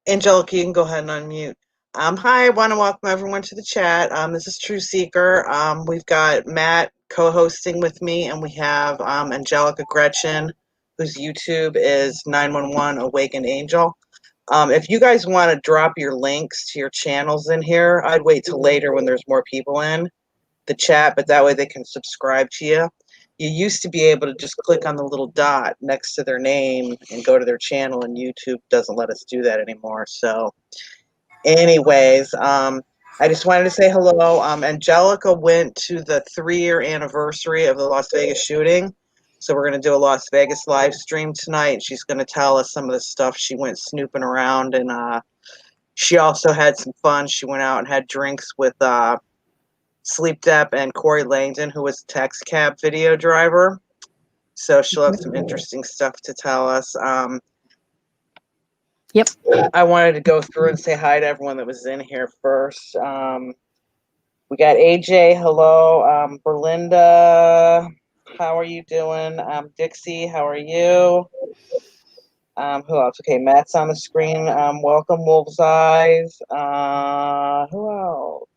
Angelica, you can go ahead and unmute. Hi, I want to welcome everyone to the chat. This is Truth Seeker. We've got Matt co-hosting with me, and we have Angelica Gretchen, whose YouTube is 911 Awakened Angel. If you guys want to drop your links to your channels in here, I'd wait till later when there's more people in the chat, but that way they can subscribe to you. You used to be able to just click on the little dot next to their name and go to their channel, and YouTube doesn't let us do that anymore. So anyways, I just wanted to say hello. Angelica went to the 3-year anniversary of the Las Vegas shooting. So we're going to do a Las Vegas live stream tonight. She's going to tell us some of the stuff she went snooping around. And she also had some fun. She went out and had drinks with Sleep Depp and Corey Langdon, who was a taxi cab video driver. So she'll have some interesting stuff to tell us. Yep. I wanted to go through and say hi to everyone that was in here first. We got AJ, hello. Berlinda, how are you doing? Dixie, how are you? Who else? Okay, Matt's on the screen. Welcome, Wolf's Eyes. Who else?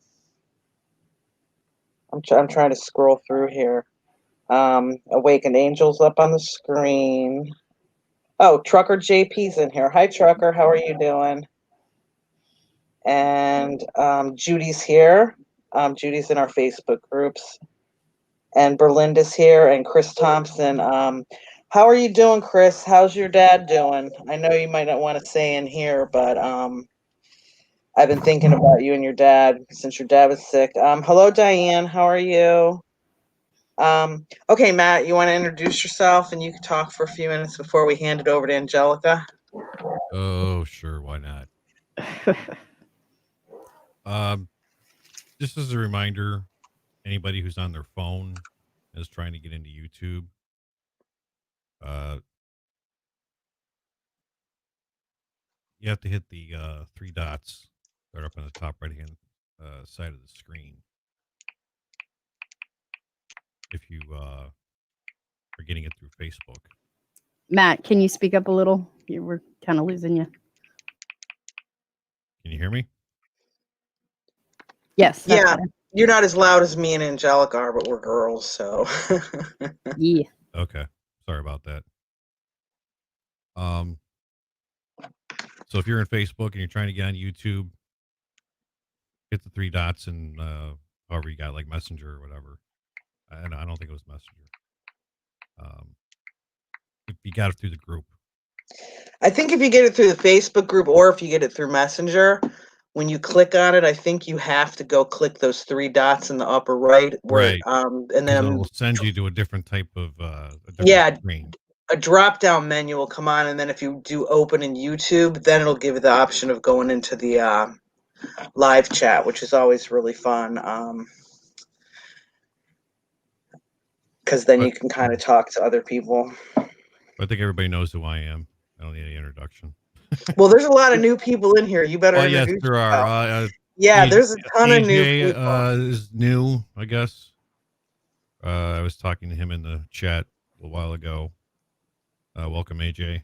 I'm trying to scroll through here. Awakened Angels up on the screen. Oh, Trucker JP's in here. Hi, Trucker. How are you doing? And Judy's here. Judy's in our Facebook groups. And Berlinda's here, and Chris Thompson. How are you doing, Chris? How's your dad doing? I know you might not want to say in here, but I've been thinking about you and your dad since your dad was sick. Hello, Diane. How are you? Okay, Matt, you want to introduce yourself, and you can talk for a few minutes before we hand it over to Angelica? Oh, sure. Why not? Just as a reminder, anybody who's on their phone is trying to get into YouTube, you have to hit the 3 dots that are up on the top right-hand side of the screen. If you are getting it through Facebook. Matt, can you speak up a little? We're kind of losing you. Can you hear me? Yes. Yeah, you're not as loud as me and Angelica are, but we're girls, so. Yeah. Okay. Sorry about that. So if you're in Facebook and you're trying to get on YouTube, hit the 3 dots and however you got, like Messenger or whatever. I don't think it was Messenger. If you got it through the group. I think if you get it through the Facebook group or if you get it through Messenger, when you click on it, I think you have to go click those 3 dots in the upper right. Where, right. And then it will send you to a different type of screen. A drop-down menu will come on, and then if you do open in YouTube, then it'll give you the option of going into the live chat, which is always really fun. Because then you can kind of talk to other people. I think everybody knows who I am. I don't need any introduction. Well, there's a lot of new people in here. You better introduce yes, there are. Yeah, there's a ton of new people. Is new, I guess. I was talking to him in the chat a while ago. Welcome, AJ.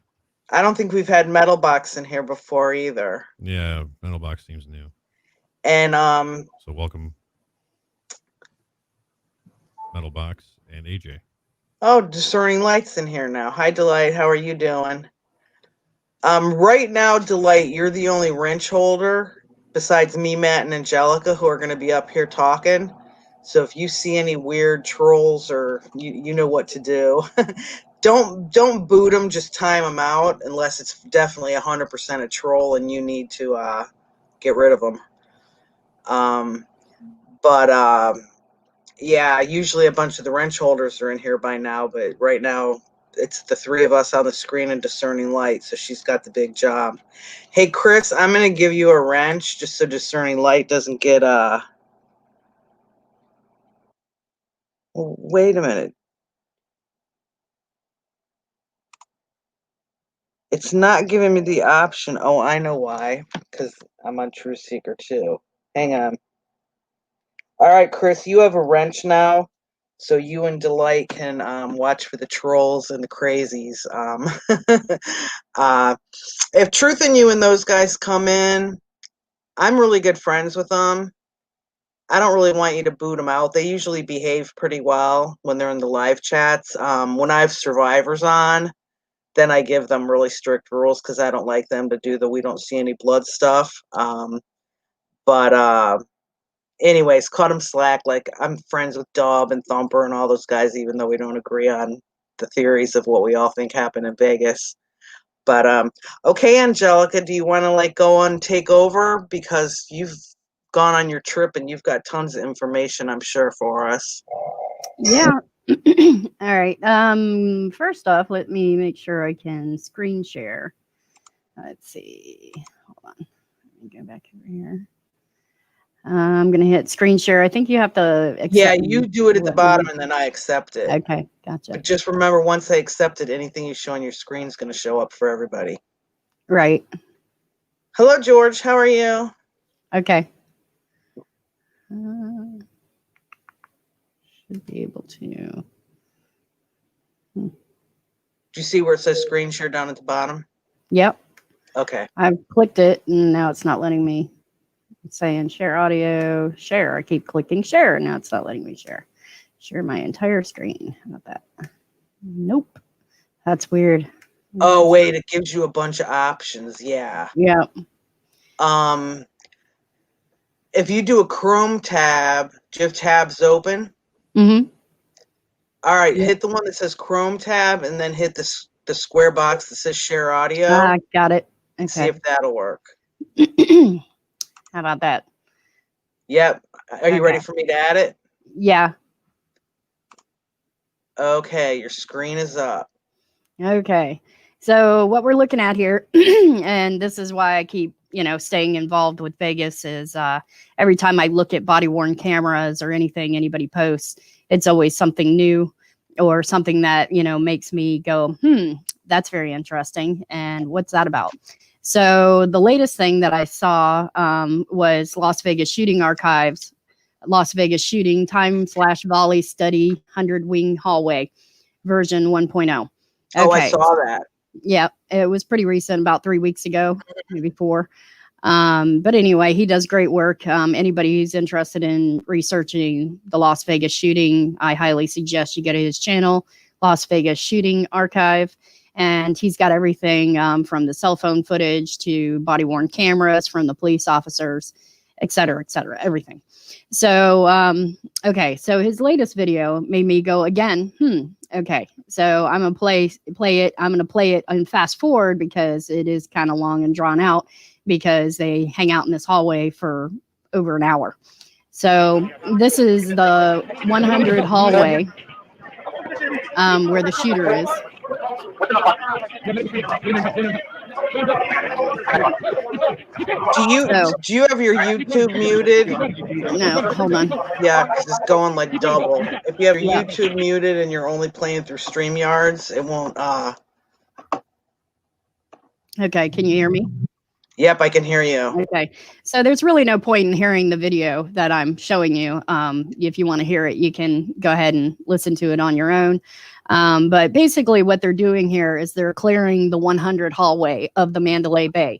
I don't think we've had Metal Box in here before either. Yeah, Metal Box seems new. And so welcome, Metal Box and AJ. Oh, Discerning Light's in here now. Hi, Delight. How are you doing? Right now, Delight, you're the only wrench holder besides me, Matt, and Angelica who are going to be up here talking. So if you see any weird trolls, or you know what to do. Don't boot them. Just time them out unless it's definitely 100% a troll and you need to get rid of them. Yeah, usually a bunch of the wrench holders are in here by now, but right now it's the 3 of us on the screen and Discerning Light, so she's got the big job. Hey, Chris, I'm going to give you a wrench just so Discerning Light doesn't get wait a minute. It's not giving me the option. Oh, I know why, because I'm on Truth Seeker too. Hang on. All right, Chris, you have a wrench now. so you and Delight can watch for the trolls and the crazies. If Truth and You and those guys come in, I'm really good friends with them. I don't really want you to boot them out. They usually behave pretty well when they're in the live chats. When I have survivors on, then I give them really strict rules because I don't like them to do the we don't see any blood stuff. But anyways, cut them slack. Like, I'm friends with Dub and Thumper and all those guys, even though we don't agree on the theories of what we all think happened in Vegas. But okay, Angelica, do you want to like go on take over because you've gone on your trip and you've got tons of information, I'm sure, for us. Yeah. All right. First off, let me make sure I can screen share. Let's see. Hold on. Let me go back over here. I'm going to hit screen share. I think you have to accept. Yeah, you do it at the bottom and then I accept it. Okay, gotcha. But just remember, once I accept it, anything you show on your screen is going to show up for everybody. Right. Hello, George. How are you? Okay. Should be able to. Do you see where it says screen share down at the bottom? Yep. Okay. I've clicked it and now it's not letting me. It's saying share audio, share. I keep clicking share and now it's not letting me share. Share my entire screen. How about that? Nope. That's weird. Oh, wait, it gives you a bunch of options. Yeah. Yeah. If you do a Chrome tab, do you have tabs open? Mm-hmm. All right, hit the one that says Chrome tab and then hit the square box that says share audio. Ah, got it. Okay. See if that'll work. How about that? Yep. Are you ready for me to add it? Yeah. Okay, your screen is up. Okay. So what we're looking at here, and this is why I keep, staying involved with Vegas, is every time I look at body worn cameras or anything anybody posts, it's always something new or something that, makes me go, that's very interesting. And what's that about? So the latest thing that I saw was Las Vegas Shooting Archives, Las Vegas Shooting Time/Volley Study 100 Wing Hallway version 1.0. Okay. Oh, I saw that. Yeah, it was pretty recent, about 3 weeks ago, maybe 4. But anyway, he does great work. Anybody who's interested in researching the Las Vegas shooting, I highly suggest you go to his channel, Las Vegas Shooting Archive. And he's got everything from the cell phone footage to body worn cameras from the police officers, et cetera, everything. So, okay. So his latest video made me go again, okay. So I'm going to play it. I'm going to play it and fast forward because it is kind of long and drawn out because they hang out in this hallway for over an hour. So this is the 100 hallway where the shooter is. Do you have your YouTube muted? No, hold on. Yeah, because it's going like double. If you have your YouTube muted and you're only playing through StreamYards, it won't. Okay, can you hear me? Yep, I can hear you. Okay, so there's really no point in hearing the video that I'm showing you. If you want to hear it, you can go ahead and listen to it on your own. But basically what they're doing here is they're clearing the 100 hallway of the Mandalay Bay.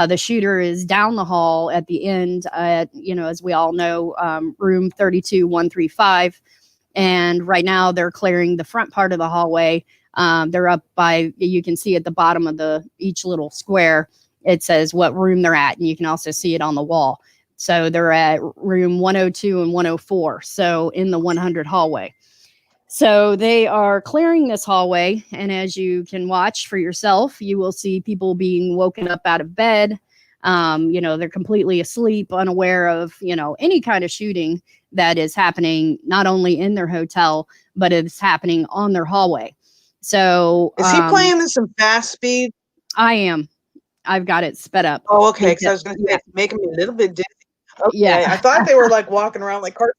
The shooter is down the hall at the end, as we all know, room 32135. And right now they're clearing the front part of the hallway. They're up by, you can see at the bottom of each little square, it says what room they're at. And you can also see it on the wall. So they're at room 102 and 104. So in the 100 hallway. So they are clearing this hallway. And as you can watch for yourself, you will see people being woken up out of bed. They're completely asleep, unaware of, any kind of shooting that is happening, not only in their hotel, but it's happening on their hallway. So is he playing this in fast speed? I am. I've got it sped up. Oh, okay. Because I was going to say, it's making me a little bit dizzy. Okay. Yeah. I thought they were like walking around like cartoons.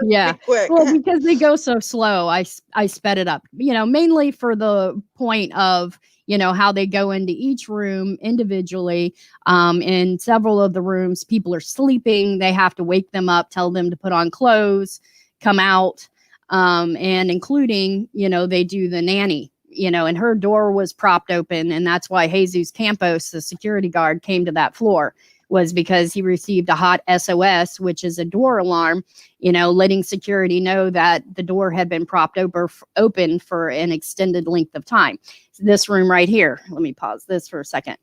Yeah. Quick. Well, because they go so slow, I sped it up, mainly for the point of, how they go into each room individually. In several of the rooms, people are sleeping. They have to wake them up, tell them to put on clothes, come out. and including, they do the nanny, and her door was propped open. And that's why Jesus Campos, the security guard, came to that floor, was because he received a hot SOS, which is a door alarm, letting security know that the door had been propped open for an extended length of time. This room right here, let me pause this for a second.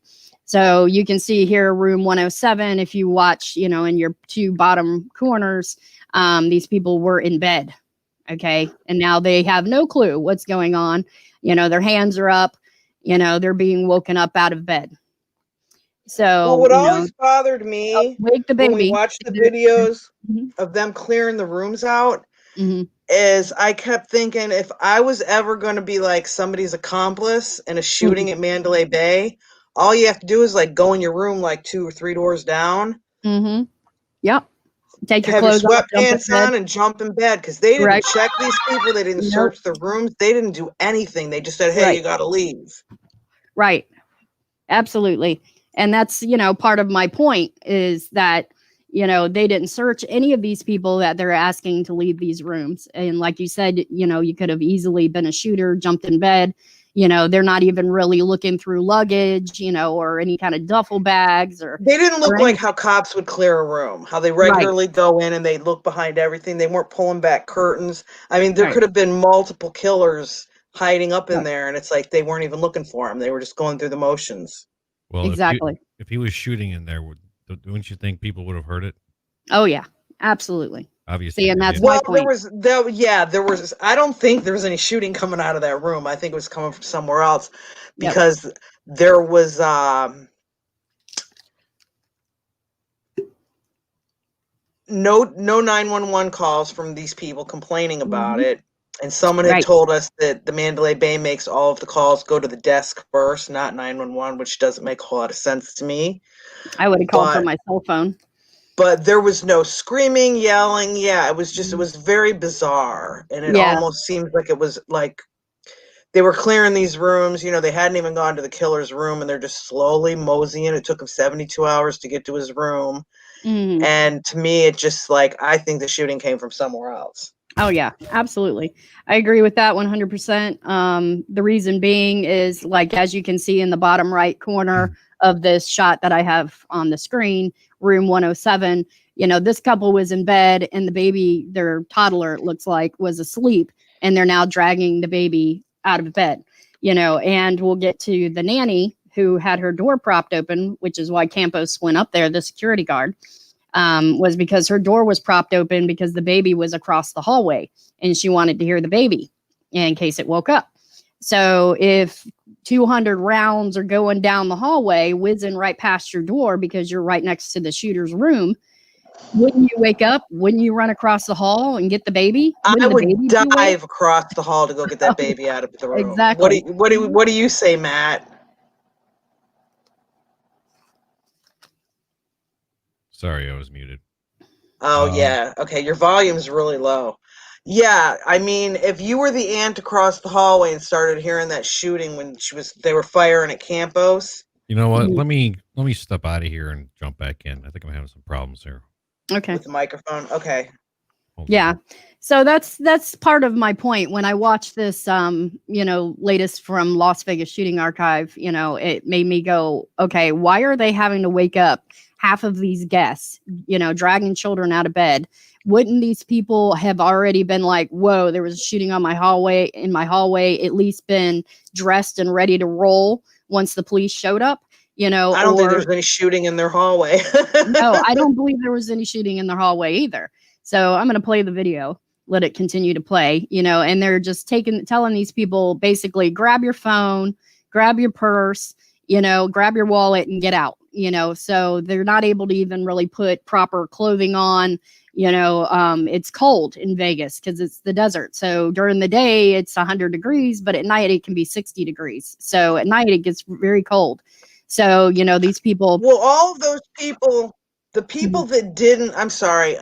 So you can see here, room 107, if you watch, in your two bottom corners, these people were in bed. Okay. And now they have no clue what's going on. Their hands are up, they're being woken up out of bed. So, well, what always bothered me wake the baby when we watched the videos of them clearing the rooms out is I kept thinking, if I was ever going to be like somebody's accomplice in a shooting at Mandalay Bay, all you have to do is like go in your room like 2 or 3 doors down. Yep. Take your have clothes your off, sweatpants on and jump in bed, because they didn't check these people. They didn't search the rooms. They didn't do anything. They just said, hey, you got to leave. Right. Absolutely. And that's, part of my point is that, they didn't search any of these people that they're asking to leave these rooms. And like you said, you could have easily been a shooter, jumped in bed. They're not even really looking through luggage, or any kind of duffel bags, or they didn't look like how cops would clear a room, how they regularly go in and they look behind everything. They weren't pulling back curtains. I mean, there could have been multiple killers hiding up in there, and it's like they weren't even looking for them. They were just going through the motions. Well, exactly. If he was shooting in there, wouldn't you think people would have heard it? Oh yeah, absolutely. Obviously. See, and that's my point. There was. I don't think there was any shooting coming out of that room. I think it was coming from somewhere else, because there was no 911 calls from these people complaining about it. And someone had told us that the Mandalay Bay makes all of the calls go to the desk first, not 911, which doesn't make a whole lot of sense to me. I would have called from my cell phone. But there was no screaming, yelling. Yeah, it was very bizarre. And it almost seemed like it was like they were clearing these rooms. They hadn't even gone to the killer's room, and they're just slowly moseying. It took him 72 hours to get to his room. And to me, it just I think the shooting came from somewhere else. Oh, yeah, absolutely. I agree with that 100%. The reason being is, as you can see in the bottom right corner of this shot that I have on the screen, room 107, this couple was in bed, and the baby, their toddler, it looks like, was asleep, and they're now dragging the baby out of bed, and we'll get to the nanny who had her door propped open, which is why Campos went up there, the security guard. Was because her door was propped open because the baby was across the hallway, and she wanted to hear the baby in case it woke up. So if 200 rounds are going down the hallway, whizzing right past your door because you're right next to the shooter's room, wouldn't you wake up? Wouldn't you run across the hall and get the baby? I would dive across the hall to go get that baby out of the room. Exactly. What do you say, Matt? Sorry, I was muted. Oh, yeah. Okay, your volume's really low. Yeah, I mean, if you were the aunt across the hallway and started hearing that shooting when they were firing at Campos. You know what? Let me step out of here and jump back in. I think I'm having some problems here. Okay. With the microphone. Okay. Yeah. So that's part of my point. When I watched this, latest from Las Vegas Shooting Archive, it made me go, okay, why are they having to wake up half of these guests, dragging children out of bed? Wouldn't these people have already been like, whoa, there was a shooting in my hallway, at least been dressed and ready to roll once the police showed up? I don't think there's any shooting in their hallway. No, I don't believe there was any shooting in their hallway either. So I'm going to play the video, let it continue to play, and they're just telling these people basically grab your phone, grab your purse, grab your wallet and get out, so they're not able to even really put proper clothing on. It's cold in Vegas because it's the desert. So during the day it's 100 degrees, but at night it can be 60 degrees. So at night it gets very cold. So, these people. Well, all of those people, the people that didn't, I'm sorry,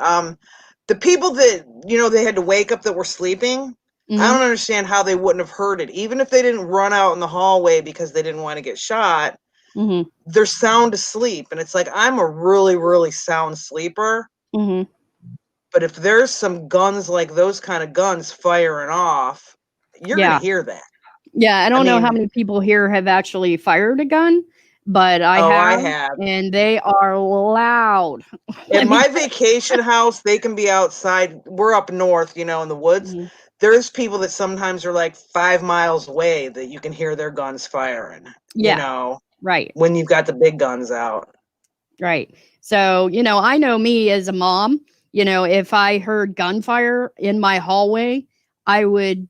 the people that, they had to wake up that were sleeping, I don't understand how they wouldn't have heard it. Even if they didn't run out in the hallway because they didn't want to get shot, they're sound asleep. And it's like, I'm a really, really sound sleeper. But but if there's some guns like those kind of guns firing off, you're Yeah. going to hear that. Yeah, I don't know how mean- many people here have actually fired a gun, but I have, and they are loud. At my vacation house, they can be outside. We're up north, in the woods. Mhm. There's people that sometimes are like 5 miles away that you can hear their guns firing. Yeah. Right. When you've got the big guns out. Right. So, I know me as a mom, if I heard gunfire in my hallway, I would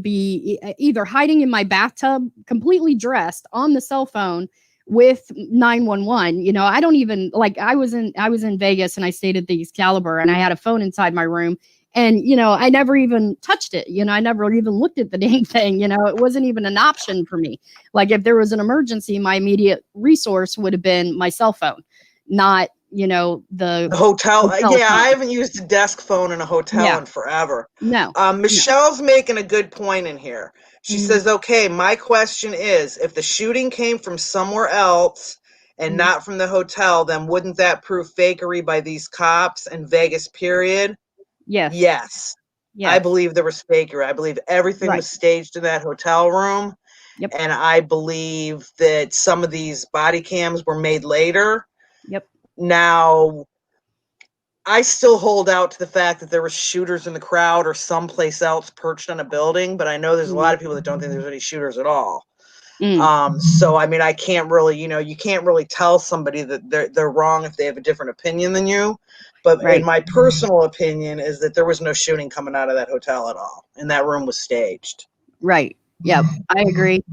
be either hiding in my bathtub, completely dressed on the cell phone with 911. I don't even I was in Vegas and I stayed at the Excalibur and I had a phone inside my room and I never even touched it. I never even looked at the dang thing. It wasn't even an option for me. Like if there was an emergency, my immediate resource would have been my cell phone, not the hotel. phone. I haven't used a desk phone in a hotel in forever. No. Michelle's making a good point in here. She says, okay, my question is, if the shooting came from somewhere else and not from the hotel, then wouldn't that prove fakery by these cops in Vegas, period? Yes. I believe there was fakery. I believe everything was staged in that hotel room. Yep. And I believe that some of these body cams were made later. Yep. Now, I still hold out to the fact that there were shooters in the crowd or someplace else perched on a building, but I know there's a lot of people that don't think there's any shooters at all. So, I mean, I can't really, you can't really tell somebody that they're wrong if they have a different opinion than you. But in my personal opinion is that there was no shooting coming out of that hotel at all. And that room was staged. Right. Yep. I agree.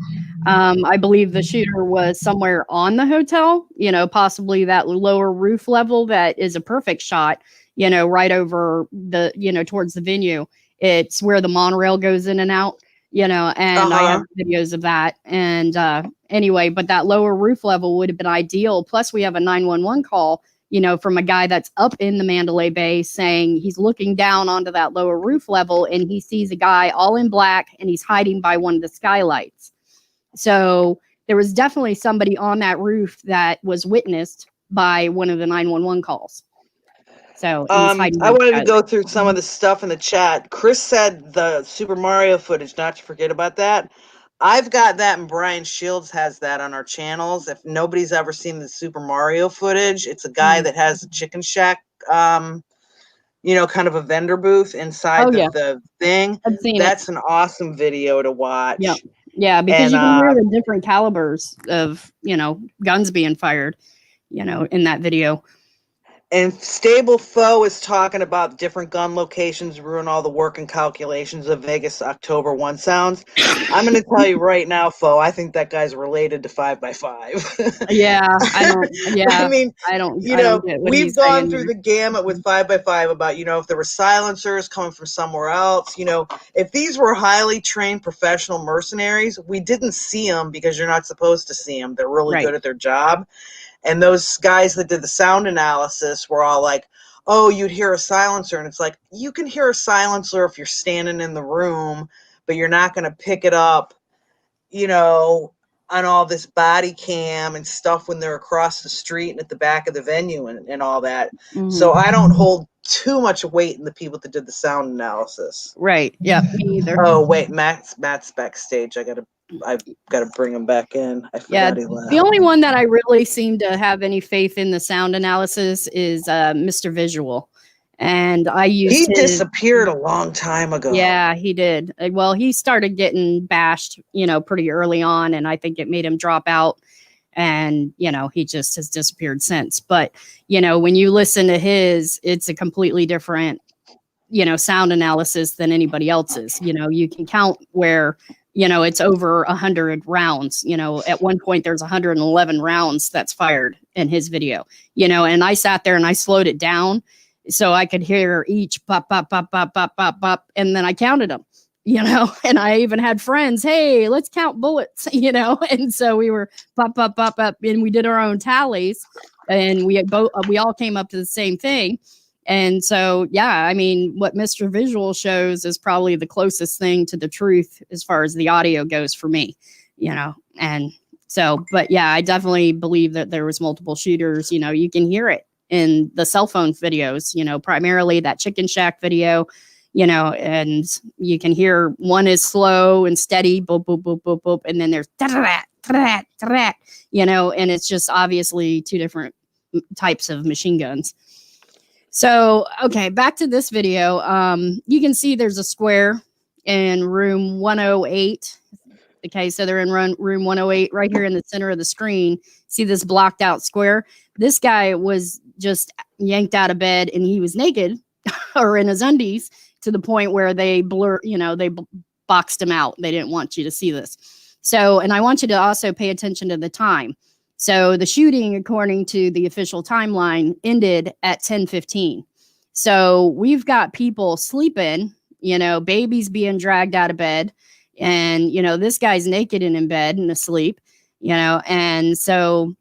I believe the shooter was somewhere on the hotel, possibly that lower roof level that is a perfect shot, right over the, towards the venue. It's where the monorail goes in and out, and I have videos of that. And anyway, but that lower roof level would have been ideal. Plus, we have a 911 call, from a guy that's up in the Mandalay Bay saying he's looking down onto that lower roof level and he sees a guy all in black and he's hiding by one of the skylights. So there was definitely somebody on that roof that was witnessed by one of the 911 calls. So I wanted to go through some of the stuff in the chat. Chris said the Super Mario footage, not to forget about that. I've got that, and Brian Shields has that on our channels. If nobody's ever seen the Super Mario footage, it's a guy that has a chicken shack, kind of a vendor booth inside the thing. I've seen That's an awesome video to watch. Yep. Yeah, because you can hear the different calibers of, guns being fired, in that video. And Stable Foe is talking about different gun locations ruin all the work and calculations of Vegas October 1 sounds. I'm going to tell you right now, Foe, I think that guy's related to 5x5. Yeah, I mean, we've gone through the gamut with 5x5 about, if there were silencers coming from somewhere else. If these were highly trained professional mercenaries, we didn't see them because you're not supposed to see them. They're really good at their job. And those guys that did the sound analysis were all like, oh, you'd hear a silencer. And it's like, you can hear a silencer if you're standing in the room, but you're not going to pick it up, on all this body cam and stuff when they're across the street and at the back of the venue and all that. So I don't hold too much weight in the people that did the sound analysis. Right. Yeah, me either. Oh, wait, Matt's backstage. I've got to bring him back in. I forgot he left. The only one that I really seem to have any faith in the sound analysis is Mr. Visual. And he disappeared a long time ago. Yeah, he did. Well, he started getting bashed, pretty early on, and I think it made him drop out. And, he just has disappeared since. But, when you listen to his, it's a completely different, sound analysis than anybody else's. You can count where, it's over 100 rounds. At one point there's 111 rounds that's fired in his video, and I sat there and I slowed it down so I could hear each pop, pop, pop, pop, pop, pop, pop. And then I counted them, and I even had friends, hey, let's count bullets, and so we were pop, pop, pop, pop, and we did our own tallies and we all came up to the same thing. And so, yeah, I mean, what Mr. Visual shows is probably the closest thing to the truth as far as the audio goes for me, and so, but yeah, I definitely believe that there was multiple shooters, you can hear it. in the cell phone videos, primarily that chicken shack video, and you can hear one is slow and steady, boop, boop, boop, boop, boop. And then there's and it's just obviously two different types of machine guns. So, okay, back to this video. You can see there's a square in room 108. Okay, so they're in room 108 right here in the center of the screen. See this blocked out square? This guy was just yanked out of bed and he was naked or in his undies to the point where they boxed him out. They didn't want you to see this. So, and I want you to also pay attention to the time. So the shooting, according to the official timeline, ended at 10:15. So we've got people sleeping, babies being dragged out of bed. And, this guy's naked and in bed and asleep, and so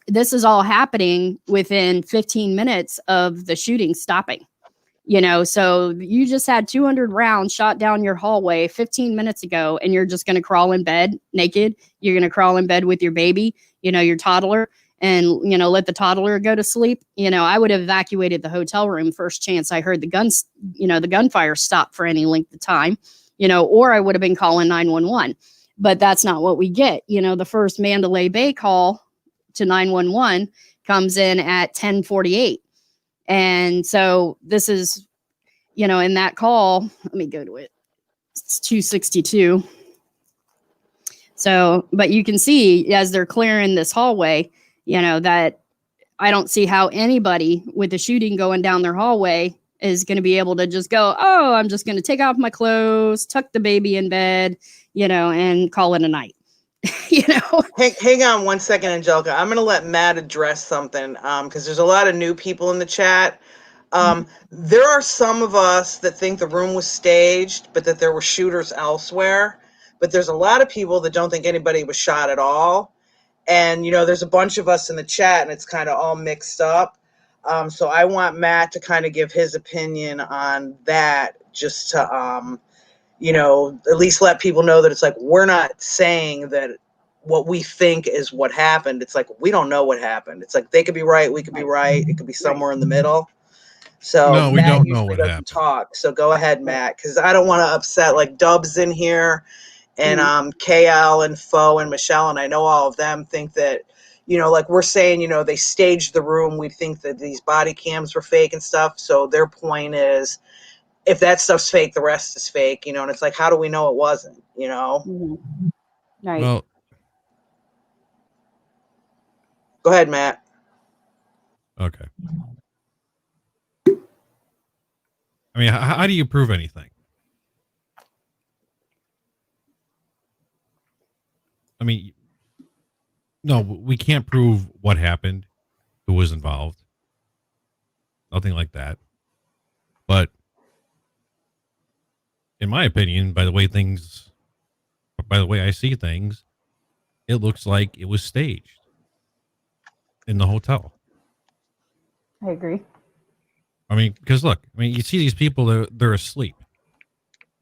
this is all happening within 15 minutes of the shooting stopping, so you just had 200 rounds shot down your hallway 15 minutes ago, and you're just going to crawl in bed naked. You're going to crawl in bed with your baby, your toddler, and, let the toddler go to sleep. I would have evacuated the hotel room first chance I heard the guns, the gunfire stop for any length of time. Or I would have been calling 911, but that's not what we get. The first Mandalay Bay call to 911 comes in at 10:48. And so this is, in that call, let me go to it. It's 262. So, but you can see as they're clearing this hallway, that I don't see how anybody with a shooting going down their hallway is going to be able to just go, oh, I'm just going to take off my clothes, tuck the baby in bed, and call it a night. Hang on one second, Angelica. I'm going to let Matt address something because there's a lot of new people in the chat. There are some of us that think the room was staged, but that there were shooters elsewhere. But there's a lot of people that don't think anybody was shot at all. And, there's a bunch of us in the chat, and it's kind of all mixed up. So I want Matt to kind of give his opinion on that, just to, at least let people know that it's like, we're not saying that what we think is what happened. It's like, we don't know what happened. It's like, they could be right. We could be right. It could be somewhere in the middle. So no, we Matt don't know usually what doesn't happened. talk. So go ahead, Matt, because I don't want to upset like Dubs in here and KL and Fo and Michelle. And I know all of them think that, like we're saying, they staged the room. We think that these body cams were fake and stuff. So their point is, if that stuff's fake, the rest is fake, and it's like, how do we know it wasn't, Mm-hmm. Right. Well, go ahead, Matt. Okay. I mean, how do you prove anything? I mean, no, we can't prove what happened, who was involved, nothing like that. But in my opinion, by the way I see things, it looks like it was staged in the hotel. I agree. I mean, because look, you see these people, they're asleep.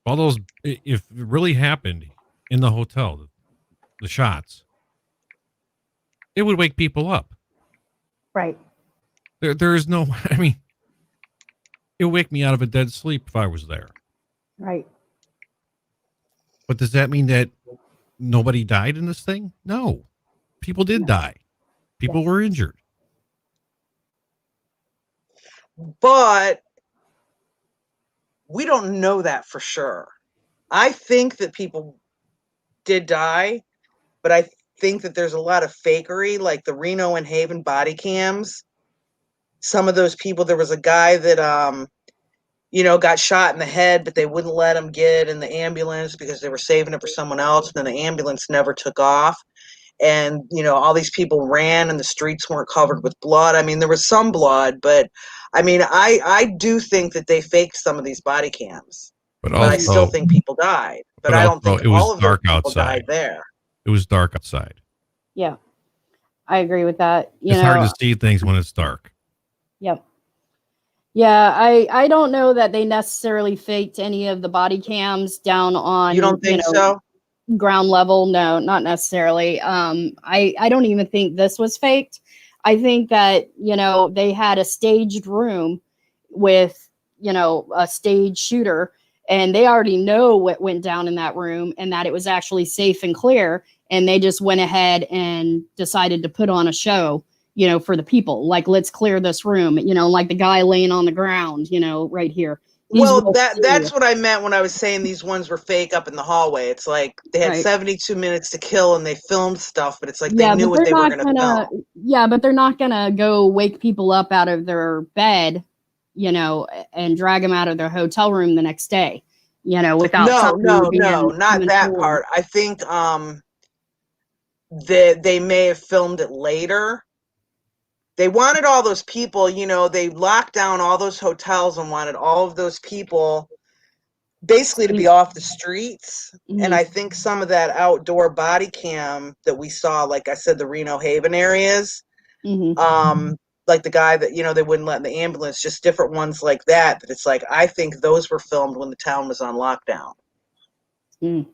All those, if it really happened in the hotel, the shots, it would wake people up. Right. There is no, it would wake me out of a dead sleep if I was there. Right. But does that mean that nobody died in this thing? No. People did die. People were injured. But we don't know that for sure. I think that people did die, but I think that there's a lot of fakery, like the Reno and Haven body cams. Some of those people, there was a guy that, got shot in the head, but they wouldn't let him get in the ambulance because they were saving it for someone else. And then the ambulance never took off. And, all these people ran and the streets weren't covered with blood. I mean, there was some blood, but I do think that they faked some of these body cams. But I still think people died. But I don't think all of those people died there. It was dark outside. Yeah. I agree with that. It's hard to see things when it's dark. Yep. Yeah, I don't know that they necessarily faked any of the body cams down on. You don't think so? Ground level? No, not necessarily. I don't even think this was faked. I think that, they had a staged room with, a stage shooter, and they already know what went down in that room and that it was actually safe and clear. And they just went ahead and decided to put on a show, for the people. Like, let's clear this room, like the guy laying on the ground, right here. He's Well, real that's serious. what I meant when I was saying these ones were fake up in the hallway. It's like they had Right. 72 minutes to kill and they filmed stuff, but it's like they Yeah, knew but what they're they were not going to gonna. film. Yeah, but they're not gonna go wake people up out of their bed, and drag them out of their hotel room the next day, without No, something no, no, not being that forward. part. I think they may have filmed it later. They wanted all those people, they locked down all those hotels and wanted all of those people basically to be off the streets. And Mm-hmm. I think some of that outdoor body cam that we saw, like I said, the Reno Haven areas, Mm-hmm. like the guy that, they wouldn't let in the ambulance, just different ones like that, that it's like, I think those were filmed when the town was on lockdown. Mm.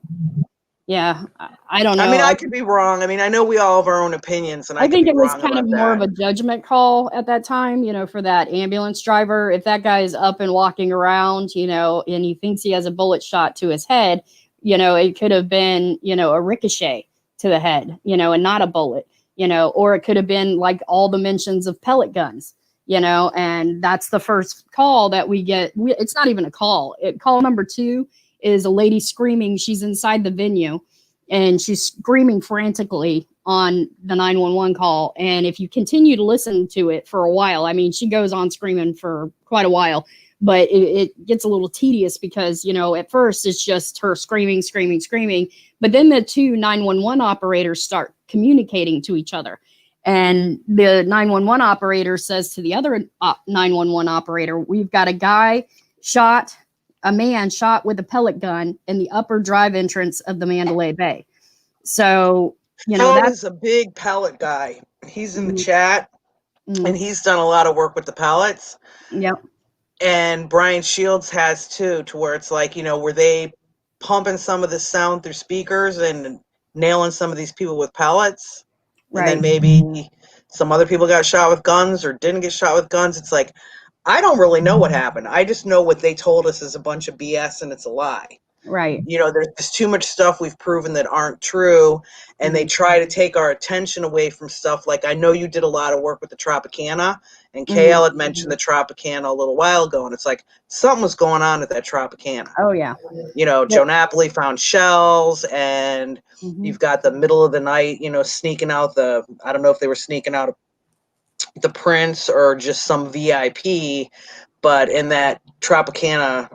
Yeah, I don't I know. mean, I could be wrong. I mean, I know we all have our own opinions, and I I could think be it was wrong kind of about more of that. a judgment call at that time, for that ambulance driver. If that guy's up and walking around, and he thinks he has a bullet shot to his head, it could have been, a ricochet to the head, and not a bullet, or it could have been like all the mentions of pellet guns, and that's the first call that we get. It's not even a call. Call number 2 is a lady screaming. She's inside the venue and she's screaming frantically on the 911 call. And if you continue to listen to it for a while, I mean, she goes on screaming for quite a while, but it gets a little tedious because, at first it's just her screaming, screaming, screaming. But then the 2 911 operators start communicating to each other. And the 911 operator says to the other 911 operator, we've got a man shot with a pellet gun in the upper drive entrance of the Mandalay Bay. So, Phone that's is a big pellet guy. He's in the mm, chat, and he's done a lot of work with the pellets. yep. And Brian Shields has too, to where it's like, were they pumping some of the sound through speakers and nailing some of these people with pellets? And then Right. maybe some other people got shot with guns or didn't get shot with guns. It's like, I don't really know what happened. I just know what they told us is a bunch of BS and it's a lie. Right. There's too much stuff we've proven that aren't true, and they try to take our attention away from stuff. Like, I know you did a lot of work with the Tropicana, and KL had mentioned the Tropicana a little while ago, and it's like something was going on at that Tropicana. Oh yeah. Joe Napoli found shells, and you've got the middle of the night, sneaking out I don't know if they were sneaking out the Prince or just some VIP, but in that Tropicana,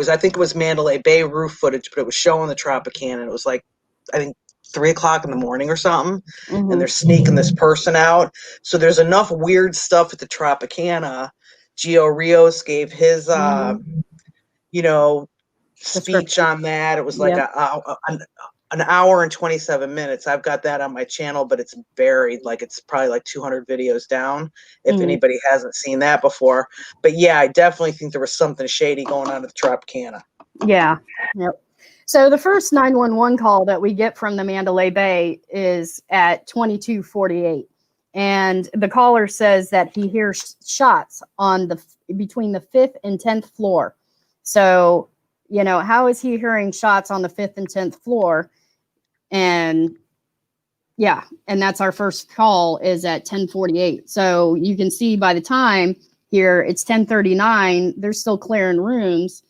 I think it was Mandalay Bay roof footage, but it was showing the Tropicana, and it was like, I think 3 o'clock in the morning or something, and they're sneaking this person out. So there's enough weird stuff at the Tropicana. Gio Rios gave his, speech Description. on that. It was like Yep. an hour and 27 minutes. I've got that on my channel, but it's buried. Like, it's probably like 200 videos down if anybody hasn't seen that before. But yeah, I definitely think there was something shady going on at the Tropicana. Yeah. Yep. So the first 911 call that we get from the Mandalay Bay is at 22:48, and the caller says that he hears shots on between the 5th and 10th floor. So, how is he hearing shots on the 5th and 10th floor? And yeah, and that's our first call is at 10:48. So you can see by the time here it's 10:39, they're still clearing rooms,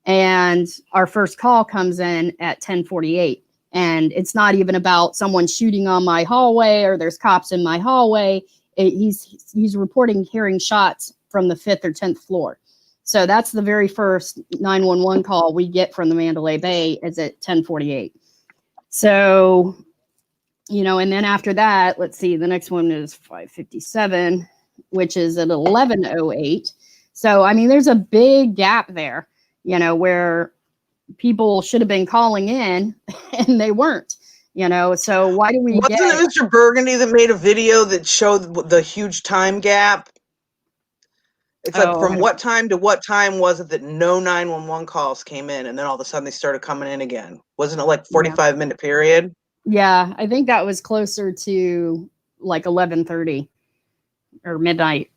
and our first call comes in at 10:48. And it's not even about someone shooting on my hallway or there's cops in my hallway. He's reporting hearing shots from the 5th or 10th floor. So that's the very first 911 call we get from the Mandalay Bay is at 10:48. So, and then after that, let's see, the next one is 5:57, which is at 11:08. So, I mean, there's a big gap there, where people should have been calling in and they weren't, so why do we Wasn't get, it Mr. Burgundy that made a video that showed the huge time gap? It's like, oh, from what time to what time was it that no 911 calls came in, and then all of a sudden they started coming in again? Wasn't it like yeah. 45-minute period? Yeah, I think that was closer to like 11:30. or midnight.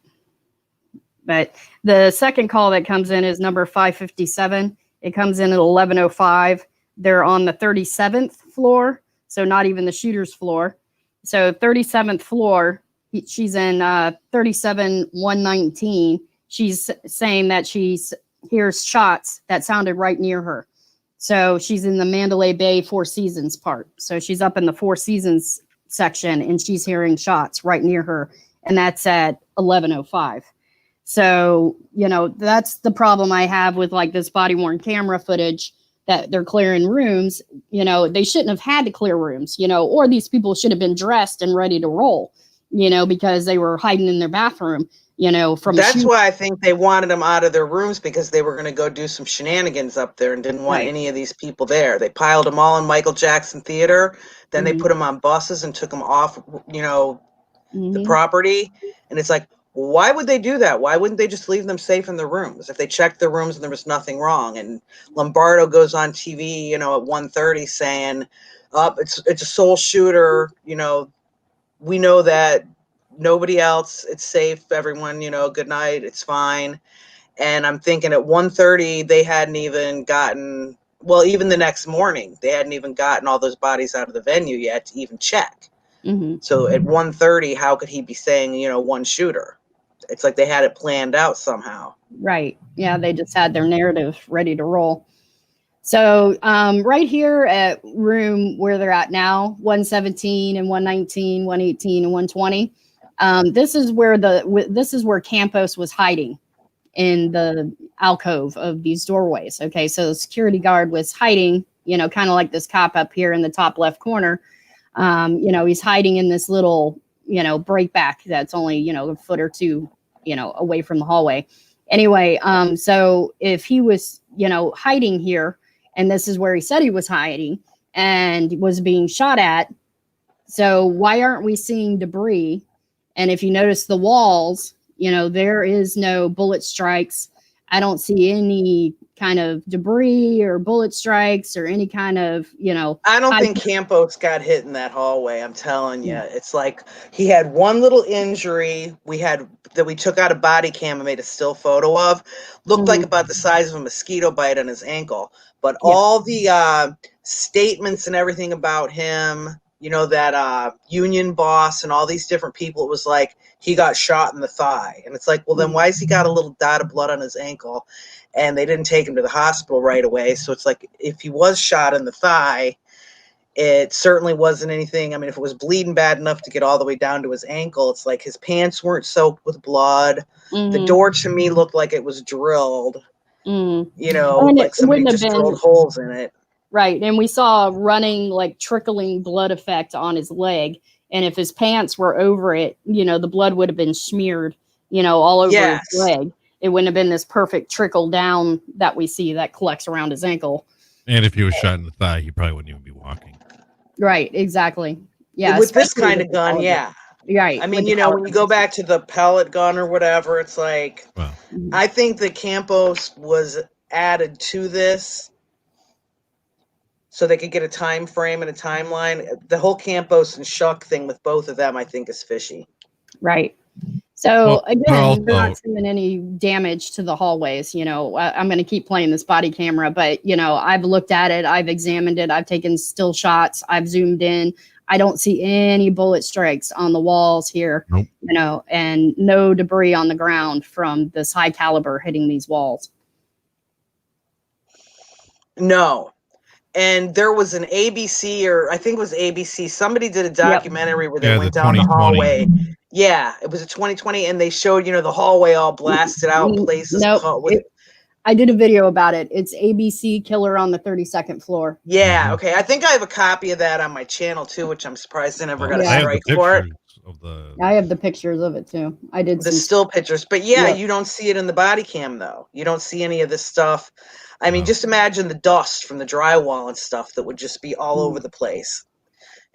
But the second call that comes in is number 557. It comes in at 11:05. They're on the 37th floor, so not even the shooter's floor. So 37th floor, she's in 37-119. She's saying that she hears shots that sounded right near her. So she's in the Mandalay Bay Four Seasons part. So she's up in the Four Seasons section, and she's hearing shots right near her, and that's at 11:05. So, that's the problem I have with like this body worn camera footage that they're clearing rooms. They shouldn't have had to clear rooms, or these people should have been dressed and ready to roll, because they were hiding in their bathroom, from That's why I think they wanted them out of their rooms, because they were going to go do some shenanigans up there and didn't want any of these people there. They piled them all in Michael Jackson Theater. Then they put them on buses and took them off, the property. And it's like, why would they do that? Why wouldn't they just leave them safe in their rooms? If they checked their rooms and there was nothing wrong. And Lombardo goes on TV, at 1:30 saying, it's a sole shooter. We know that nobody else, it's safe. Everyone, good night. It's fine. And I'm thinking at 1:30, they hadn't even gotten, well, even the next morning, they hadn't even gotten all those bodies out of the venue yet to even check. So at 1:30, how could he be saying, one shooter? It's like they had it planned out somehow. Right. Yeah, they just had their narrative ready to roll. So right here at room where they're at now, 117 and 119, 118 and 120. This is where Campos was hiding, in the alcove of these doorways. Okay, so the security guard was hiding, kind of like this cop up here in the top left corner. He's hiding in this little, break back that's only, a foot or two, away from the hallway. Anyway, so if he was, hiding here, and this is where he said he was hiding and was being shot at, so why aren't we seeing debris? And if you notice the walls, there is no bullet strikes. I don't see any kind of debris or bullet strikes or any kind of, I don't think Campos got hit in that hallway. I'm telling you, it's like he had one little injury we took out a body cam and made a still photo of. Looked like about the size of a mosquito bite on his ankle. But all the statements and everything about him, that union boss and all these different people, it was like he got shot in the thigh. And it's like, well, then why has he got a little dot of blood on his ankle? And they didn't take him to the hospital right away. So it's like, if he was shot in the thigh, it certainly wasn't anything. I mean, if it was bleeding bad enough to get all the way down to his ankle, it's like his pants weren't soaked with blood. The door to me looked like it was drilled, like somebody just drilled holes in it. Right. And we saw running, like trickling blood effect on his leg. And if his pants were over it, the blood would have been smeared, all over his leg. It wouldn't have been this perfect trickle down that we see that collects around his ankle. And if he was shot in the thigh, he probably wouldn't even be walking. Right. Exactly. Yeah. With this kind of gun, yeah. Right. I mean, when you go back to the pellet gun or whatever, it's like, I think that Campos was added to this so they could get a time frame and a timeline. The whole Campos and Shuck thing with both of them, I think, is fishy. Right. So again, we're not seeing any damage to the hallways. I'm going to keep playing this body camera, but I've looked at it, I've examined it, I've taken still shots, I've zoomed in. I don't see any bullet strikes on the walls here, and no debris on the ground from this high caliber hitting these walls. No. And there was an ABC, or I think it was ABC. Somebody did a documentary where they went down the hallway. Yeah, it was a 2020, and they showed, the hallway all blasted out, places. I did a video about it. It's ABC Killer on the 32nd floor. Yeah, okay. I think I have a copy of that on my channel too, which I'm surprised I never got a strike for it. I have the pictures of it too. I did the still pictures, but you don't see it in the body cam though. You don't see any of this stuff. I mean, just imagine the dust from the drywall and stuff that would just be all over the place.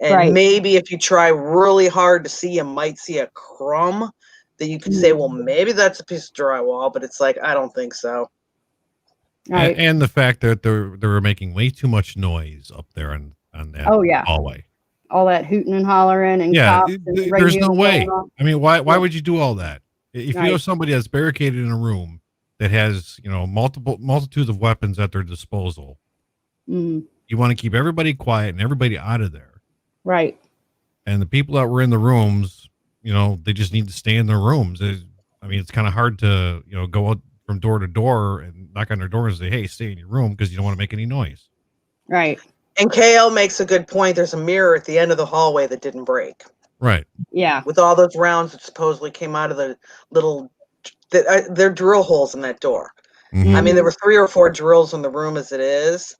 And maybe if you try really hard to see, you might see a crumb that you could say, well, maybe that's a piece of drywall, but it's like, I don't think so. Right. And the fact that they were making way too much noise up there on that hallway. all that hooting and hollering and Yeah, cops and there's radios no way. going off. I mean, why Yeah. would you do all that? If you Right. have somebody that's barricaded in a room that has, multitudes of weapons at their disposal, Mm, you want to keep everybody quiet and everybody out of there. right. And the people that were in the rooms, they just need to stay in their rooms. I mean, it's kind of hard to, go out from door to door and knock on their door and say, hey, stay in your room because you don't want to make any noise. Right. And KL makes a good point. There's a mirror at the end of the hallway that didn't break. Right. Yeah. With all those rounds that supposedly came out of the little, they're drill holes in that door. Mm-hmm. I mean, there were 3 or 4 drills in the room as it is.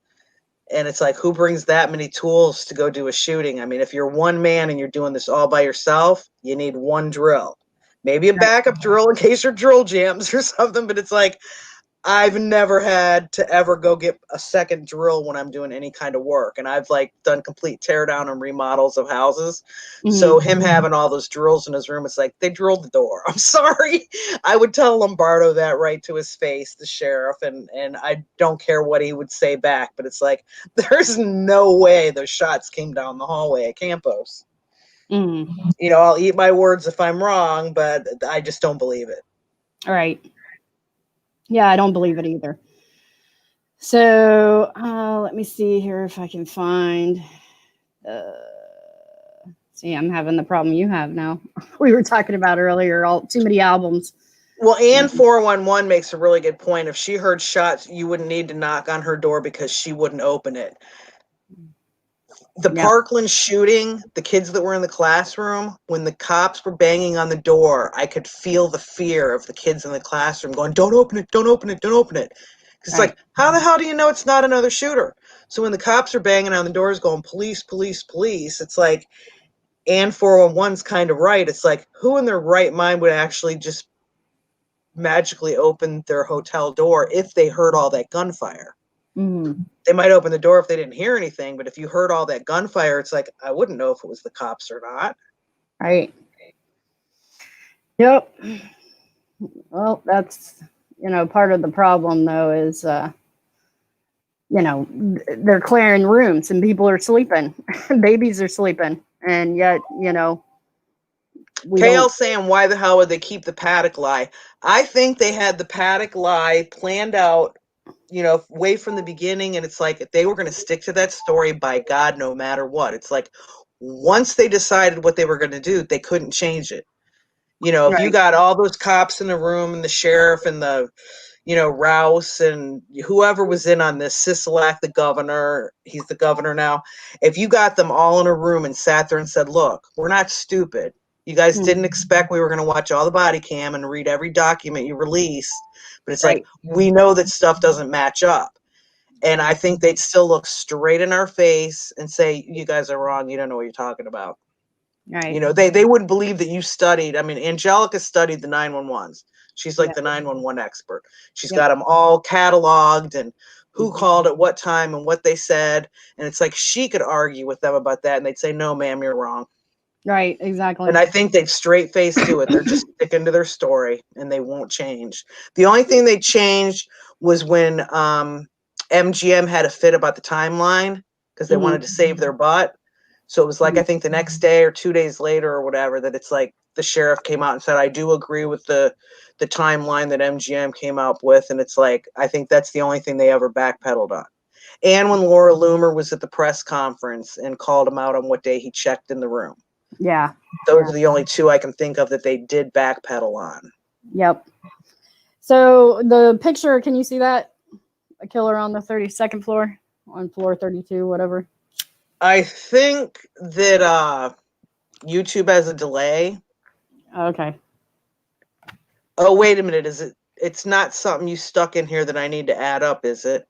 And it's like, who brings that many tools to go do a shooting? I mean, if you're one man and you're doing this all by yourself, you need one drill. Maybe a backup drill in case your drill jams or something. But it's like, I've never had to ever go get a second drill when I'm doing any kind of work. And I've like done complete tear down and remodels of houses. So him having all those drills in his room, it's like they drilled the door. I'm sorry. I would tell Lombardo that right to his face, the sheriff, and I don't care what he would say back, but it's like there's no way those shots came down the hallway at Campos. I'll eat my words if I'm wrong, but I just don't believe it. All right. Yeah, I don't believe it either. So let me see here if I can find. See, I'm having the problem you have now. We were talking about earlier, too many albums. Well, Ann 411 makes a really good point. If she heard shots, you wouldn't need to knock on her door because she wouldn't open it. The Parkland shooting, the kids that were in the classroom, when the cops were banging on the door, I could feel the fear of the kids in the classroom going, don't open it, don't open it, don't open it. It's like, how the hell do you know it's not another shooter? So when the cops are banging on the doors going, police, police, police, it's like, Ann 411's kind of right. It's like, who in their right mind would actually just magically open their hotel door if they heard all that gunfire? They might open the door if they didn't hear anything, but if you heard all that gunfire, it's like, I wouldn't know if it was the cops or not. Right. Yep. Well, that's, part of the problem though is, they're clearing rooms and people are sleeping, babies are sleeping, and yet, KL saying, why the hell would they keep the Paddock lie? I think they had the Paddock lie planned out, way from the beginning. And it's like, they were going to stick to that story by God, no matter what. It's like, once they decided what they were going to do, they couldn't change it. If you got all those cops in the room and the sheriff and the, Rouse and whoever was in on this, Sisolak, the governor, he's the governor now. If you got them all in a room and sat there and said, look, we're not stupid. You guys didn't expect we were going to watch all the body cam and read every document you release. But it's like, we know that stuff doesn't match up. And I think they'd still look straight in our face and say, you guys are wrong. You don't know what you're talking about. Right. They wouldn't believe that you studied. I mean, Angelica studied the 911s. She's like the 911 expert. She's got them all cataloged and who called at what time and what they said. And it's like she could argue with them about that. And they'd say, no, ma'am, you're wrong. Right, exactly. And I think they'd straight face do it. They're just sticking to their story and they won't change. The only thing they changed was when MGM had a fit about the timeline because they wanted to save their butt. So it was like, I think the next day or 2 days later or whatever, that it's like the sheriff came out and said, I do agree with the timeline that MGM came out with. And it's like, I think that's the only thing they ever backpedaled on. And when Laura Loomer was at the press conference and called him out on what day he checked in the room. Yeah. Those are the only two I can think of that they did backpedal on. Yep. So the picture, can you see that? A killer on the 32nd floor, on floor 32, whatever. I think that YouTube has a delay. Okay. Oh, wait a minute. It's not something you stuck in here that I need to add up, is it?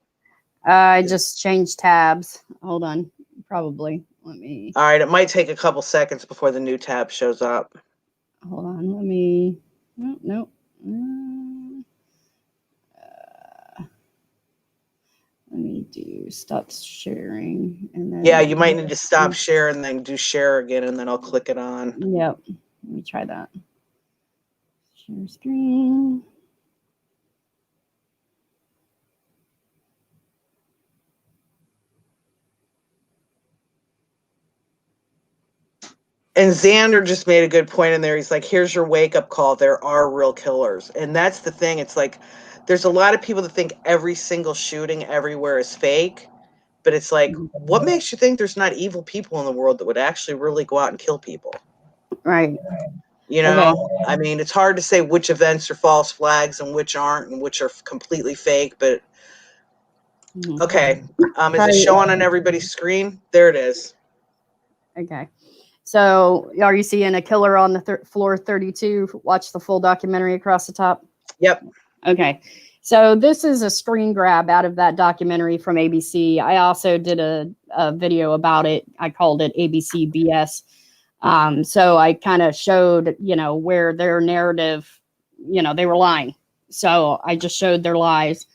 I just changed tabs. Hold on. Probably. Let me. All right. It might take a couple seconds before the new tab shows up. Hold on. Let me. Nope. Let me do stop sharing. And then. Yeah, you might need to stop share and then do share again, and then I'll click it on. Yep. Let me try that. Share screen. And Xander just made a good point in there. He's like, here's your wake up call. There are real killers. And that's the thing. It's like, there's a lot of people that think every single shooting everywhere is fake. But it's like, what makes you think there's not evil people in the world that would actually really go out and kill people? Right. You know, I mean, it's hard to say which events are false flags and which aren't and which are completely fake. But okay. Is it showing on everybody's screen? There it is. Okay. So are you seeing a killer on the floor 32? Watch the full documentary across the top. Yep. Okay. So this is a screen grab out of that documentary from ABC. I also did a video about it. I called it ABC BS. So I kind of showed, where their narrative, they were lying. So I just showed their lies.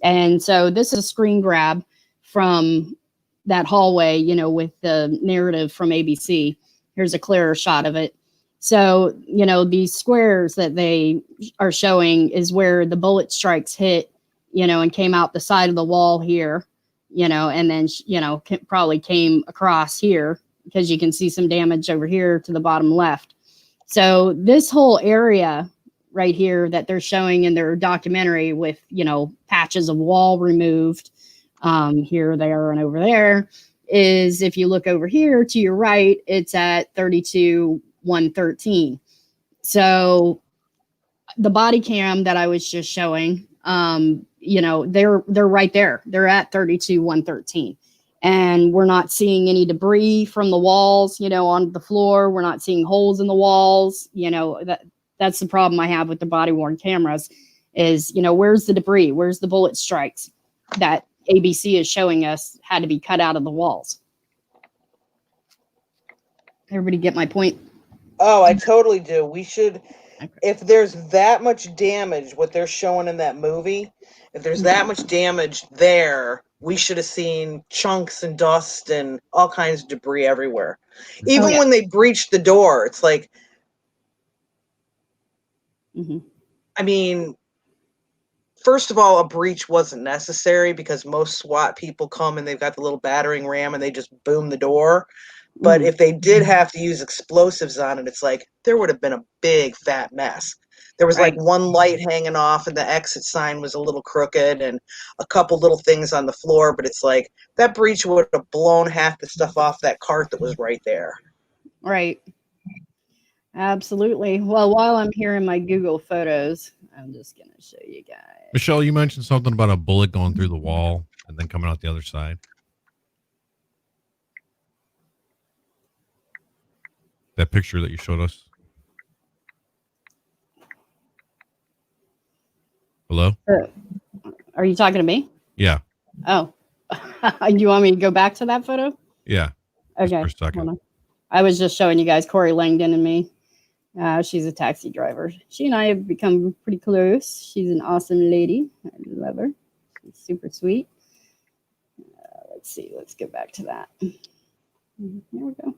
And so this is a screen grab from that hallway, with the narrative from ABC. Here's a clearer shot of it. So, these squares that they are showing is where the bullet strikes hit, and came out the side of the wall here, and then, probably came across here because you can see some damage over here to the bottom left. So this whole area right here that they're showing in their documentary with, patches of wall removed here, there, and over there is, if you look over here to your right, it's at 32-113. So the body cam that I was just showing, they're right there. They're at 32-113. And we're not seeing any debris from the walls, on the floor. We're not seeing holes in the walls. That's the problem I have with the body worn cameras is, where's the debris? Where's the bullet strikes that ABC is showing us had to be cut out of the walls? Everybody get my point? Oh, I totally do. We should, if there's that much damage, what they're showing in that movie, if there's that much damage there, we should have seen chunks and dust and all kinds of debris everywhere. Even when they breached the door, it's like, I mean, first of all, a breach wasn't necessary because most SWAT people come and they've got the little battering ram and they just boom the door. But if they did have to use explosives on it, it's like there would have been a big fat mess. There was like one light hanging off and the exit sign was a little crooked and a couple little things on the floor. But it's like that breach would have blown half the stuff off that cart that was right there. Right. Absolutely. Well, while I'm here in my Google Photos, I'm just going to show you guys. Michelle, you mentioned something about a bullet going through the wall and then coming out the other side. That picture that you showed us. Hello? Are you talking to me? Yeah. Oh, you want me to go back to that photo? Yeah. Okay. For a second. I was just showing you guys Corey Langdon and me. She's a taxi driver. She and I have become pretty close. She's an awesome lady. I love her. She's super sweet. Let's see. Let's go back to that. Here we go.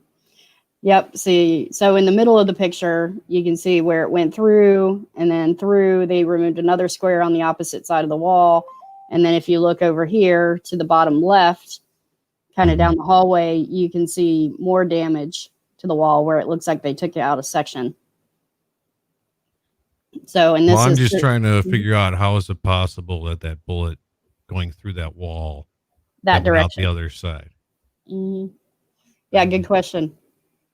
Yep. See, so in the middle of the picture, you can see where it went through and then through. They removed another square on the opposite side of the wall. And then if you look over here to the bottom left, kind of down the hallway, you can see more damage to the wall where it looks like they took out a section. So, and this I'm just trying to figure out how is it possible that that bullet going through that wall that direction out the other side? Yeah, good question.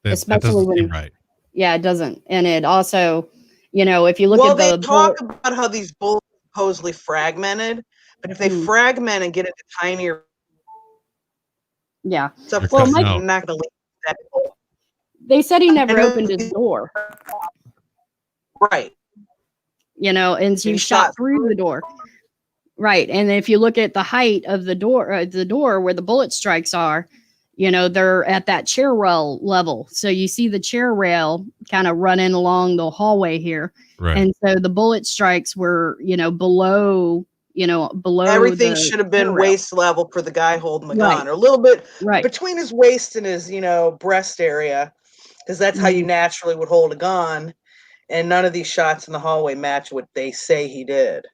That doesn't seem right. Yeah, it doesn't. And it also, if you look at they talk about how these bullets are supposedly fragmented, but if they fragment and get into tinier stuff, well, I'm not going to leave that. They said he never opened his door. Right. And so he shot through the door. Right. And if you look at the height of the door where the bullet strikes are, they're at that chair rail level. So you see the chair rail kind of running along the hallway here. Right. And so the bullet strikes were, below everything should have been waist level for the guy holding the gun, or a little bit between his waist and his, breast area, because that's how you naturally would hold a gun. And none of these shots in the hallway match what they say he did.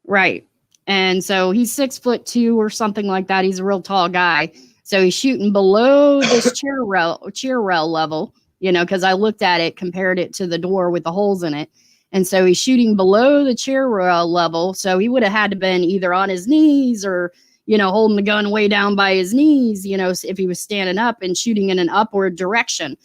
Right. And so he's 6'2" or something like that. He's a real tall guy. So he's shooting below this chair rail level, because I looked at it, compared it to the door with the holes in it. And so he's shooting below the chair level. So he would have had to been either on his knees or, holding the gun way down by his knees, if he was standing up and shooting in an upward direction.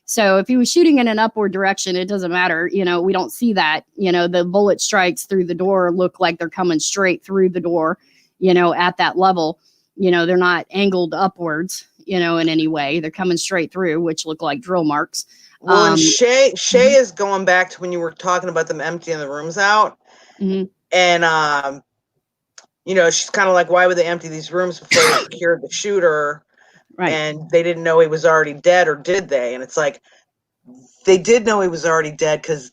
So if he was shooting in an upward direction, it doesn't matter. We don't see that. The bullet strikes through the door look like they're coming straight through the door, at that level. They're not angled upwards, in any way. They're coming straight through, which look like drill marks. Well, and Shay is going back to when you were talking about them emptying the rooms out. Mm-hmm. And, she's kind of like, why would they empty these rooms before they secured the shooter? Right. And they didn't know he was already dead, or did they? And it's like, they did know he was already dead because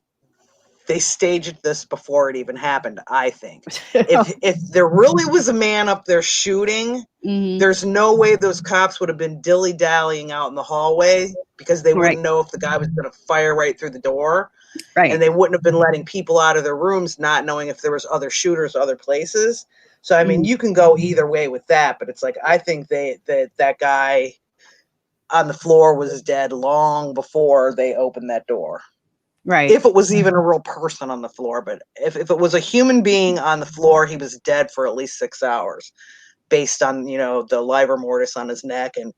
they staged this before it even happened, I think. If there really was a man up there shooting, mm-hmm. there's no way those cops would have been dilly-dallying out in the hallway, because they wouldn't know if the guy was going to fire right through the door. Right. And they wouldn't have been letting people out of their rooms not knowing if there was other shooters other places. So, I mean, you can go either way with that, but it's like, I think that guy on the floor was dead long before they opened that door. Right. If it was even a real person on the floor. But if it was a human being on the floor, he was dead for at least 6 hours, based on, the livor mortis on his neck and,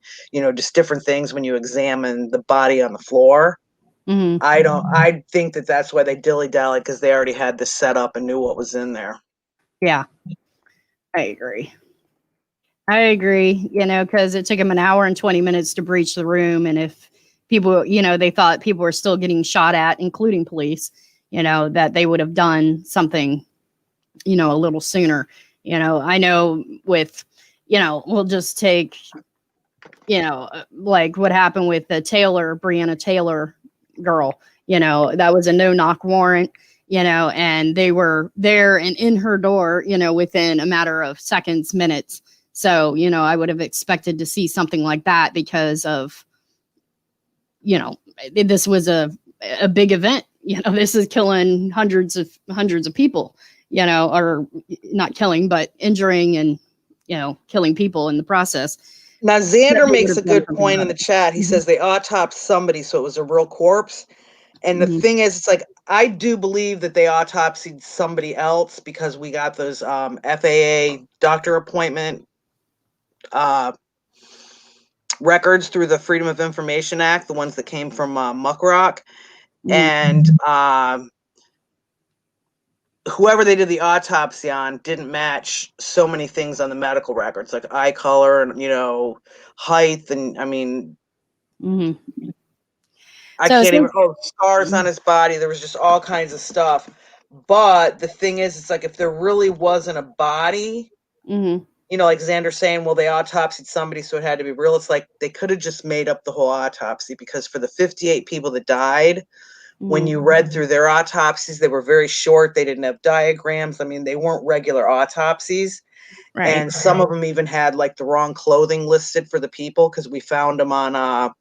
just different things when you examine the body on the floor. Mm-hmm. I think that's why they dilly-dallied, because they already had this set up and knew what was in there. Yeah. I agree, because it took him an hour and 20 minutes to breach the room. And if people, they thought people were still getting shot at, including police, that they would have done something, a little sooner. I know with, we'll just take, like what happened with the Breonna Taylor girl, that was a no-knock warrant. And they were there and in her door, within a matter of seconds, minutes. So, I would have expected to see something like that because of, this was a big event. This is killing hundreds of people, or not killing, but injuring and, killing people in the process. Now, Xander makes a good point in the chat. He says they autopsied somebody, so it was a real corpse. And the thing is, it's like, I do believe that they autopsied somebody else, because we got those FAA doctor appointment records through the Freedom of Information Act, the ones that came from Muckrock. And whoever they did the autopsy on didn't match so many things on the medical records, like eye color and, height. And I mean, I can't even, scars on his body. There was just all kinds of stuff. But the thing is, it's like, if there really wasn't a body, like Xander's saying, well, they autopsied somebody, so it had to be real. It's like, they could have just made up the whole autopsy, because for the 58 people that died, when you read through their autopsies, they were very short. They didn't have diagrams. I mean, they weren't regular autopsies. Right. And some of them even had like the wrong clothing listed for the people, because we found them on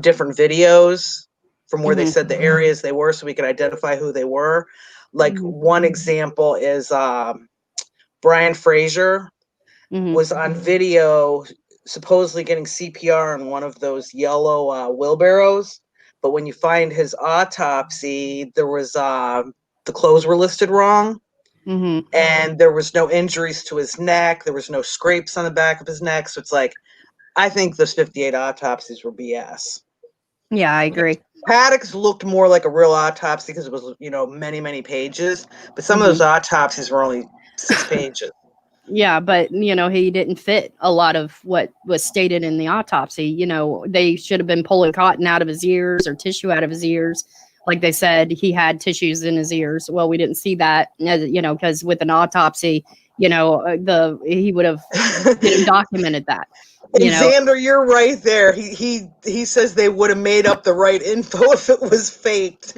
different videos from where they said the areas they were, so we could identify who they were. Like one example is Brian Fraser was on video supposedly getting CPR on one of those yellow wheelbarrows. But when you find his autopsy, there was the clothes were listed wrong. And there was no injuries to his neck. There was no scrapes on the back of his neck. So it's like, I think those 58 autopsies were BS. Yeah, I agree. Paddock's looked more like a real autopsy, because it was, many, many pages. But some of those autopsies were only 6 pages. Yeah, but, he didn't fit a lot of what was stated in the autopsy. They should have been pulling cotton out of his ears or tissue out of his ears. Like they said, he had tissues in his ears. Well, we didn't see that, because with an autopsy, he would have documented that. Xander, you're right there. He says they would have made up the right info if it was faked.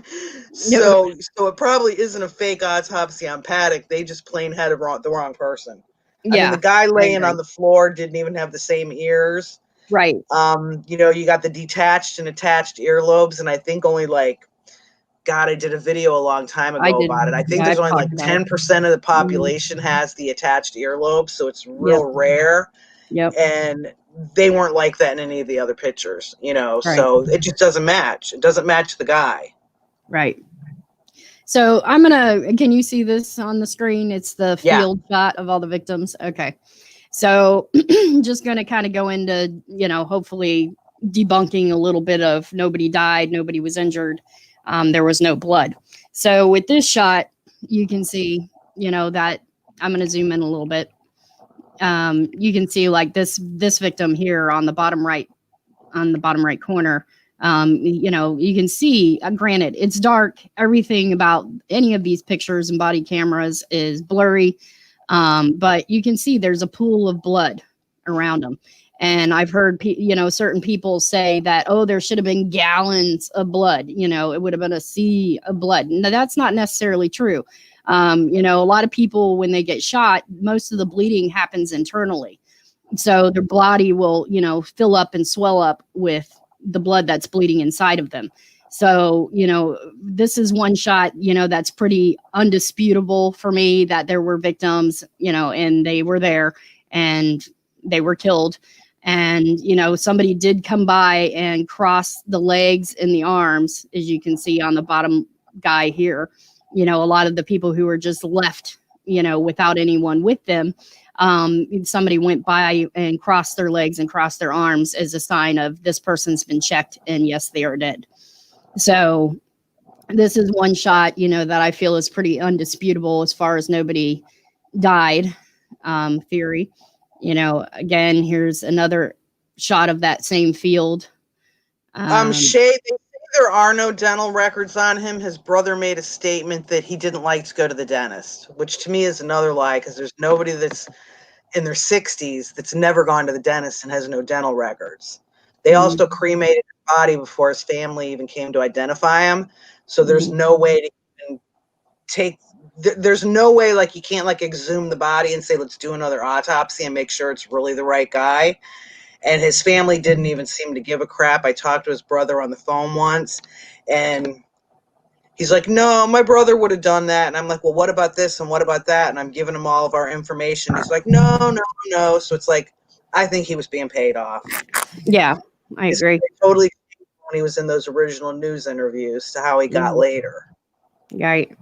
So it probably isn't a fake autopsy on Paddock. They just plain had the wrong person. Yeah. I mean, the guy laying on the floor didn't even have the same ears. Right. You got the detached and attached earlobes, and I think only I did a video a long time ago about it. I think there's only 10% of the population has the attached earlobe, so it's real rare. Yep. And they weren't like that in any of the other pictures, Right. so it just doesn't match. It doesn't match the guy. Right. So can you see this on the screen? It's the Yeah. field shot of all the victims. Okay. So just going to kind of go into, hopefully debunking a little bit of nobody died, nobody was injured. There was no blood. So with this shot, you can see, that I'm going to zoom in a little bit. You can see like this victim here on the bottom right corner. You can see, granted, it's dark. Everything about any of these pictures and body cameras is blurry. But you can see there's a pool of blood around them. And I've heard, certain people say that, oh, there should have been gallons of blood. It would have been a sea of blood. Now, that's not necessarily true. A lot of people, when they get shot, most of the bleeding happens internally. So their body will, fill up and swell up with the blood that's bleeding inside of them. So, this is one shot, that's pretty undisputable for me that there were victims, and they were there and they were killed. And, somebody did come by and cross the legs and the arms, as you can see on the bottom guy here. A lot of the people who were just left, without anyone with them. Somebody went by and crossed their legs and crossed their arms as a sign of this person's been checked and yes, they are dead. So this is one shot, that I feel is pretty undisputable as far as nobody died theory. Again, here's another shot of that same field. Shay, they say there are no dental records on him. His brother made a statement that he didn't like to go to the dentist, which to me is another lie, because there's nobody that's in their 60s that's never gone to the dentist and has no dental records. They also cremated his body before his family even came to identify him. So there's no way to even there's no way, like, you can't like exhume the body and say, let's do another autopsy and make sure it's really the right guy. And his family didn't even seem to give a crap. I talked to his brother on the phone once, and he's like, no, my brother would have done that. And I'm like, well, what about this and what about that? And I'm giving him all of our information. He's like, no. So it's like, I think he was being paid off. Yeah, I agree. Totally when he was in those original news interviews to how he got later. Right.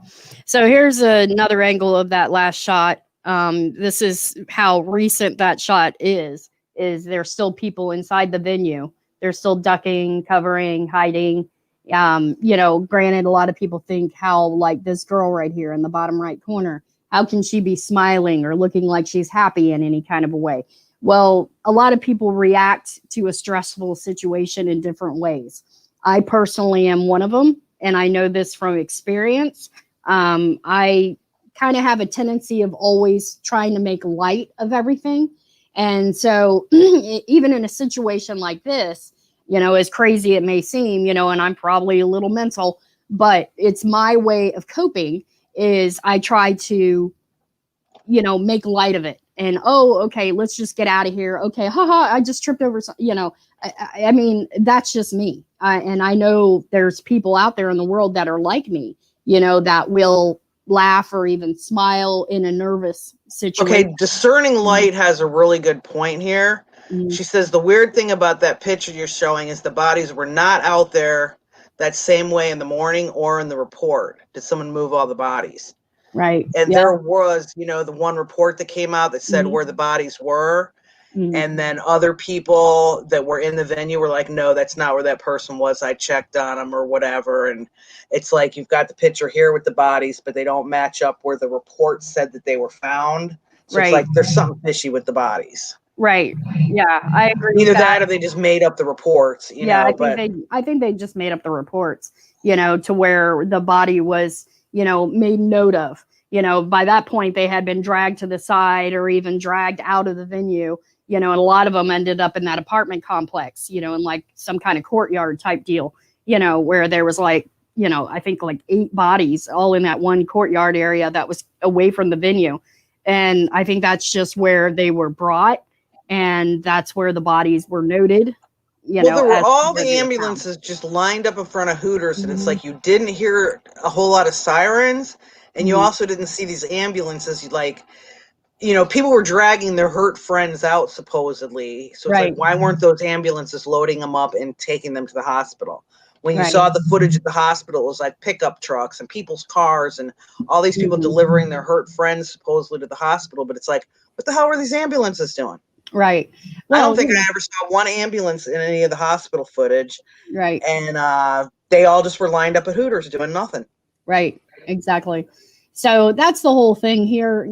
So here's another angle of that last shot. This is how recent that shot is there's still people inside the venue. They're still ducking, covering, hiding. Granted, a lot of people think how, like, this girl right here in the bottom right corner, how can she be smiling or looking like she's happy in any kind of a way? Well, a lot of people react to a stressful situation in different ways. I personally am one of them, and I know this from experience. I kind of have a tendency of always trying to make light of everything. And so even in a situation like this, as crazy it may seem, and I'm probably a little mental, but it's my way of coping is I try to, make light of it. And, oh, okay, let's just get out of here. Okay, haha, I just tripped over something, I mean, that's just me. And I know there's people out there in the world that are like me, that will laugh or even smile in a nervous situation. Okay, Discerning Light has a really good point here. She says the weird thing about that picture you're showing is the bodies were not out there that same way in the morning or in the report. Did someone move all the bodies? Right. And there was, the one report that came out that said where the bodies were. And then other people that were in the venue were like, no, that's not where that person was. I checked on them or whatever. And it's like, you've got the picture here with the bodies, but they don't match up where the report said that they were found. So it's like, there's something fishy with the bodies. Right. Yeah, I agree. Either that or they just made up the reports, I think they just made up the reports, to where the body was, made note of. By that point, they had been dragged to the side or even dragged out of the venue. And a lot of them ended up in that apartment complex, in like some kind of courtyard type deal, where there was like, I think like 8 bodies all in that one courtyard area that was away from the venue. And I think that's just where they were brought. And that's where the bodies were noted. There were all the ambulances just lined up in front of Hooters. And it's like, you didn't hear a whole lot of sirens. And you also didn't see these ambulances like people were dragging their hurt friends out supposedly. So it's Right. like, why weren't those ambulances loading them up and taking them to the hospital? When you Right. saw the footage at the hospital, it was like pickup trucks and people's cars and all these people delivering their hurt friends supposedly to the hospital. But it's like, what the hell were these ambulances doing? Right. I don't think I ever saw one ambulance in any of the hospital footage. Right. And they all just were lined up at Hooters doing nothing. Right. Exactly. So that's the whole thing here,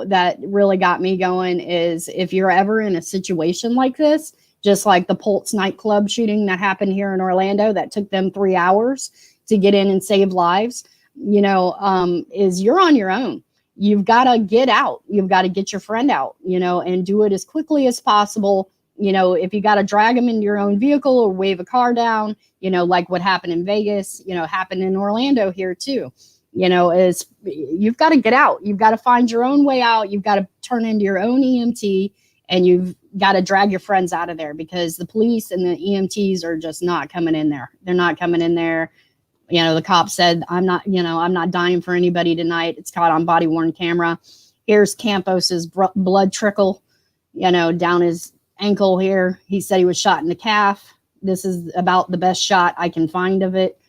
that really got me going is if you're ever in a situation like this, just like the Pulse nightclub shooting that happened here in Orlando that took them 3 hours to get in and save lives, is you're on your own. You've got to get out. You've got to get your friend out, and do it as quickly as possible. If you got to drag them into your own vehicle or wave a car down, like what happened in Vegas, happened in Orlando here too. Is you've got to get out. You've got to find your own way out. You've got to turn into your own EMT, and you've got to drag your friends out of there because the police and the EMTs are just not coming in there. They're not coming in there. The cop said, I'm not dying for anybody tonight. It's caught on body worn camera. Here's Campos's blood trickle, down his ankle here. He said he was shot in the calf. This is about the best shot I can find of it.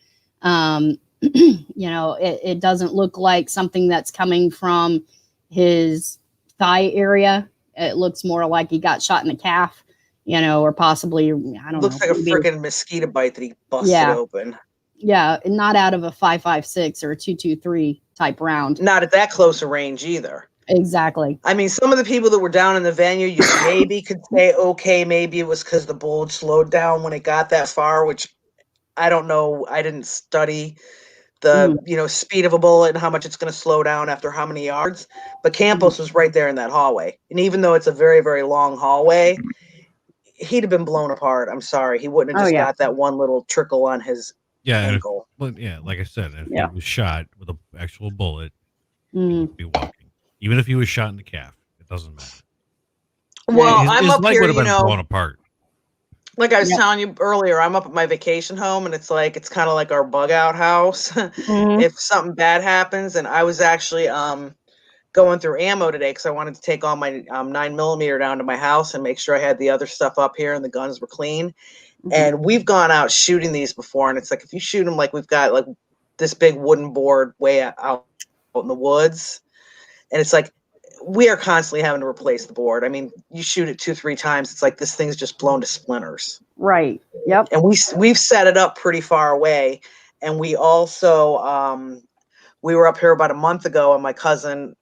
It doesn't look like something that's coming from his thigh area. It looks more like he got shot in the calf, or possibly, I don't know. Looks like a freaking mosquito bite that he busted open. Yeah, not out of a 5.56 or a 2.23 type round. Not at that close a range either. Exactly. I mean, some of the people that were down in the venue, you maybe could say, okay, maybe it was because the bullet slowed down when it got that far, which I don't know. I didn't study the speed of a bullet and how much it's going to slow down after how many yards. But Campos was right there in that hallway. And even though it's a very, very long hallway, he'd have been blown apart. I'm sorry. He wouldn't have just got that one little trickle on his ankle. Like I said, if he was shot with an actual bullet, he would be walking. Even if he was shot in the calf, it doesn't matter. Well, his I'm up leg here, would have been blown apart. Like I was telling you earlier, I'm up at my vacation home, and it's kind of like our bug out house. If something bad happens, and I was actually going through ammo today because I wanted to take all my 9mm down to my house and make sure I had the other stuff up here and the guns were clean. And we've gone out shooting these before, and it's like if you shoot them, like we've got like this big wooden board way out in the woods, and it's like we are constantly having to replace the board. I mean, you shoot it 2-3 times, it's like this thing's just blown to splinters. Right. Yep. And we've set it up pretty far away, and we also we were up here about a month ago, and my cousin.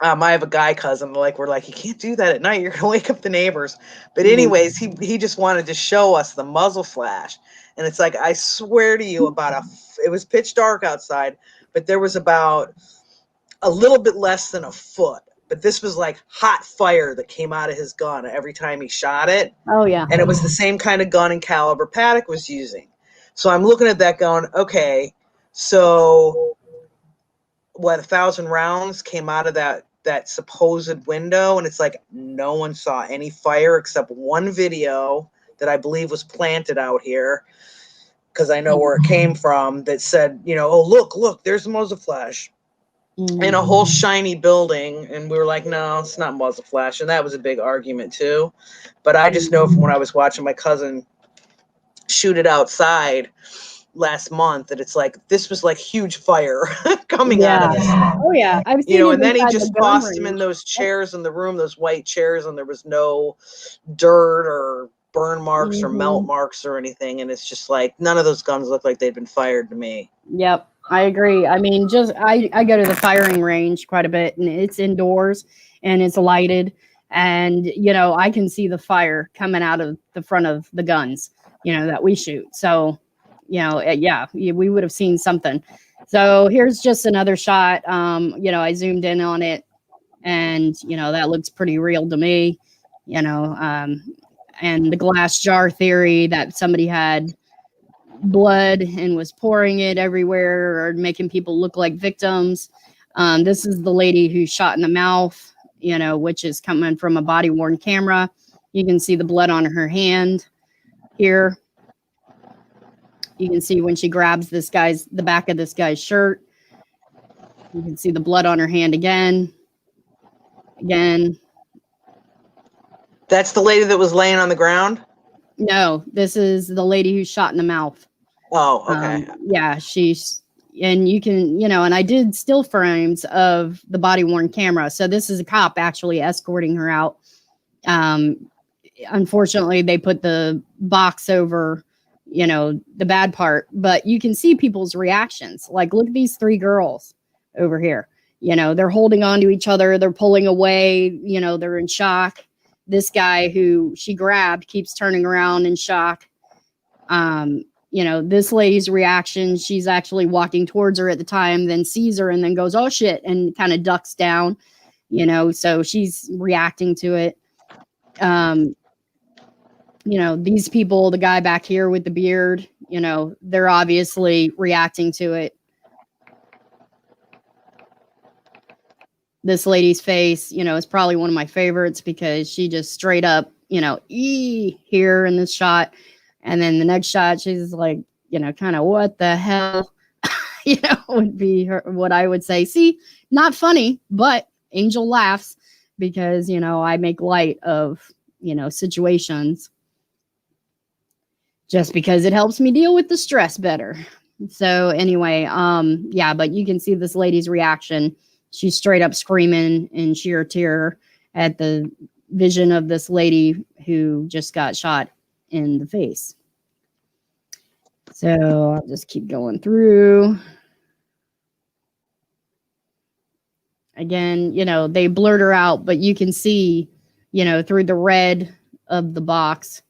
I have a guy cousin. We're like, you can't do that at night. You're gonna wake up the neighbors. But anyways, he just wanted to show us the muzzle flash, and it's like I swear to you, it was pitch dark outside, but there was about a little bit less than a foot. But this was like hot fire that came out of his gun every time he shot it. Oh yeah, and it was the same kind of gun and caliber Paddock was using. So I'm looking at that going, okay, so what, 1,000 rounds came out of that supposed window, and it's like no one saw any fire except one video that I believe was planted out here because I know where it came from that said, oh look, there's a muzzle flash in a whole shiny building, and we were like, no, it's not muzzle flash, and that was a big argument too. But I just know from when I was watching my cousin shoot it outside last month that it's like this was like huge fire coming out of this. Oh yeah, I've seen and then he just tossed him in those chairs in the room, those white chairs, and there was no dirt or burn marks or melt marks or anything, and it's just like none of those guns look like they'd been fired to me. Yep, I agree. I mean, I go to the firing range quite a bit, and it's indoors and it's lighted, and I can see the fire coming out of the front of the guns that we shoot. So we would have seen something. So here's just another shot. I zoomed in on it, and that looks pretty real to me. And the glass jar theory that somebody had blood and was pouring it everywhere or making people look like victims. This is the lady who's shot in the mouth, which is coming from a body worn camera. You can see the blood on her hand here. You can see when she grabs the back of this guy's shirt. You can see the blood on her hand again. Again, That's the lady that was laying on the ground? no, this is the lady who's shot in the mouth. Oh, okay. Yeah, she's, and you can, and I did still frames of the body worn camera. So this is a cop actually escorting her out. Unfortunately, they put the box over, the bad part, but you can see people's reactions. Like, look at these three girls over here. They're holding on to each other. They're pulling away. They're in shock. This guy who she grabbed keeps turning around in shock. This lady's reaction, she's actually walking towards her at the time, then sees her and then goes, oh shit, and kind of ducks down, so she's reacting to it. These people, the guy back here with the beard, they're obviously reacting to it. This lady's face, is probably one of my favorites because she just straight up, here in this shot. And then the next shot, she's like, kind of what the hell, would be what I would say. See, not funny, but Angel laughs because, I make light of, situations just because it helps me deal with the stress better. So anyway, yeah, but you can see this lady's reaction. She's straight up screaming in sheer terror at the vision of this lady who just got shot in the face. So I'll just keep going through. Again, they blurred her out, but you can see, through the red of the box.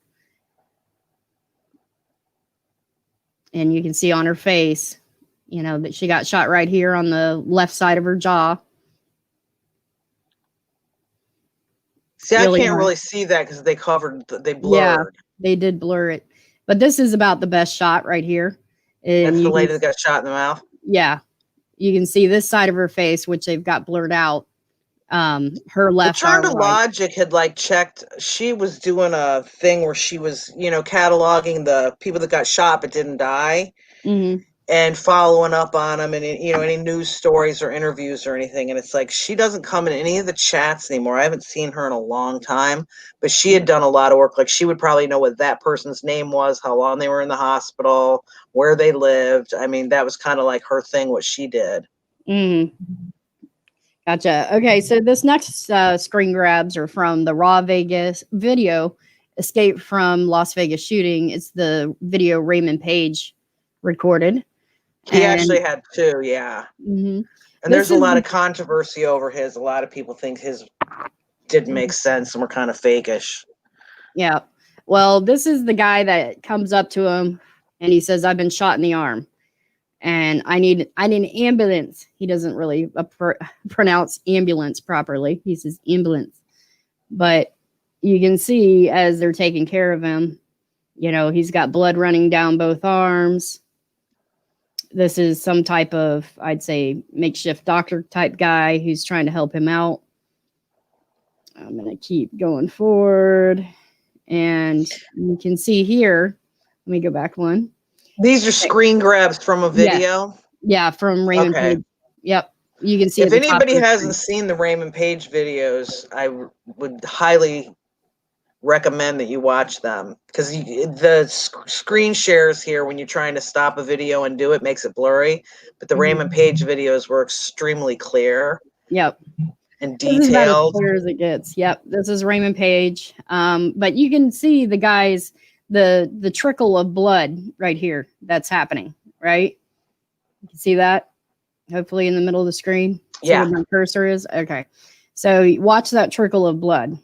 And you can see on her face, that she got shot right here on the left side of her jaw. See, really I can't really see that because they blurred. Yeah, they did blur it. But this is about the best shot right here. And that's the lady that got shot in the mouth? Yeah. You can see this side of her face, which they've got blurred out. Her left arm. The Turn to right. Logic had checked. She was doing a thing where she was, cataloging the people that got shot but didn't die. Mm-hmm. And following up on them and, any news stories or interviews or anything. And it's like, she doesn't come in any of the chats anymore. I haven't seen her in a long time, but she had done a lot of work. Like, she would probably know what that person's name was, how long they were in the hospital, where they lived. I mean, that was kind of like her thing, what she did. Mm. Gotcha. Okay. So this next screen grabs are from the Raw Vegas video, Escape from Las Vegas Shooting. It's the video Raymond Page recorded. He actually had two, yeah. Mm-hmm. And there's a lot of controversy over his. A lot of people think his didn't make sense and were kind of fakeish. Yeah. Well, this is the guy that comes up to him and he says, I've been shot in the arm and I need an ambulance. He doesn't really pronounce ambulance properly. He says ambulance. But you can see as they're taking care of him, he's got blood running down both arms. This is some type of, I'd say, makeshift doctor type guy who's trying to help him out. I'm going to keep going forward. And you can see here, let me go back one. These are screen grabs from a video? Yeah, from Raymond Page. Yep. You can see if anybody hasn't seen the Raymond Page videos, I would highly recommend that you watch them because the screen shares here when you're trying to stop a video and do it makes it blurry, but the Raymond Page videos were extremely clear. Yep. And detailed. This is about as clear as it gets. Yep. This is Raymond Page. But you can see the guys, the trickle of blood right here that's happening, right? You can see that hopefully in the middle of the screen. Yeah. See where my cursor is. Okay. So watch that trickle of blood.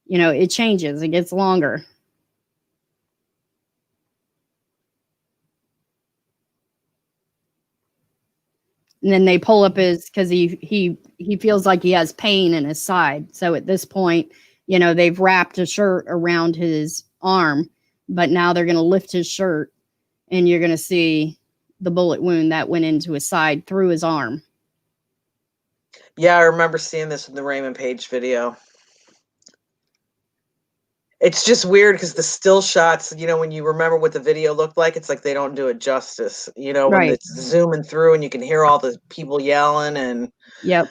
It changes. It gets longer. And then they pull up because he feels like he has pain in his side. So at this point, they've wrapped a shirt around his arm, but now they're going to lift his shirt and you're going to see the bullet wound that went into his side through his arm. Yeah, I remember seeing this in the Raymond Page video. It's just weird because the still shots, when you remember what the video looked like, it's like they don't do it justice. When it's zooming through and you can hear all the people yelling and. Yep.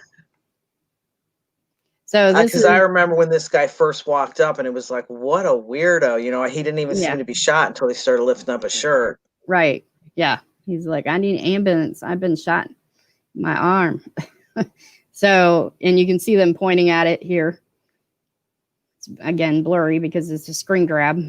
So this Because is, I remember when this guy first walked up, and it was like, what a weirdo. You know, he didn't even Yeah. seem to be shot until he started lifting up his shirt. right. Yeah. He's like, I need an ambulance. I've been shot in my arm. So, and you can see them pointing at it here. It's again blurry because it's a screen grab.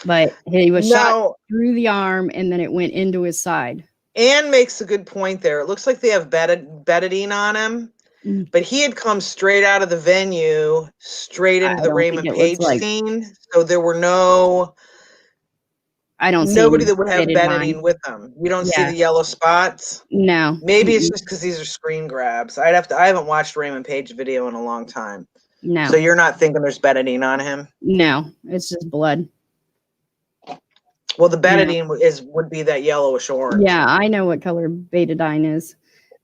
But he was shot Now, through the arm and then it went into his side. Anne makes a good point there. It looks like they have betadine on him, Mm. but he had come straight out of the venue, straight into I the don't think Raymond it looks Page like, scene. So there were I don't see nobody any that would have betadine. betadine with them. You don't see Yeah. the yellow spots. No. Maybe it's Mm-mm. just because these are screen grabs. I haven't watched Raymond Page video in a long time. No. So you're not thinking there's betadine on him? No. It's just blood. Well, the Yeah. betadine would be that yellowish orange. Yeah, I know what color betadine is.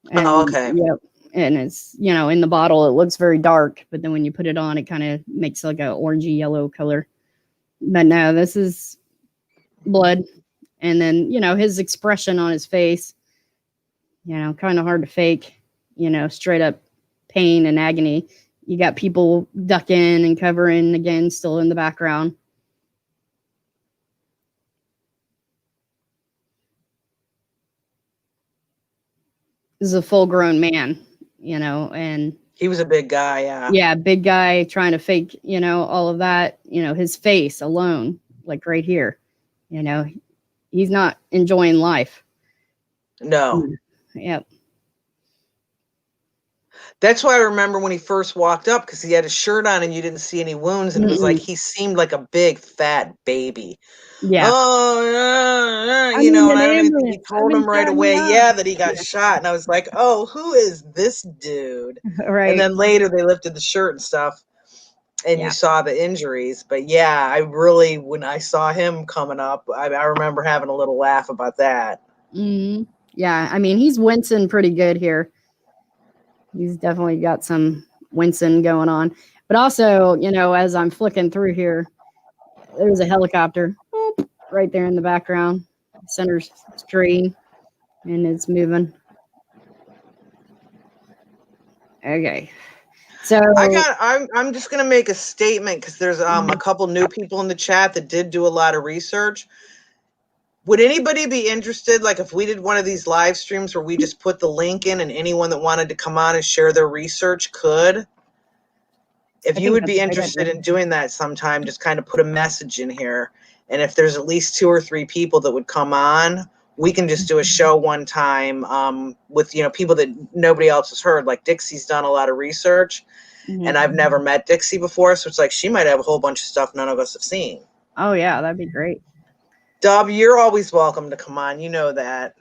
And Oh, okay. yep. And it's, in the bottle it looks very dark, but then when you put it on it kind of makes like a orangey yellow color. But no, this is blood. And then, his expression on his face, kind of hard to fake, straight up pain and agony. You got people ducking and covering again, still in the background. This is a full grown man, and He was a big guy, yeah. yeah, big guy trying to fake, all of that, his face alone, like right here, he's not enjoying life. No. Yep. That's why I remember when he first walked up, because he had his shirt on and you didn't see any wounds, and it was like he seemed like a big fat baby. Yeah. Oh, I need and an I don't even think he ambulance. I've told been him right shot in the away, arm. that he got shot. And I was like, oh, who is this dude? Right. And then later they lifted the shirt and stuff, and you saw the injuries. But yeah, I really, when I saw him coming up, I remember having a little laugh about that. Mm-hmm. Yeah, I mean, he's wincing pretty good here. He's definitely got some wincing going on. But also, as I'm flicking through here, there's a helicopter right there in the background, center screen, and it's moving. Okay. So I'm just gonna make a statement, because there's a couple new people in the chat that did do a lot of research. Would anybody be interested, like if we did one of these live streams where we just put the link in and anyone that wanted to come on and share their research could? If you would be interested in doing that sometime, just kind of put a message in here. And if there's at least 2 or 3 people that would come on, we can just do a show one time with, people that nobody else has heard. Like Dixie's done a lot of research, and I've never met Dixie before. So it's like she might have a whole bunch of stuff none of us have seen. Oh, yeah, that'd be great. Dub, you're always welcome to come on. You know that.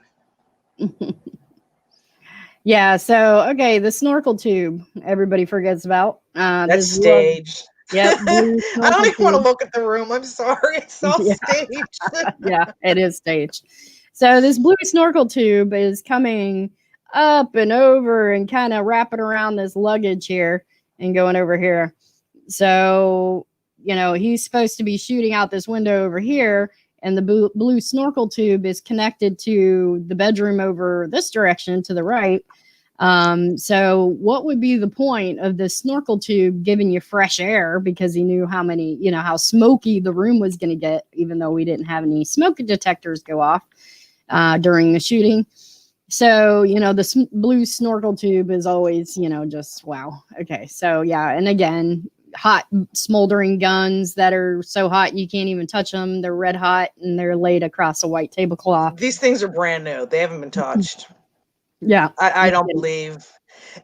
Yeah, so, okay, the snorkel tube everybody forgets about. That's staged. Yep. I don't even want to look at the room. I'm sorry. It's all staged. Yeah, it is staged. So this blue snorkel tube is coming up and over and kind of wrapping around this luggage here and going over here. So, he's supposed to be shooting out this window over here, and the blue snorkel tube is connected to the bedroom over this direction to the right. So what would be the point of the snorkel tube giving you fresh air, because he knew how smoky the room was going to get, even though we didn't have any smoke detectors go off during the shooting. So, the blue snorkel tube is always, just wow. Okay. So yeah. And again, hot smoldering guns that are so hot you can't even touch them. They're red hot and they're laid across a white tablecloth. These things are brand new. They haven't been touched. Yeah. I don't believe.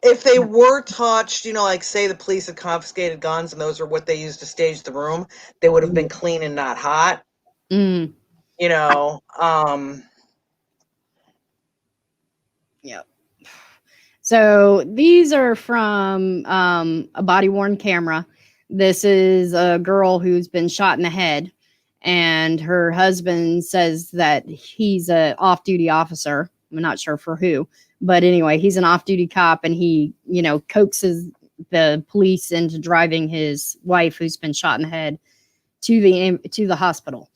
If they were touched, like say the police had confiscated guns and those are what they used to stage the room, they would have been clean and not hot. Mm. Yep. So these are from a body-worn camera. This is a girl who's been shot in the head, and her husband says that he's an off-duty officer. I'm not sure for who, but anyway, he's an off-duty cop, and he, coaxes the police into driving his wife, who's been shot in the head, to the hospital.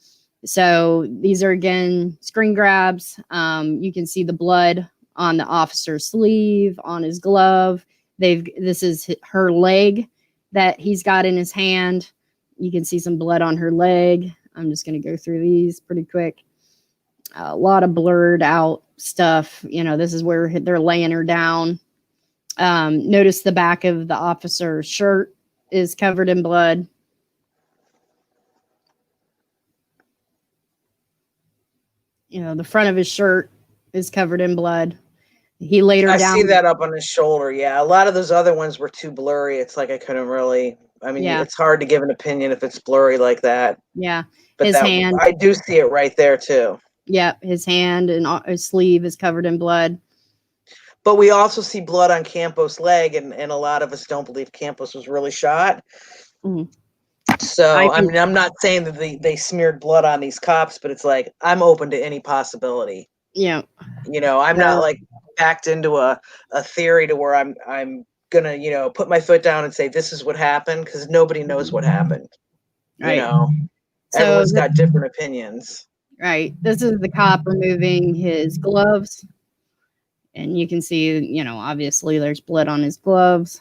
So these are again screen grabs. You can see the blood on the officer's sleeve, on his glove. This is her leg that he's got in his hand. You can see some blood on her leg. I'm just going to go through these pretty quick. A lot of blurred out stuff. This is where they're laying her down. Notice the back of the officer's shirt is covered in blood. The front of his shirt is covered in blood. He laid her down. I see that up on his shoulder. Yeah, a lot of those other ones were too blurry. It's like I couldn't really. I mean, It's hard to give an opinion if it's blurry like that. Yeah, but his hand. I do see it right there too. Yeah, his hand and his sleeve is covered in blood. But we also see blood on Campos' leg, and a lot of us don't believe Campos was really shot. Mm. So, I'm not saying that they smeared blood on these cops, but it's like, I'm open to any possibility. Yeah. I'm not like backed into a theory to where I'm going to, put my foot down and say, this is what happened, because nobody knows what happened. Right. Everyone's got different opinions. Right. This is the cop removing his gloves. And you can see, obviously there's blood on his gloves.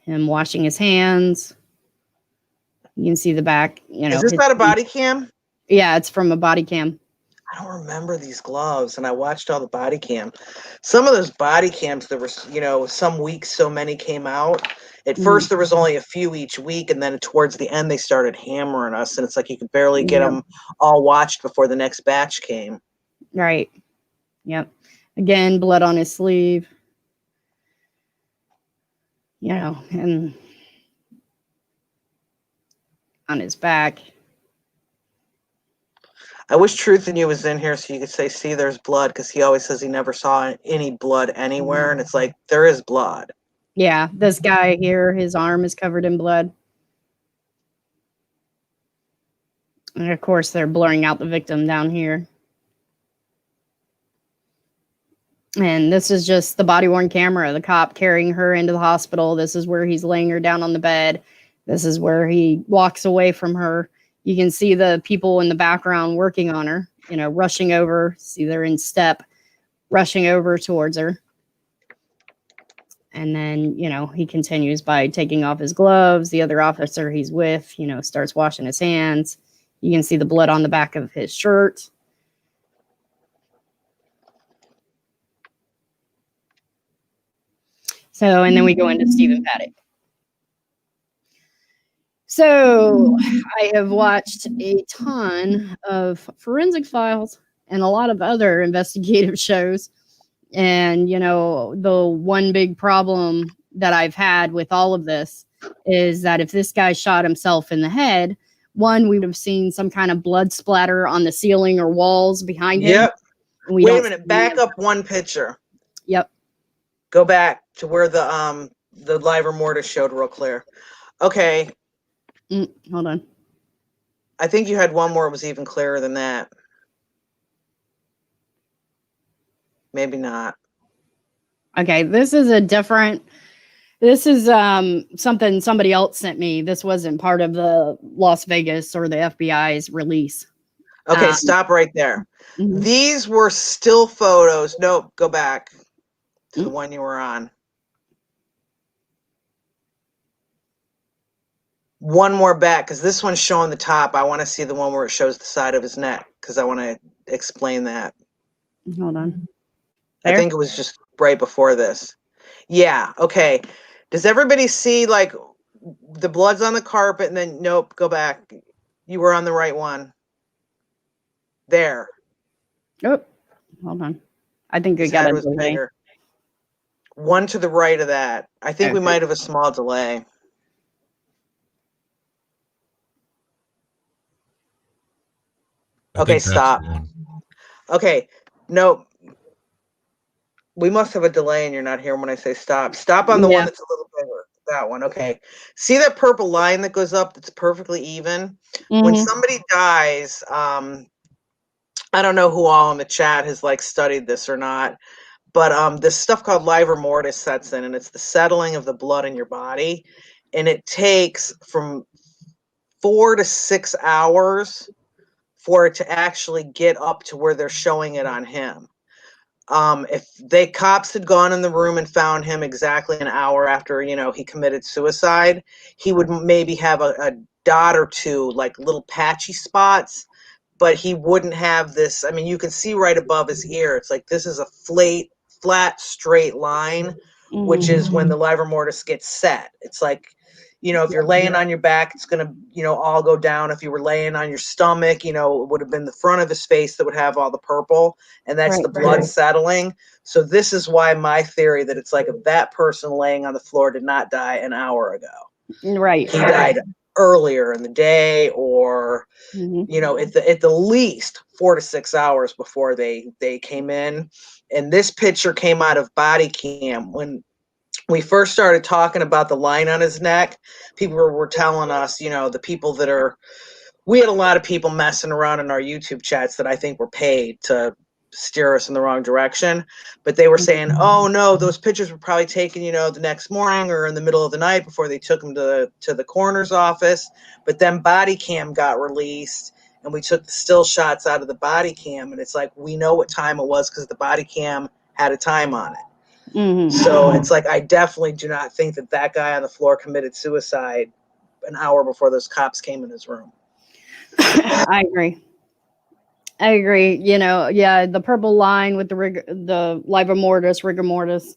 Him washing his hands. You can see the back, Is this not a body cam? Yeah, it's from a body cam. I don't remember these gloves, and I watched all the body cam. Some of those body cams, there were, some weeks so many came out. At first, there was only a few each week, and then towards the end, they started hammering us, and it's like you could barely get them all watched before the next batch came. Right. Yep. Again, blood on his sleeve. And on his back. I wish Truth in You was in here so you could say, see, there's blood, because he always says he never saw any blood anywhere, and it's like, there is blood. Yeah, this guy here, his arm is covered in blood. And of course, they're blurring out the victim down here. And this is just the body-worn camera, the cop carrying her into the hospital. This is where he's laying her down on the bed. This is where he walks away from her. You can see the people in the background working on her, rushing over. See, they're in step, rushing over towards her. And then, he continues by taking off his gloves. The other officer he's with, starts washing his hands. You can see the blood on the back of his shirt. So, and then we go into Stephen Paddock. So, I have watched a ton of Forensic Files and a lot of other investigative shows. And, the one big problem that I've had with all of this is that if this guy shot himself in the head, one, we would have seen some kind of blood splatter on the ceiling or walls behind him. Yep. Wait a minute. Back up one picture. Yep. Go back to where the liver mortis showed real clear. Okay. Hold on. I think you had one more that was even clearer than that. Maybe not. Okay, this is something somebody else sent me. This wasn't part of the Las Vegas or the FBI's release. Okay, stop right there. Mm-hmm. These were still photos. Nope, go back to the one you were on. One more back, because this one's showing the top. I want to see the one where it shows the side of his neck, because I want to explain that. Hold on. There? I think it was just right before this. Yeah, okay. Does everybody see, like, the blood's on the carpet, and then, nope, go back. You were on the right one. There. Oh, hold on. I think we got a delay. Bigger. One to the right of that. I think we might have a small delay. Okay, stop. Okay, no. We must have a delay and you're not here when I say stop. Stop on the one that's a little bigger. That one, okay. See that purple line that goes up that's perfectly even? Mm-hmm. When somebody dies, I don't know who all in the chat has like studied this or not, but this stuff called livor mortis sets in, and it's the settling of the blood in your body, and it takes from 4 to 6 hours for it to actually get up to where they're showing it on him. If they cops had gone in the room and found him exactly an hour after, he committed suicide, he would maybe have a dot or two, like little patchy spots, but he wouldn't have this. I mean, you can see right above his ear. It's like this is a flat, straight line, which is when the livor mortis gets set. It's like, if you're laying on your back, it's going to, all go down. If you were laying on your stomach, it would have been the front of his face that would have all the purple, and that's the blood settling. So this is why my theory that it's like if that person laying on the floor did not die an hour ago. Right. He died earlier in the day, or at the least 4 to 6 hours before they came in. And this picture came out of body cam. When we first started talking about the line on his neck, people were telling us, the people we had a lot of people messing around in our YouTube chats that I think were paid to steer us in the wrong direction. But they were saying, oh no, those pictures were probably taken, the next morning or in the middle of the night before they took him to the coroner's office. But then body cam got released, and we took the still shots out of the body cam, and it's like, we know what time it was because the body cam had a time on it. So it's like, I definitely do not think that guy on the floor committed suicide an hour before those cops came in his room. I agree. The purple line with the livor mortis, rigor mortis,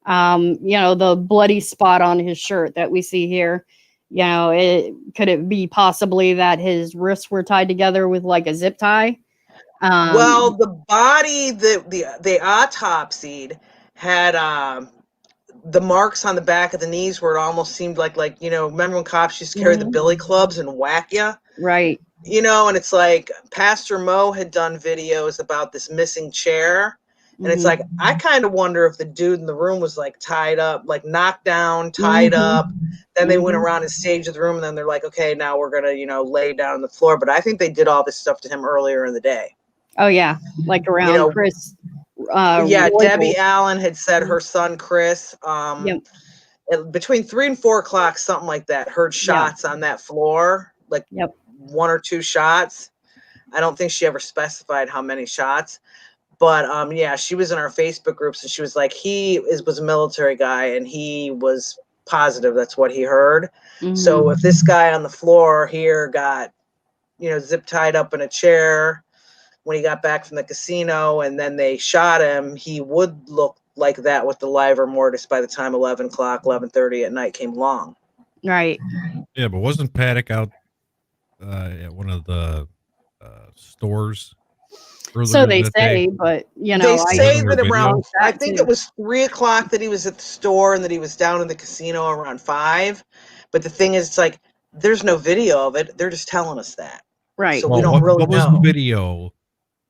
the bloody spot on his shirt that we see here. Could it be possibly that his wrists were tied together with like a zip tie? Well, the body that they autopsied had the marks on the back of the knees where it almost seemed like remember when cops used to carry the billy clubs and whack you? Right. And it's like Pastor Mo had done videos about this missing chair. And it's like, I kind of wonder if the dude in the room was like tied up, like knocked down, tied up. Then they went around and staged the room, and then they're like, okay, now we're going to, lay down on the floor. But I think they did all this stuff to him earlier in the day. Oh, yeah. Like around Chris. Yeah, Debbie Allen had said her son, Chris, between 3 and 4 o'clock, something like that, heard shots on that floor, like 1 or 2 shots. I don't think she ever specified how many shots. But she was in our Facebook groups, and she was like, was a military guy, and he was positive that's what he heard. So if this guy on the floor here got, zip tied up in a chair when he got back from the casino, and then they shot him, he would look like that with the livor mortis by the time 11 o'clock, 11:30 at night came along. Right. Yeah, but wasn't Paddock out at one of the stores? So they say, but they say that around, I think it was 3 o'clock that he was at the store, and that he was down in the casino around 5. But the thing is, it's like, there's no video of it. They're just telling us that. Right. So we don't really know. What was the video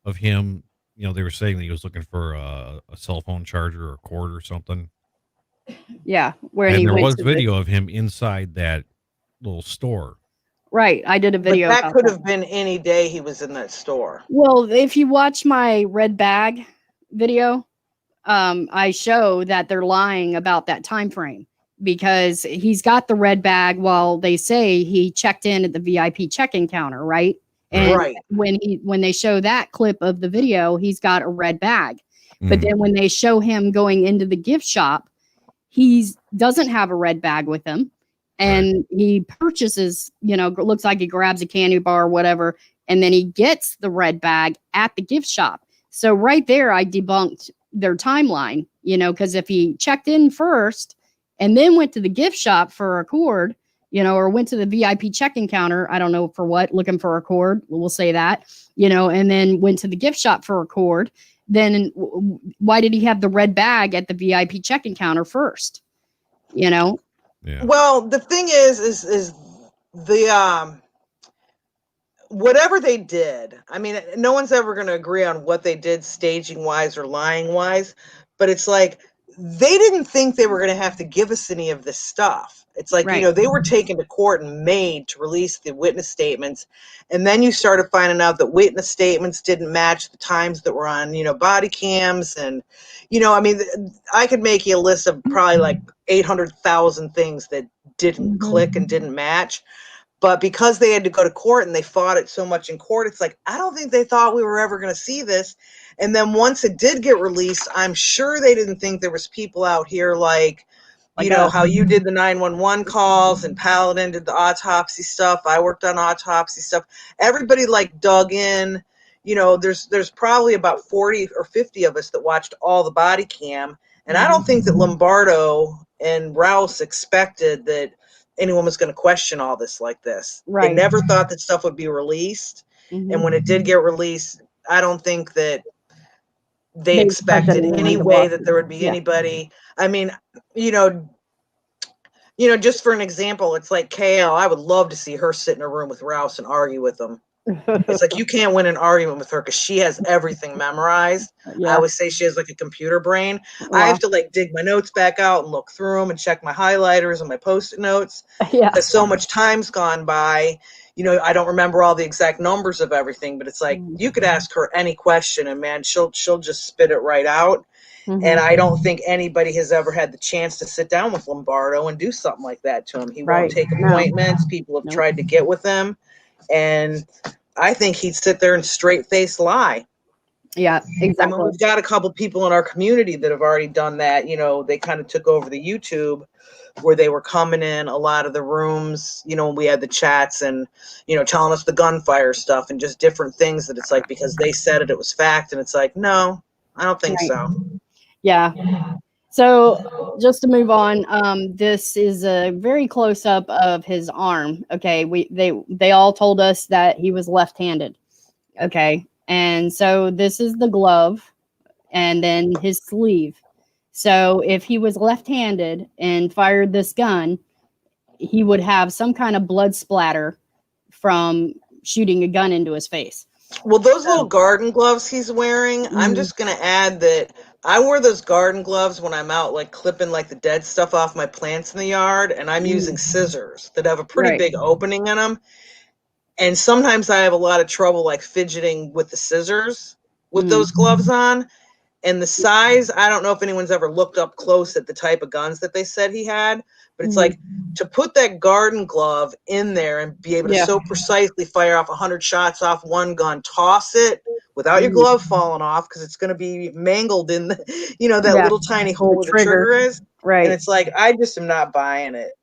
of him? They were saying that he was looking for a cell phone charger or a cord or something. Yeah. And there was video of him inside that little store. Right. I did a video. But that could have been any day he was in that store. Well, if you watch my red bag video, I show that they're lying about that time frame, because he's got the red bag while they say he checked in at the VIP check-in counter, right? And when they show that clip of the video, he's got a red bag. But then when they show him going into the gift shop, he doesn't have a red bag with him. And he purchases, looks like he grabs a candy bar or whatever, and then he gets the red bag at the gift shop. So right there, I debunked their timeline, because if he checked in first and then went to the gift shop for a cord, or went to the VIP check-in counter, I don't know for what, looking for a cord, we'll say that, and then went to the gift shop for a cord, then why did he have the red bag at the VIP check-in counter first? Yeah. Well, the thing is the whatever they did, I mean, no one's ever going to agree on what they did staging wise or lying wise, but it's like they didn't think they were going to have to give us any of this stuff. It's like, they were taken to court and made to release the witness statements. And then you started finding out that witness statements didn't match the times that were on, body cams. And, I mean, I could make you a list of probably like 800,000 things that didn't click and didn't match. But because they had to go to court and they fought it so much in court, it's like, I don't think they thought we were ever going to see this. And then once it did get released, I'm sure they didn't think there was people out here like you know, how you did the 911 calls and Paladin did the autopsy stuff. I worked on autopsy stuff. Everybody like dug in. You know, there's probably about 40 or 50 of us that watched all the body cam. And I don't think that Lombardo and Rouse expected that anyone was going to question all this like this. Right. They never thought that stuff would be released. And when it did get released, I don't think that they expected any way that there would be anybody. I mean, you know, just for an example, it's like KL. I would love to see her sit in a room with Rouse and argue with him. It's like you can't win an argument with her because she has everything memorized. I always say she has like a computer brain. I have to like dig my notes back out and look through them and check my highlighters and my post-it notes because so much time's gone by. You know, I don't remember all the exact numbers of everything, but it's like you could ask her any question and man, she'll just spit it right out. And I don't think anybody has ever had the chance to sit down with Lombardo and do something like that to him. He won't take appointments. People have tried to get with him. And I think he'd sit there and straight face lie. Yeah, exactly. I mean, we've got a couple people in our community that have already done that. You know, they kind of took over the YouTube where they were coming in a lot of the rooms, you know, we had the chats and, you know, telling us the gunfire stuff and just different things that it's like, because they said it was fact. And it's like, no, I don't think so. Yeah. So just to move on, this is a very close up of his arm. Okay. They all told us that he was left-handed. Okay. And so this is the glove and then his sleeve. So if he was left-handed and fired this gun, he would have some kind of blood splatter from shooting a gun into his face. Well, those little garden gloves he's wearing, I'm just going to add that I wear those garden gloves when I'm out like clipping like the dead stuff off my plants in the yard, and I'm using scissors that have a pretty big opening in them. And sometimes I have a lot of trouble like fidgeting with the scissors with those gloves on. And the size, I don't know if anyone's ever looked up close at the type of guns that they said he had, but it's like to put that garden glove in there and be able to so precisely fire off 100 shots off one gun, toss it without your glove falling off because it's going to be mangled in the, you know, that little tiny hole where the trigger is. Right. And it's like, I just am not buying it.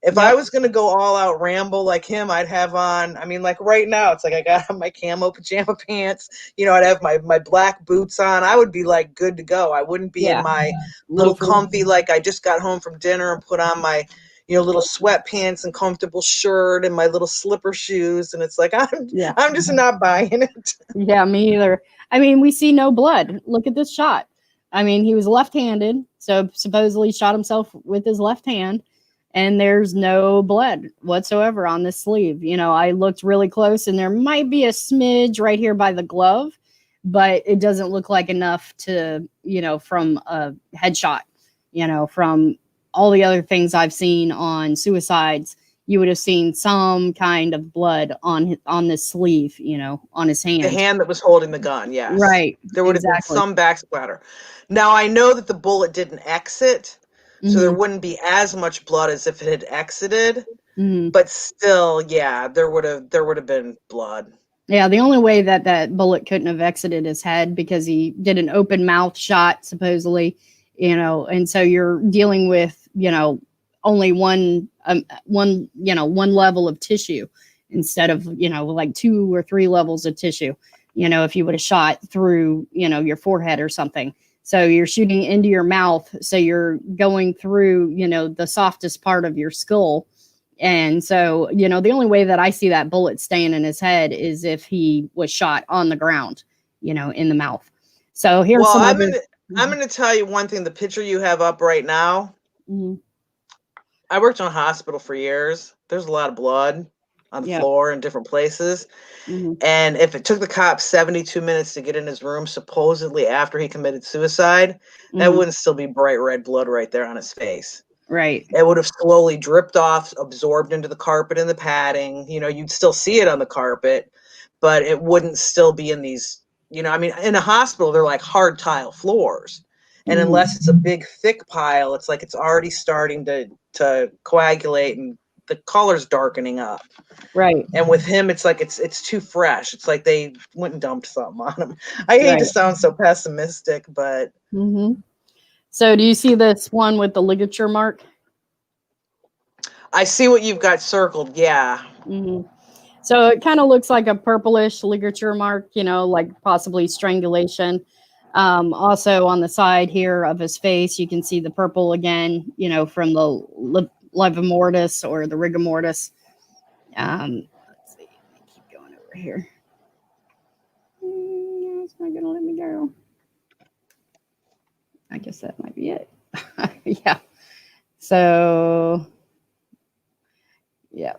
If I was going to go all out Rambo like him, I'd have on, I mean, like right now, it's like I got on my camo pajama pants, you know, I'd have my black boots on. I would be like good to go. I wouldn't be in my little comfy, like I just got home from dinner and put on my, you know, little sweatpants and comfortable shirt and my little slipper shoes. And it's like, I'm just not buying it. Yeah, me either. I mean, we see no blood. Look at this shot. I mean, he was left-handed, so supposedly shot himself with his left hand. And there's no blood whatsoever on this sleeve. You know, I looked really close and there might be a smidge right here by the glove, but it doesn't look like enough to, you know, from a headshot, you know, from all the other things I've seen on suicides, you would have seen some kind of blood on this sleeve, you know, on his hand. The hand that was holding the gun, yes. Right. There would have been some backsplatter. Now, I know that the bullet didn't exit, so there wouldn't be as much blood as if it had exited, but still, yeah, there would have been blood. Yeah, the only way that bullet couldn't have exited his head because he did an open mouth shot supposedly, you know, and so you're dealing with, you know, only one level of tissue instead of, you know, like 2 or 3 levels of tissue, you know, if you would have shot through, you know, your forehead or something. So you're shooting into your mouth. So you're going through, you know, the softest part of your skull. And so, you know, the only way that I see that bullet staying in his head is if he was shot on the ground, you know, in the mouth. So here's I'm going to tell you one thing. The picture you have up right now, I worked in a hospital for years. There's a lot of blood on the floor in different places. And if it took the cops 72 minutes to get in his room, supposedly after he committed suicide, that wouldn't still be bright red blood right there on his face. Right. It would have slowly dripped off, absorbed into the carpet and the padding. You know, you'd still see it on the carpet, but it wouldn't still be in these, you know, I mean, in a hospital, they're like hard tile floors. And unless it's a big thick pile, it's like it's already starting to coagulate and the color's darkening up. Right. And with him, it's like it's too fresh. It's like they went and dumped something on him. I hate to Right. sound so pessimistic, but So do you see this one with the ligature mark? I see what you've got circled. Yeah. So it kind of looks like a purplish ligature mark, you know, like possibly strangulation. Also on the side here of his face, you can see the purple again, you know, from the livor mortis or the rigor mortis. Let's see, keep going over here. It's not gonna let me go. I guess that might be it. Yeah. So, yeah.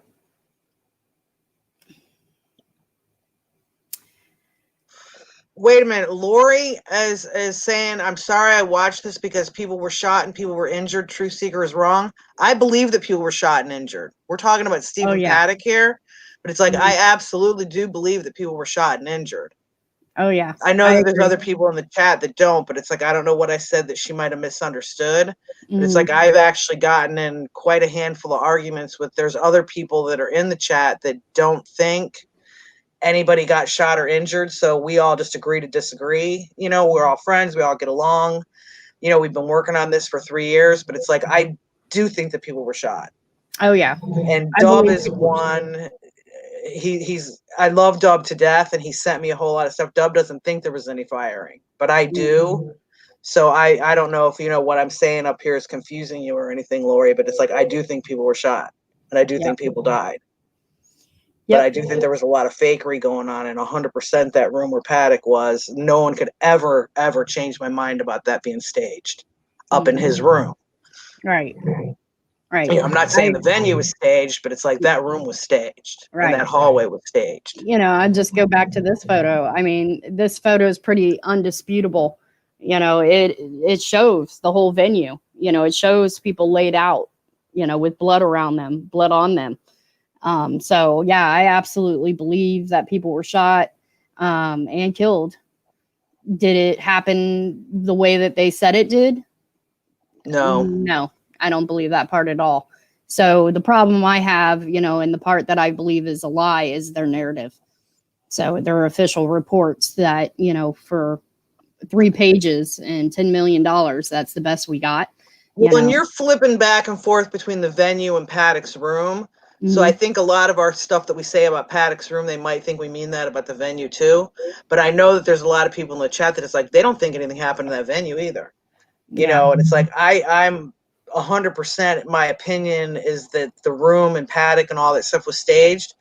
Wait a minute. Lori is saying, I'm sorry I watched this because people were shot and people were injured. Truth Seeker is wrong. I believe that people were shot and injured. We're talking about Stephen Paddock here, but it's like I absolutely do believe that people were shot and injured. Oh, yeah. I know that there's other people in the chat that don't, but it's like I don't know what I said that she might have misunderstood. But it's like I've actually gotten in quite a handful of arguments with there's other people that are in the chat that don't think anybody got shot or injured, so we all just agree to disagree. You know, we're all friends, we all get along. You know, we've been working on this for 3 years, but it's like I do think that people were shot. Oh yeah. And Dub is one. He's I love Dub to death, and he sent me a whole lot of stuff. Dub doesn't think there was any firing, but I do. So I don't know if you know what I'm saying up here is confusing you or anything, Lori, but it's like I do think people were shot, and I do think people died. But I do think there was a lot of fakery going on, and 100% that room where Paddock was, no one could ever change my mind about that being staged up in his room. Right. Right. You know, I'm not saying the venue was staged, but it's like that room was staged, and that hallway was staged. You know, I just go back to this photo. I mean, this photo is pretty undisputable. You know, it shows the whole venue. You know, it shows people laid out, you know, with blood around them, blood on them. So yeah, I absolutely believe that people were shot and killed. Did it happen the way that they said it did? No, I don't believe that part at all. So the problem I have, you know, and the part that I believe is a lie is their narrative. So there are official reports that, you know, for 3 pages and $10 million, that's the best we got. Well, and you're flipping back and forth between the venue and Paddock's room. So I think a lot of our stuff that we say about Paddock's room, they might think we mean that about the venue too. But I know that there's a lot of people in the chat that it's like they don't think anything happened in that venue either. You know, and it's like I'm 100%. My opinion is that the room and Paddock and all that stuff was staged.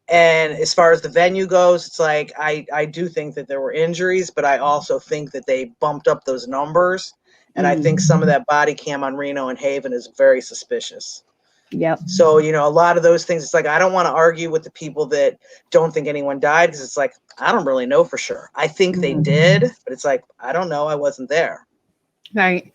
And as far as the venue goes, it's like I do think that there were injuries, but I also think that they bumped up those numbers. And I think some of that body cam on Reno and Haven is very suspicious. Yep. So, you know, a lot of those things, it's like I don't want to argue with the people that don't think anyone died because it's like I don't really know for sure. I think they did, but it's like I don't know. I wasn't there. Right.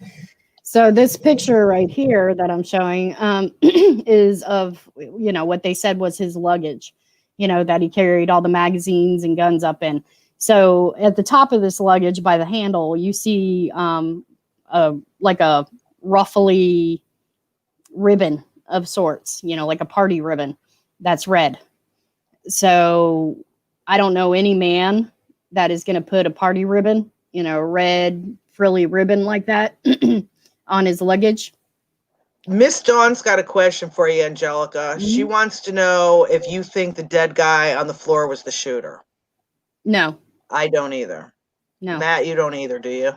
So this picture right here that I'm showing is of, you know, what they said was his luggage, you know, that he carried all the magazines and guns up in. So at the top of this luggage by the handle, you see like a ruffly ribbon of sorts, you know, like a party ribbon that's red. So I don't know any man that is going to put a party ribbon, you know, red frilly ribbon like that on his luggage. Miss Dawn's got a question for you, Angelica. She wants to know if you think the dead guy on the floor was the shooter. No. I don't either. No. Matt, you don't either, do you?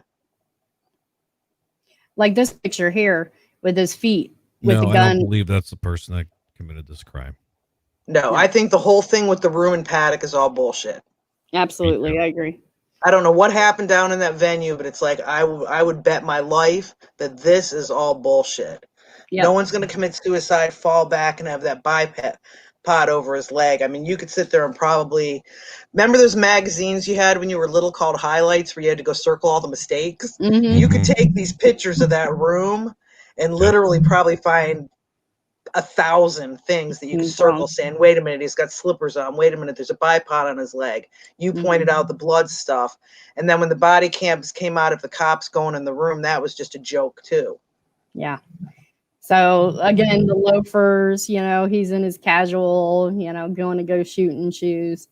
Like this picture here with his feet with the gun. I don't believe that's the person that committed this crime. No, I think the whole thing with the room and Paddock is all bullshit. Absolutely, I agree. I don't know what happened down in that venue, but it's like I would bet my life that this is all bullshit. Yep. No one's going to commit suicide, fall back, and have that bipod over his leg. I mean, you could sit there and probably remember those magazines you had when you were little called highlights where you had to go circle all the mistakes? You could take these pictures of that room and literally probably find 1,000 things that you could circle saying, wait a minute, he's got slippers on. Wait a minute, there's a bipod on his leg. You pointed out the blood stuff. And then when the body cams came out of the cops going in the room, that was just a joke too. Yeah. So again, the loafers, he's in his casual, going to go shooting shoes,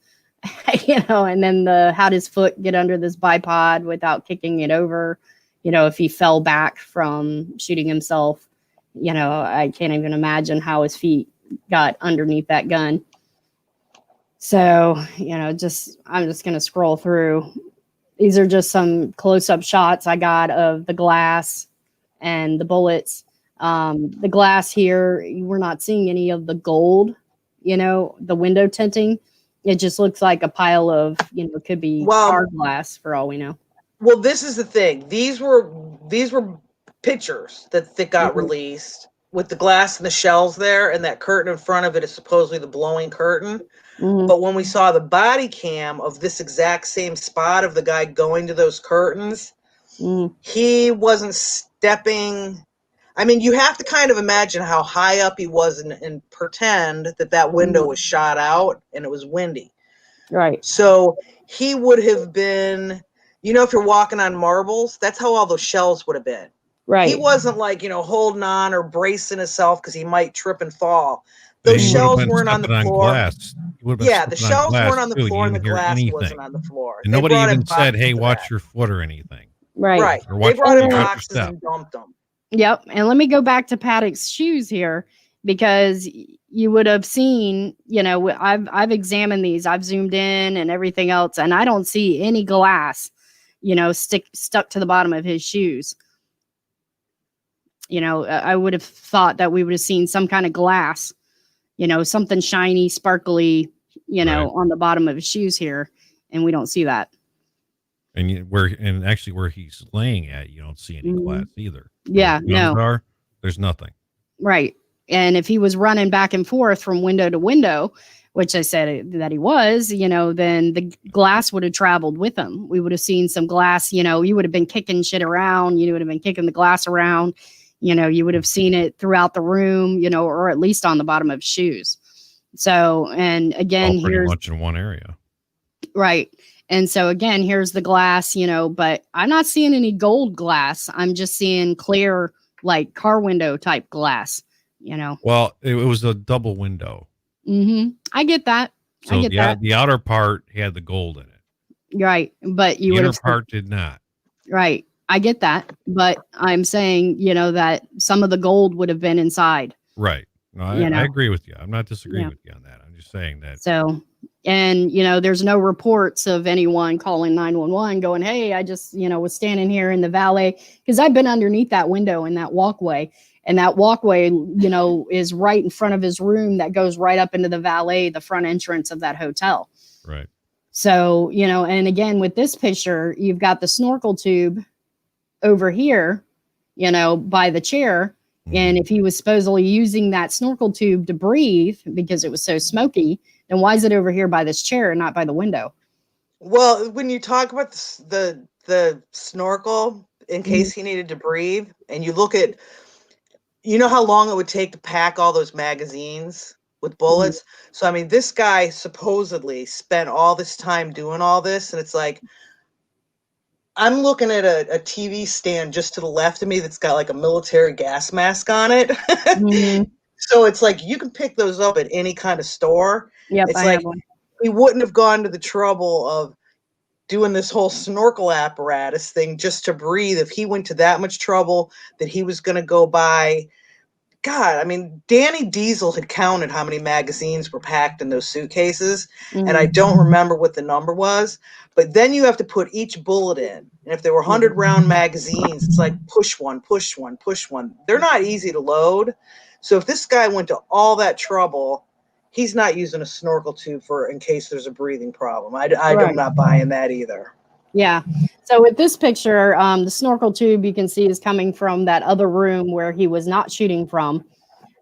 and then how'd his foot get under this bipod without kicking it over? If he fell back from shooting himself, I can't even imagine how his feet got underneath that gun. So, I'm just going to scroll through. These are just some close-up shots I got of the glass and the bullets. The glass here, we're not seeing any of the gold, the window tinting. It just looks like a pile of, could be car glass for all we know. Well, this is the thing. These were pictures that got released with the glass and the shells there, and that curtain in front of it is supposedly the blowing curtain. But when we saw the body cam of this exact same spot of the guy going to those curtains, he wasn't stepping. I mean, you have to kind of imagine how high up he was and pretend that window was shot out and it was windy. Right. So he would have been, if you're walking on marbles, that's how all those shells would have been. Right. He wasn't like, holding on or bracing himself because he might trip and fall. Those shells weren't on the floor. Yeah, the shells weren't on the floor and the glass wasn't on the floor. And nobody even said, hey, watch your foot or anything. Right. They brought in boxes and dumped them. Yep. And let me go back to Paddock's shoes here, because you would have seen, I've examined these, I've zoomed in and everything else, and I don't see any glass, stuck to the bottom of his shoes. I would have thought that we would have seen some kind of glass, something shiny, sparkly, on the bottom of his shoes here. And we don't see that. And actually where he's laying at, you don't see any glass either. Yeah, no. There's nothing. Right. And if he was running back and forth from window to window, which I said that he was, then the glass would have traveled with him. We would have seen some glass, you would have been kicking shit around. You would have been kicking the glass around. You would have seen it throughout the room, or at least on the bottom of shoes. So, and again, pretty much in one area. Right. And so again, here's the glass, but I'm not seeing any gold glass. I'm just seeing clear, like car window type glass, Well, it was a double window. I get that. So the outer part had the gold in it. Right. But the inner part did not. Right. I get that. But I'm saying, that some of the gold would have been inside. Right. No, I agree with you. I'm not disagreeing with you on that. I'm just saying that. So, and, there's no reports of anyone calling 911 going, hey, I just, was standing here in the valet, because I've been underneath that window in that walkway. And that walkway, is right in front of his room that goes right up into the valet, the front entrance of that hotel. Right. So, and again, with this picture, you've got the snorkel tube over here, by the chair. And if he was supposedly using that snorkel tube to breathe because it was so smoky, then why is it over here by this chair and not by the window? Well, when you talk about the snorkel, in case he needed to breathe, and you look at, how long it would take to pack all those magazines with bullets. So, I mean, this guy supposedly spent all this time doing all this, and it's like, I'm looking at a TV stand just to the left of me that's got like a military gas mask on it. So it's like you can pick those up at any kind of store. Yep, it's like he wouldn't have gone to the trouble of doing this whole snorkel apparatus thing just to breathe if he went to that much trouble that he was going to go buy. God, I mean, Danny Diesel had counted how many magazines were packed in those suitcases, and I don't remember what the number was, but then you have to put each bullet in. And if there were 100-round magazines, it's like push one, push one, push one. They're not easy to load. So if this guy went to all that trouble, he's not using a snorkel tube in case there's a breathing problem. I'm not buying that either. Yeah. So with this picture, the snorkel tube you can see is coming from that other room where he was not shooting from.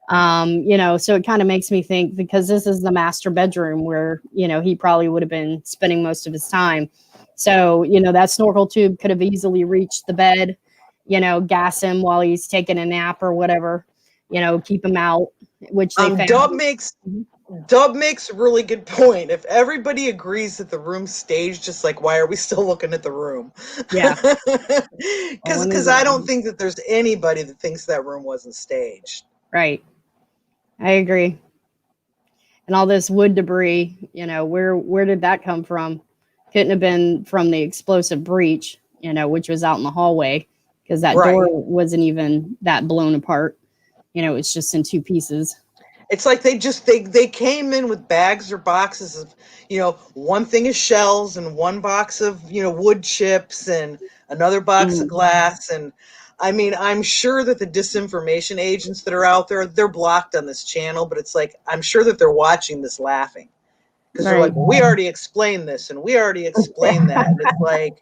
So it kind of makes me think, because this is the master bedroom where, he probably would have been spending most of his time. So, that snorkel tube could have easily reached the bed, gas him while he's taking a nap or whatever, keep him out, which they found. Dub makes a really good point. If everybody agrees that the room's staged, just like, why are we still looking at the room? Yeah. Well, let me Because look. I don't think that there's anybody that thinks that room wasn't staged. Right. I agree. And all this wood debris, where did that come from? Couldn't have been from the explosive breach, which was out in the hallway, because that Right. door wasn't even that blown apart. It's just in two pieces. It's like they came in with bags or boxes of, one thing is shells and one box of, wood chips and another box of glass. And I mean, I'm sure that the disinformation agents that are out there, they're blocked on this channel, but it's like, I'm sure that they're watching this laughing. Because they're like, well, we already explained this and we already explained that. And it's like,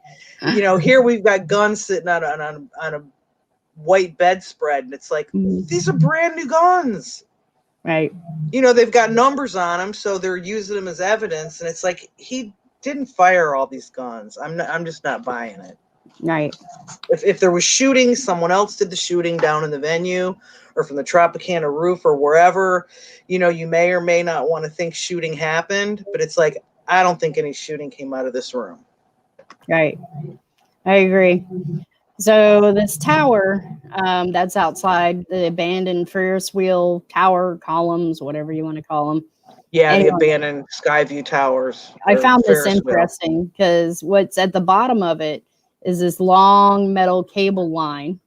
here we've got guns sitting on a white bedspread. And it's like, these are brand new guns. Right. They've got numbers on them, so they're using them as evidence. And it's like, he didn't fire all these guns. I'm just not buying it. Right. If there was shooting, someone else did the shooting down in the venue or from the Tropicana roof or wherever, you may or may not want to think shooting happened, but it's like, I don't think any shooting came out of this room. Right. I agree. So this tower that's outside, the abandoned Ferris wheel tower columns, whatever you want to call them. Yeah, Anyway, the abandoned Skyview Towers. I found this Ferris wheel. interesting because what's at the bottom of it is this long metal cable line.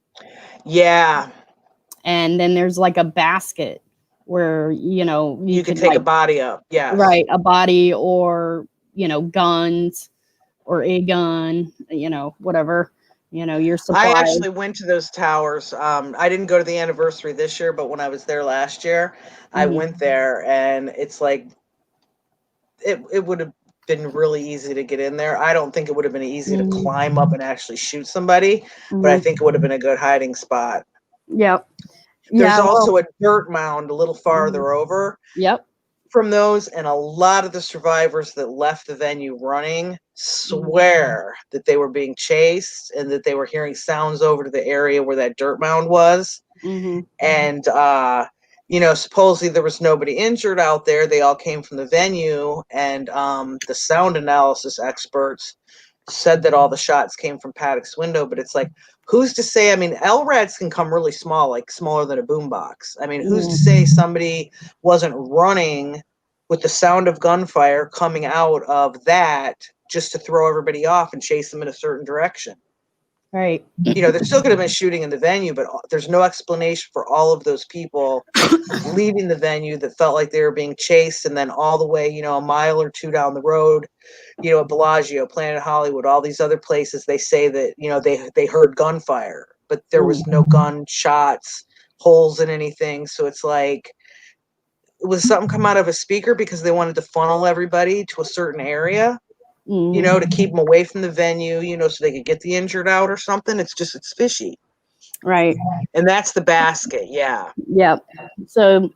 Yeah. And then there's like a basket where, you could take a body up. Yes. Right. A body or, guns or a gun, whatever, your supplies. I actually went to those towers. I didn't go to the anniversary this year, but when I was there last year, I went there, and it's like, it would have been really easy to get in there. I don't think it would have been easy to climb up and actually shoot somebody, but I think it would have been a good hiding spot. Yep. There's also a dirt mound a little farther over. Yep. From those, and a lot of the survivors that left the venue running swear that they were being chased and that they were hearing sounds over to the area where that dirt mound was. And supposedly there was nobody injured out there. They all came from the venue, and the sound analysis experts said that all the shots came from Paddock's window, but it's like, who's to say? I mean, LRADs can come really small, like smaller than a boombox. I mean, who's to say somebody wasn't running with the sound of gunfire coming out of that just to throw everybody off and chase them in a certain direction? Right. There's still going to be shooting in the venue, but there's no explanation for all of those people leaving the venue that felt like they were being chased, and then all the way, a mile or two down the road, at Bellagio, Planet Hollywood, all these other places, they say that, they heard gunfire, but there was no gunshots, holes in anything. So it's like, was something come out of a speaker because they wanted to funnel everybody to a certain area, to keep them away from the venue, so they could get the injured out or something. It's fishy. Right. And that's the basket. Yeah. Yep. So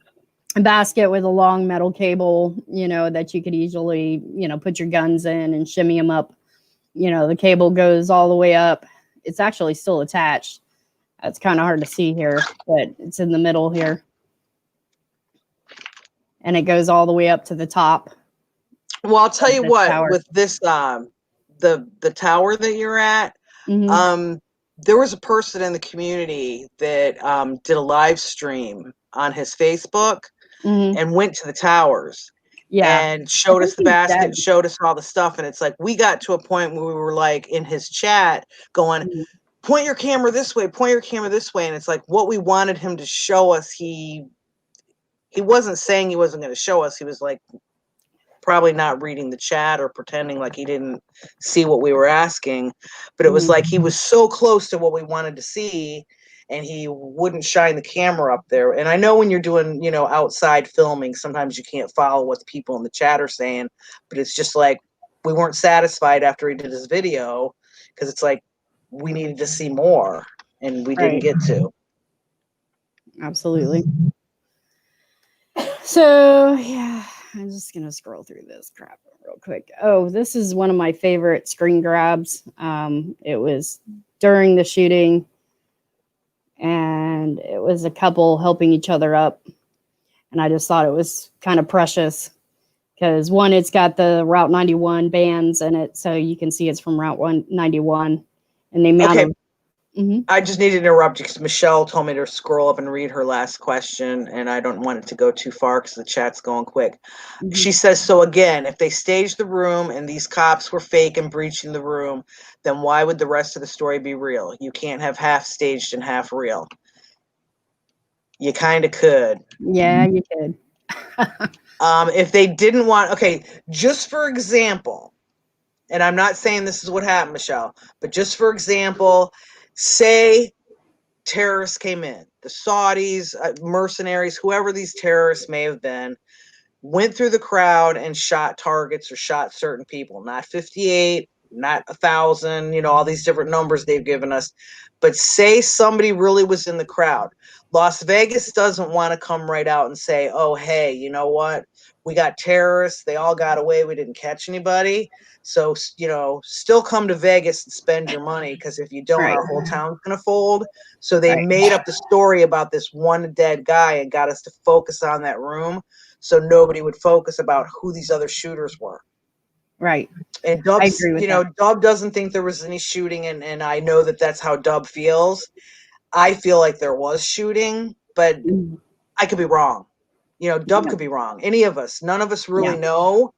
a basket with a long metal cable, that you could easily, put your guns in and shimmy them up. The cable goes all the way up. It's actually still attached. It's kind of hard to see here, but it's in the middle here. And it goes all the way up to the top. Well, I'll tell you what, tower. With this, the tower that you're at, there was a person in the community that did a live stream on his Facebook and went to the towers and showed us the basket, showed us all the stuff. And it's like, we got to a point where we were like in his chat going, point your camera this way, point your camera this way. And it's like, what we wanted him to show us, he wasn't saying he wasn't going to show us. He was like, probably not reading the chat or pretending like he didn't see what we were asking, but it was like he was so close to what we wanted to see, and he wouldn't shine the camera up there. And I know when you're doing, outside filming, sometimes you can't follow what the people in the chat are saying, but it's just like, we weren't satisfied after he did his video, because it's like, we needed to see more, and we didn't get to. Absolutely. So, yeah. I'm just going to scroll through this crap real quick. Oh, this is one of my favorite screen grabs. It was during the shooting, and it was a couple helping each other up. And I just thought it was kind of precious because one, it's got the Route 91 bands in it, so you can see it's from Route 191, and the amount of. Mm-hmm. I just needed to interrupt you because Michelle told me to scroll up and read her last question, and I don't want it to go too far because the chat's going quick. Mm-hmm. She says, so again, if they staged the room and these cops were fake and breaching the room, then why would the rest of the story be real? You can't have half staged and half real. You kind of could. Yeah, you could. If they didn't want, okay, just for example, and I'm not saying this is what happened, Michelle, but just for example, say terrorists came in, the Saudis, mercenaries, whoever these terrorists may have been, went through the crowd and shot targets or shot certain people, not 58, not 1,000, all these different numbers they've given us. But say somebody really was in the crowd. Las Vegas doesn't want to come right out and say, oh, hey, you know what? We got terrorists. They all got away. We didn't catch anybody. So, still come to Vegas and spend your money, because if you don't, our whole town's going to fold. So they made up the story about this one dead guy and got us to focus on that room, so nobody would focus about who these other shooters were. Right. And Dub's, Dub doesn't think there was any shooting, and I know that that's how Dub feels. I feel like there was shooting, but I could be wrong. Dub could be wrong. Any of us, none of us really know.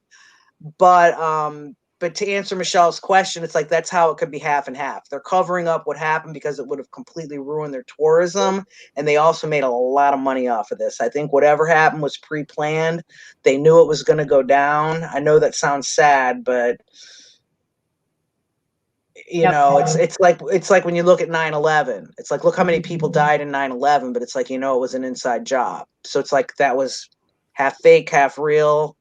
But to answer Michelle's question, it's like that's how it could be half and half. They're covering up what happened because it would have completely ruined their tourism, and they also made a lot of money off of this. I think whatever happened was pre-planned. They knew it was going to go down. I know that sounds sad, but it's like when you look at 9/11. It's like, look how many people died in 9/11, but it's like, it was an inside job. So it's like that was half fake, half real.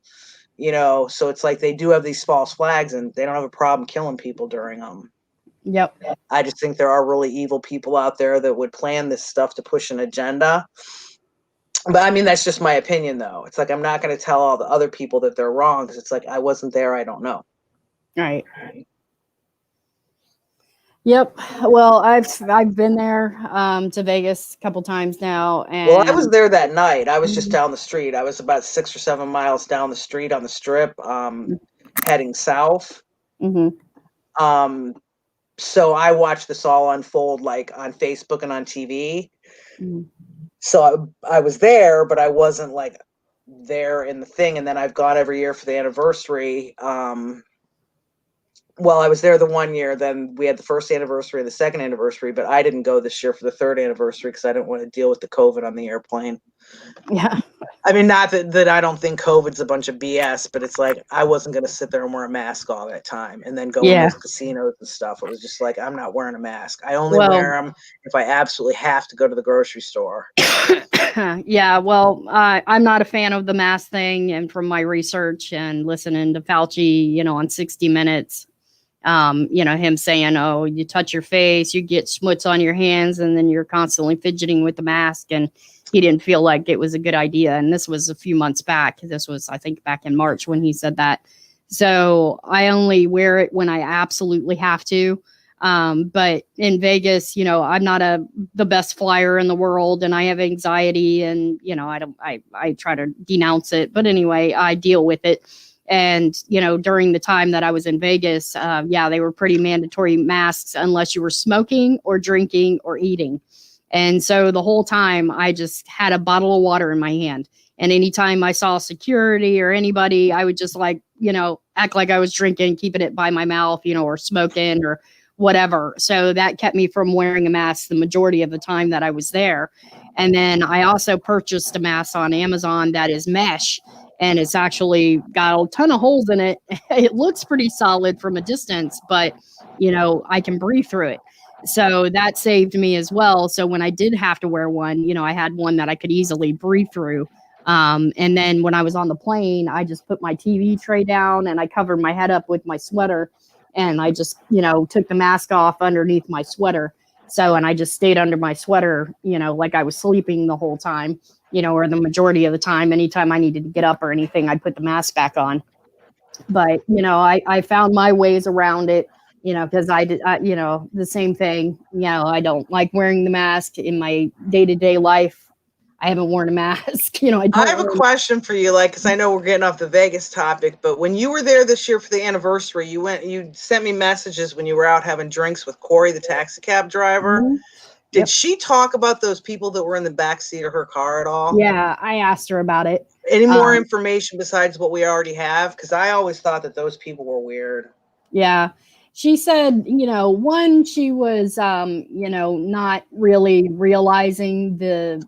So it's like they do have these false flags, and they don't have a problem killing people during them. Yep. I just think there are really evil people out there that would plan this stuff to push an agenda. But I mean, that's just my opinion, though. It's like, I'm not going to tell all the other people that they're wrong, because it's like, I wasn't there. I don't know. Right. Yep. Well, I've been there to Vegas a couple times now. And well, I was there that night. I was just down the street. I was about 6 or 7 miles down the street on the Strip, heading south. Mm-hmm. So I watched this all unfold, like on Facebook and on TV. Mm-hmm. So I was there, but I wasn't like there in the thing. And then I've gone every year for the anniversary. Well, I was there the one year, then we had the first anniversary and the second anniversary, but I didn't go this year for the third anniversary because I didn't want to deal with the COVID on the airplane. Yeah. I mean, not that I don't think COVID's a bunch of BS, but it's like, I wasn't going to sit there and wear a mask all that time and then go in those casinos and stuff. It was just like, I'm not wearing a mask. I only wear them if I absolutely have to go to the grocery store. Yeah, well, I'm not a fan of the mask thing. And from my research and listening to Fauci, on 60 Minutes, him saying, oh, you touch your face, you get schmutz on your hands, and then you're constantly fidgeting with the mask. And he didn't feel like it was a good idea. And this was a few months back. This was, I think, back in March when he said that. So I only wear it when I absolutely have to. But in Vegas, I'm not the best flyer in the world, and I have anxiety, and, I try to denounce it. But anyway, I deal with it. And, during the time that I was in Vegas, they were pretty mandatory masks unless you were smoking or drinking or eating. And so the whole time I just had a bottle of water in my hand. And anytime I saw security or anybody, I would just act like I was drinking, keeping it by my mouth, or smoking or whatever. So that kept me from wearing a mask the majority of the time that I was there. And then I also purchased a mask on Amazon that is mesh. And it's actually got a ton of holes in it. It looks pretty solid from a distance, but, I can breathe through it. So that saved me as well. So when I did have to wear one, I had one that I could easily breathe through. And then when I was on the plane, I just put my TV tray down and I covered my head up with my sweater. And I just, took the mask off underneath my sweater. So, and I just stayed under my sweater, like I was sleeping the whole time. Or the majority of the time, anytime I needed to get up or anything, I'd put the mask back on. But, I found my ways around it, because I did, the same thing. I don't like wearing the mask in my day-to-day life. I haven't worn a mask. You know, I I don't. have a question for you, like, because I know we're getting off the Vegas topic, but when you were there this year for the anniversary, you sent me messages when you were out having drinks with Corey, the taxi cab driver. Mhm. Did Yep. she talk about those people that were in the back seat of her car at all? Yeah, I asked her about it. Any more information besides what we already have? Because I always thought that those people were weird. Yeah. She said, you know, one, she was, you know, not really realizing the,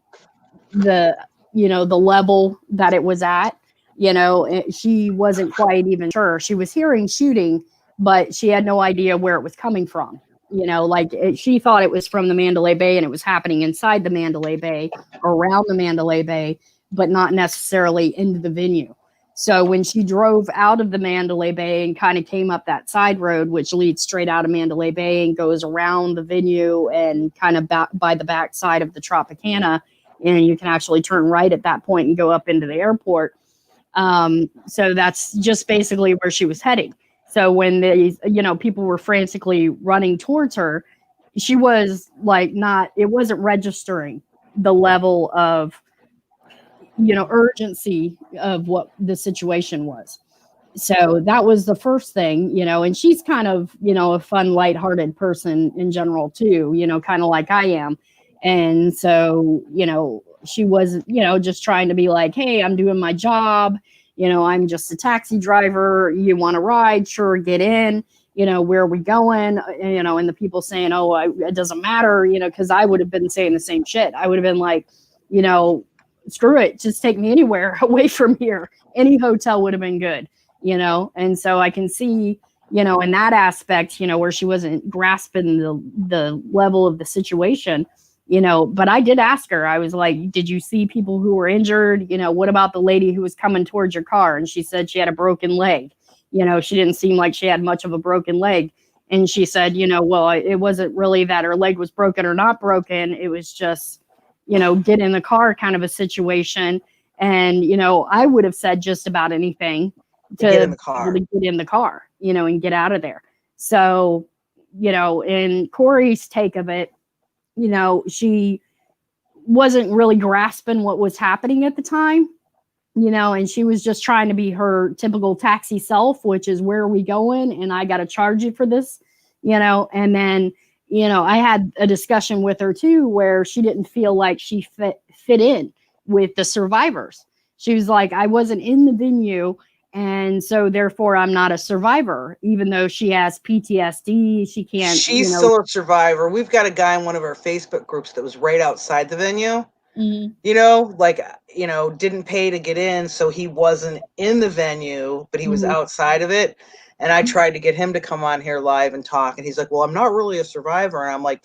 you know, the level that it was at. You know, she wasn't quite even sure. She was hearing shooting, but she had no idea where it was coming from. You know, like she thought it was from the Mandalay Bay and it was happening inside the Mandalay Bay, around the Mandalay Bay, but not necessarily into the venue. So when she drove out of the Mandalay Bay and kind of came up that side road, which leads straight out of Mandalay Bay and goes around the venue and kind of by the back side of the Tropicana, and you can actually turn right at that point and go up into the airport. So that's just basically where she was heading. So when these, you know, people were frantically running towards her, she was like it wasn't registering the level of, you know, urgency of what the situation was. So that was the first thing, you know, and she's kind of, you know, a fun, lighthearted person in general too, you know, kind of like I am. And so, you know, she was, you know, just trying to be like, hey, I'm doing my job. You know, I'm just a taxi driver. You want to ride? Sure, get in. You know, where are we going? You know, and the people saying, oh, it doesn't matter, you know, because I would have been saying the same shit. I would have been like, you know, screw it, just take me anywhere away from here. Any hotel would have been good, you know. And so I can see, you know, in that aspect, you know, where she wasn't grasping the level of the situation, you know. But I did ask her, I was like, did you see people who were injured? You know, what about the lady who was coming towards your car? And she said she had a broken leg. You know, she didn't seem like she had much of a broken leg. And she said, you know, well, it wasn't really that her leg was broken or not broken. It was just, you know, get in the car kind of a situation. And, you know, I would have said just about anything to get in the car, get in the car, you know, and get out of there. So, you know, in Corey's take of it, you know, she wasn't really grasping what was happening at the time, you know, and she was just trying to be her typical taxi self, which is, where are we going? And I got to charge you for this, you know. And then, you know, I had a discussion with her too, where she didn't feel like she fit in with the survivors. She was like, I wasn't in the venue, and so therefore I'm not a survivor, even though she has PTSD. She can't. She's still a survivor. We've got a guy in one of our Facebook groups that was right outside the venue. Mm-hmm. You know, like, you know, didn't pay to get in, so he wasn't in the venue, but he was outside of it. And I tried to get him to come on here live and talk, and he's like, well, I'm not really a survivor. And I'm like,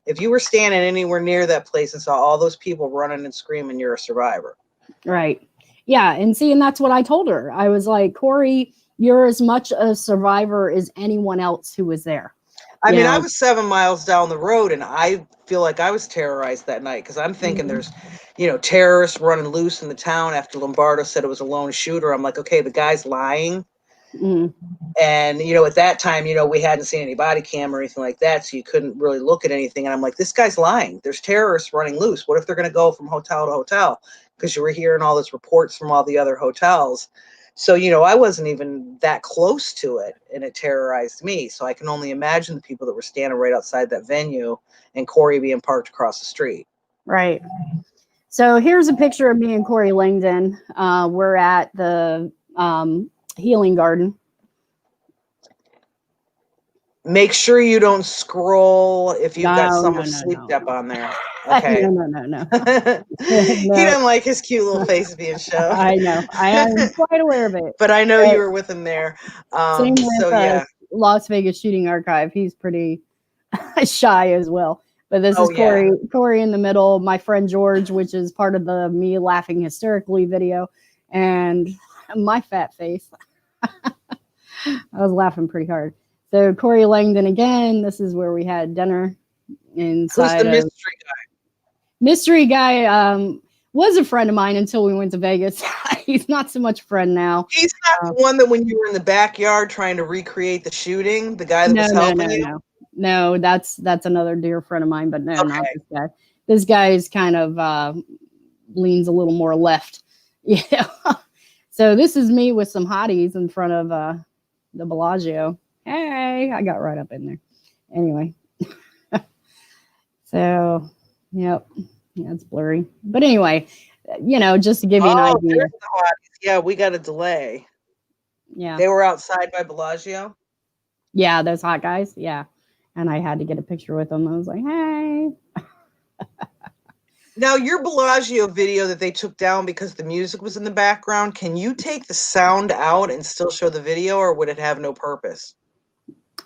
if you were standing anywhere near that place and saw all those people running and screaming, you're a survivor. Right. Yeah. And see, and that's what I told her. I was like, Corey, you're as much a survivor as anyone else who was there. I mean, I was 7 miles down the road, and I feel like I was terrorized that night, because I'm thinking there's, you know, terrorists running loose in the town after Lombardo said it was a lone shooter. I'm like, okay, the guy's lying. And, you know, at that time, you know, we hadn't seen any body cam or anything like that, so you couldn't really look at anything. And I'm like, this guy's lying. There's terrorists running loose. What if they're going to go from hotel to hotel? Because you were hearing all those reports from all the other hotels. So, you know, I wasn't even that close to it, and it terrorized me. So I can only imagine the people that were standing right outside that venue and Corey being parked across the street. Right. So here's a picture of me and Corey Langdon. We're at the Healing Garden. Make sure you don't scroll if you've got some of Sleep Dep on there. Okay. No. He doesn't like his cute little face being shown. I know. I am quite aware of it. But I know you were with him there. Same with Las Vegas Shooting Archive. He's pretty shy as well. But this is Corey. Yeah. Corey in the middle. My friend George, which is part of the Me Laughing Hysterically video, and my fat face. I was laughing pretty hard. So Corey Langdon again. This is where we had dinner inside. Who's the mystery guy? Mystery guy was a friend of mine until we went to Vegas. He's not so much a friend now. He's not the one that when you were in the backyard trying to recreate the shooting, the guy that was helping you? No, that's another dear friend of mine, but no, not this guy. This guy is kind of leans a little more left. Yeah. So this is me with some hotties in front of the Bellagio. Hey, I got right up in there. Anyway. So, yep. Yeah, it's blurry. But anyway, just to give you an Oh, idea. there's the hotties. Yeah, we got a delay. Yeah. They were outside by Bellagio. Yeah, those hot guys. Yeah. And I had to get a picture with them. I was like, hey. Now, your Bellagio video that they took down because the music was in the background, can you take the sound out and still show the video, or would it have no purpose?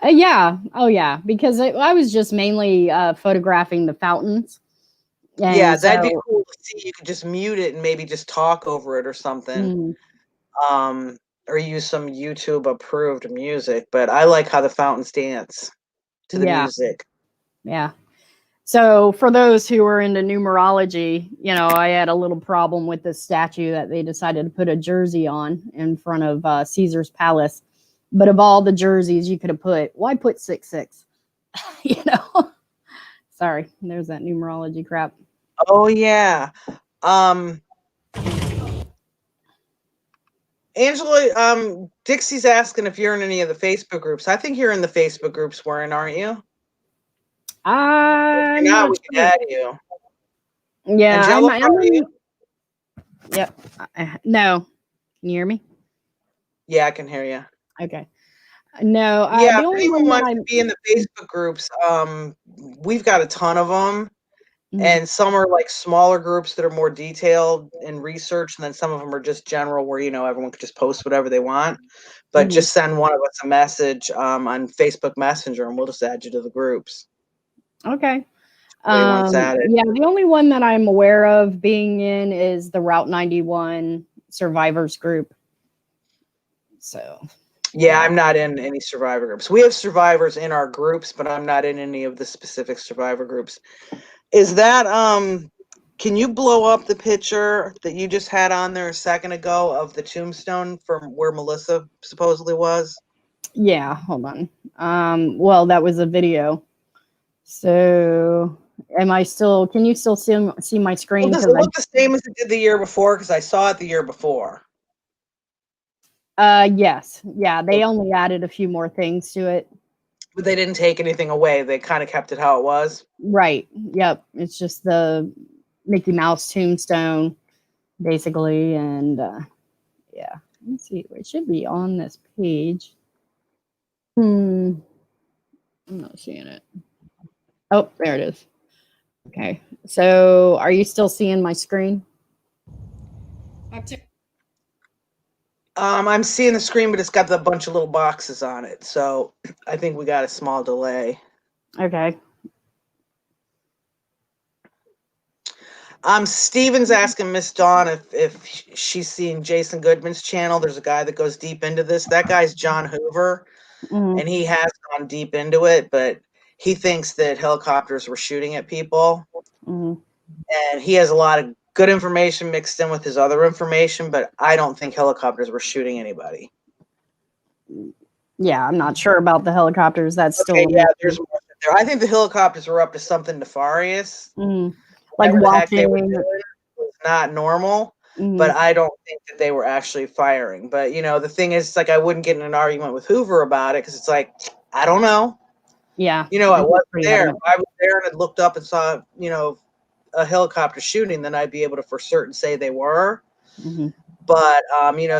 Yeah. Oh, yeah. Because I was just mainly photographing the fountains. And yeah, that'd be cool to see. You could just mute it and maybe just talk over it or something. Or use some YouTube approved music. But I like how the fountains dance to the music. Yeah. So for those who are into numerology, I had a little problem with this statue that they decided to put a jersey on in front of Caesar's Palace. But of all the jerseys you could have put, why put 66? Sorry, there's that numerology crap. Oh, yeah. Angela, Dixie's asking if you're in any of the Facebook groups. I think you're in the Facebook groups we're in, aren't you? I'm not, we can add you. Yeah, Angelica, are you? Yep. No. Can you hear me? Yeah, I can hear you. Okay. No. Yeah, the only if anyone one wants to be in the Facebook groups, we've got a ton of them. And some are like smaller groups that are more detailed in research, and then some of them are just general where everyone could just post whatever they want. But just send one of us a message on Facebook Messenger, and we'll just add you to the groups. Okay. Yeah, the only one that I'm aware of being in is the Route 91 survivors group. So yeah, I'm not in any survivor groups. We have survivors in our groups, but I'm not in any of the specific survivor groups. Is that can you blow up the picture that you just had on there a second ago of the tombstone from where Melissa supposedly was? Yeah, hold on. Well, that was a video. So can you still see my screen? Well, does it look the same as it did the year before? Because I saw it the year before. Yes. Yeah, they only added a few more things to it. But they didn't take anything away. They kind of kept it how it was. Right. Yep. It's just the Mickey Mouse tombstone, basically. And yeah. Let's see. It should be on this page. I'm not seeing it. Oh, there it is. Okay. So are you still seeing my screen? I'm seeing the screen, but it's got a bunch of little boxes on it. So I think we got a small delay. Okay. Steven's asking Miss Dawn if she's seen Jason Goodman's channel. There's a guy that goes deep into this. That guy's John Hoover, and he has gone deep into it, but he thinks that helicopters were shooting at people. And he has a lot of good information mixed in with his other information, but I don't think helicopters were shooting anybody. Yeah, I'm not sure about the helicopters. That's still there's more there. I think the helicopters were up to something nefarious. Like watching. They were doing was not normal, but I don't think that they were actually firing. But the thing is, like, I wouldn't get in an argument with Hoover about it because it's like, I don't know. Yeah. I wasn't there. If I was there and had looked up and saw, a helicopter shooting, then I'd be able to for certain say they were. But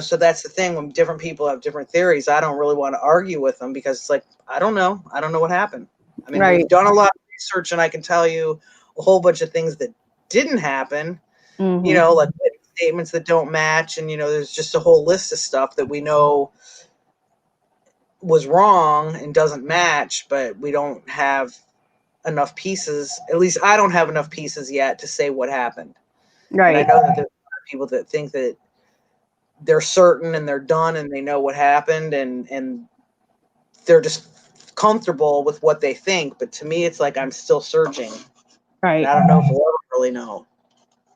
so that's the thing. When different people have different theories, I don't really want to argue with them because it's like, I don't know what happened. I mean, we've done a lot of research, and I can tell you a whole bunch of things that didn't happen. Like statements that don't match, and there's just a whole list of stuff that we know was wrong and doesn't match, but we don't have enough pieces. At least I don't have enough pieces yet to say what happened. Right. And I know that there's people that think that they're certain and they're done and they know what happened and they're just comfortable with what they think. But to me, it's like I'm still searching. Right. And I don't know if we'll ever really know.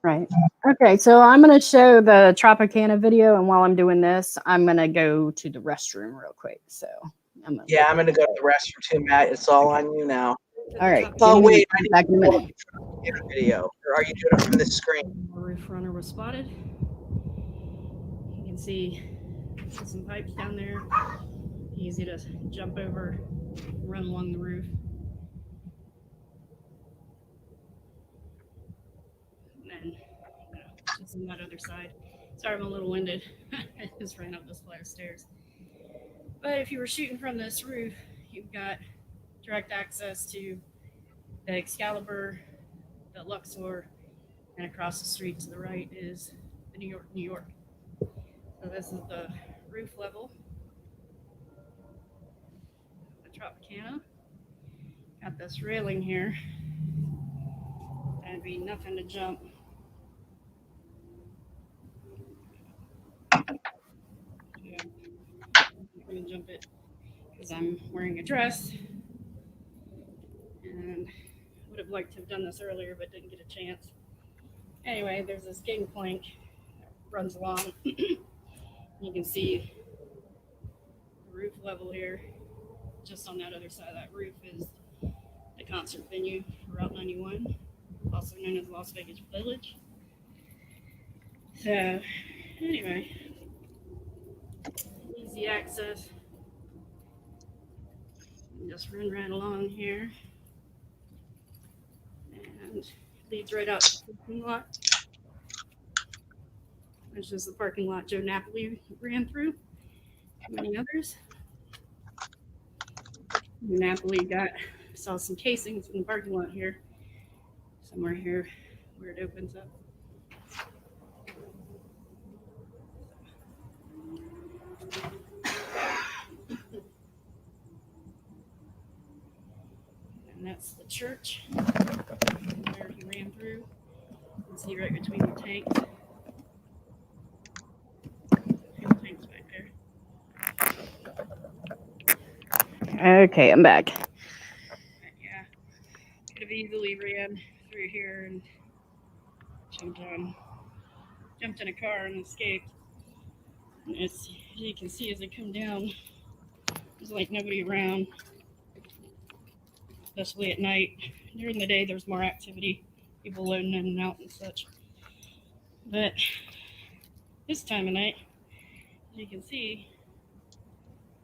Right. Okay. So I'm going to show the Tropicana video. And while I'm doing this, I'm going to go to the restroom real quick. So I'm going to go to the restroom too, Matt. It's all on you now. All right. Oh, wait, I need Back in a to pull up minute. the video. Or are you doing it from this screen? The roof runner was spotted. You can see some pipes down there. Easy to jump over, run along the roof. And then, just on that other side. Sorry, I'm a little winded. I just ran up this flight of stairs. But if you were shooting from this roof, you've got direct access to the Excalibur, the Luxor, and across the street to the right is the New York, New York. So this is the roof level, the Tropicana. Got this railing here. That'd be nothing to jump. Yeah, I'm gonna jump it because I'm wearing a dress, and would have liked to have done this earlier, but didn't get a chance. Anyway, there's this gangplank that runs along. You can see the roof level here. Just on that other side of that roof is the concert venue for Route 91, also known as Las Vegas Village. So, anyway, easy access. Just run right along here, and leads right out to the parking lot, which is the parking lot Joe Napoli ran through. Many others. Napoli saw some casings in the parking lot here, somewhere here where it opens up. And that's the church where he ran through. You can see right between the tanks. Fuel tanks back there. Okay, I'm back. Yeah, could have easily ran through here and jumped in a car and escaped. And as you can see, as I come down, there's like nobody around, especially at night. During the day, there's more activity, people loading in and out and such. But this time of night, as you can see,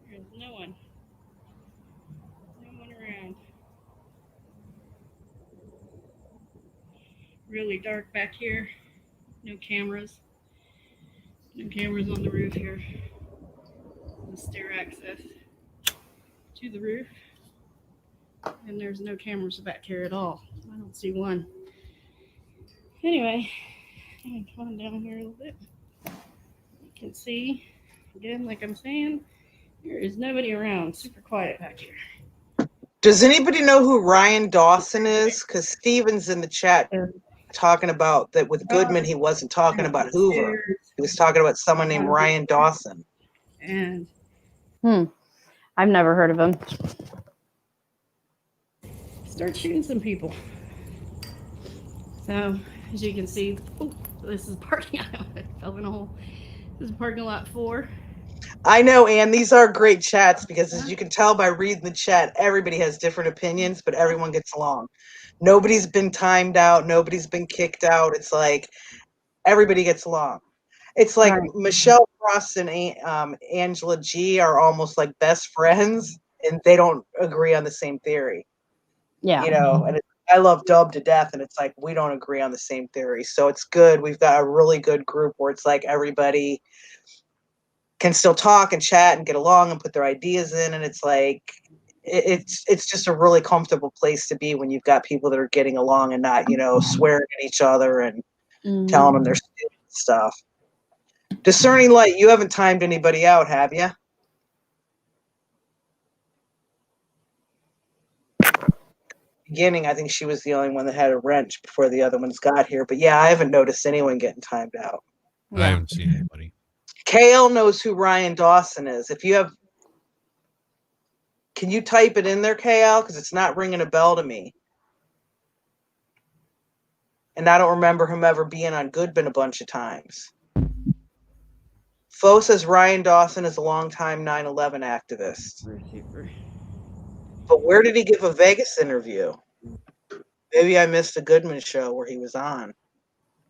there's no one around. Really dark back here. No cameras on the roof here. The stair access to the roof, and there's no cameras back here at all. I don't see one. Anyway, I'm gonna come down here a little bit. You can see, again, like I'm saying, there is nobody around. Super quiet back here. Does anybody know who Ryan Dawson is? Because Steven's in the chat talking about that with Goodman, he wasn't talking about Hoover. He was talking about someone named Ryan Dawson. And I've never heard of him. Start shooting some people. So, as you can see, this is parking lot. I fell in a hole. This is parking lot 4. I know, Ann, these are great chats because as you can tell by reading the chat, everybody has different opinions, but everyone gets along. Nobody's been timed out. Nobody's been kicked out. It's like everybody gets along. It's like Michelle Frost and Angela G are almost like best friends, and they don't agree on the same theory. Yeah. You know, and I love Dub to death, and it's like we don't agree on the same theory. So it's good. We've got a really good group where it's like everybody can still talk and chat and get along and put their ideas in, and it's like it's just a really comfortable place to be when you've got people that are getting along and not, you know, swearing at each other and telling them their stupid stuff. Discerning Light, you haven't timed anybody out, have you? Beginning, I think she was the only one that had a wrench before the other ones got here. But yeah, I haven't noticed anyone getting timed out. I haven't seen anybody. KL knows who Ryan Dawson is. If you have, can you type it in there, KL? Because it's not ringing a bell to me. And I don't remember him ever being on Goodman a bunch of times. Fo says Ryan Dawson is a longtime 9/11 activist. But where did he give a Vegas interview? Maybe I missed a Goodman show where he was on.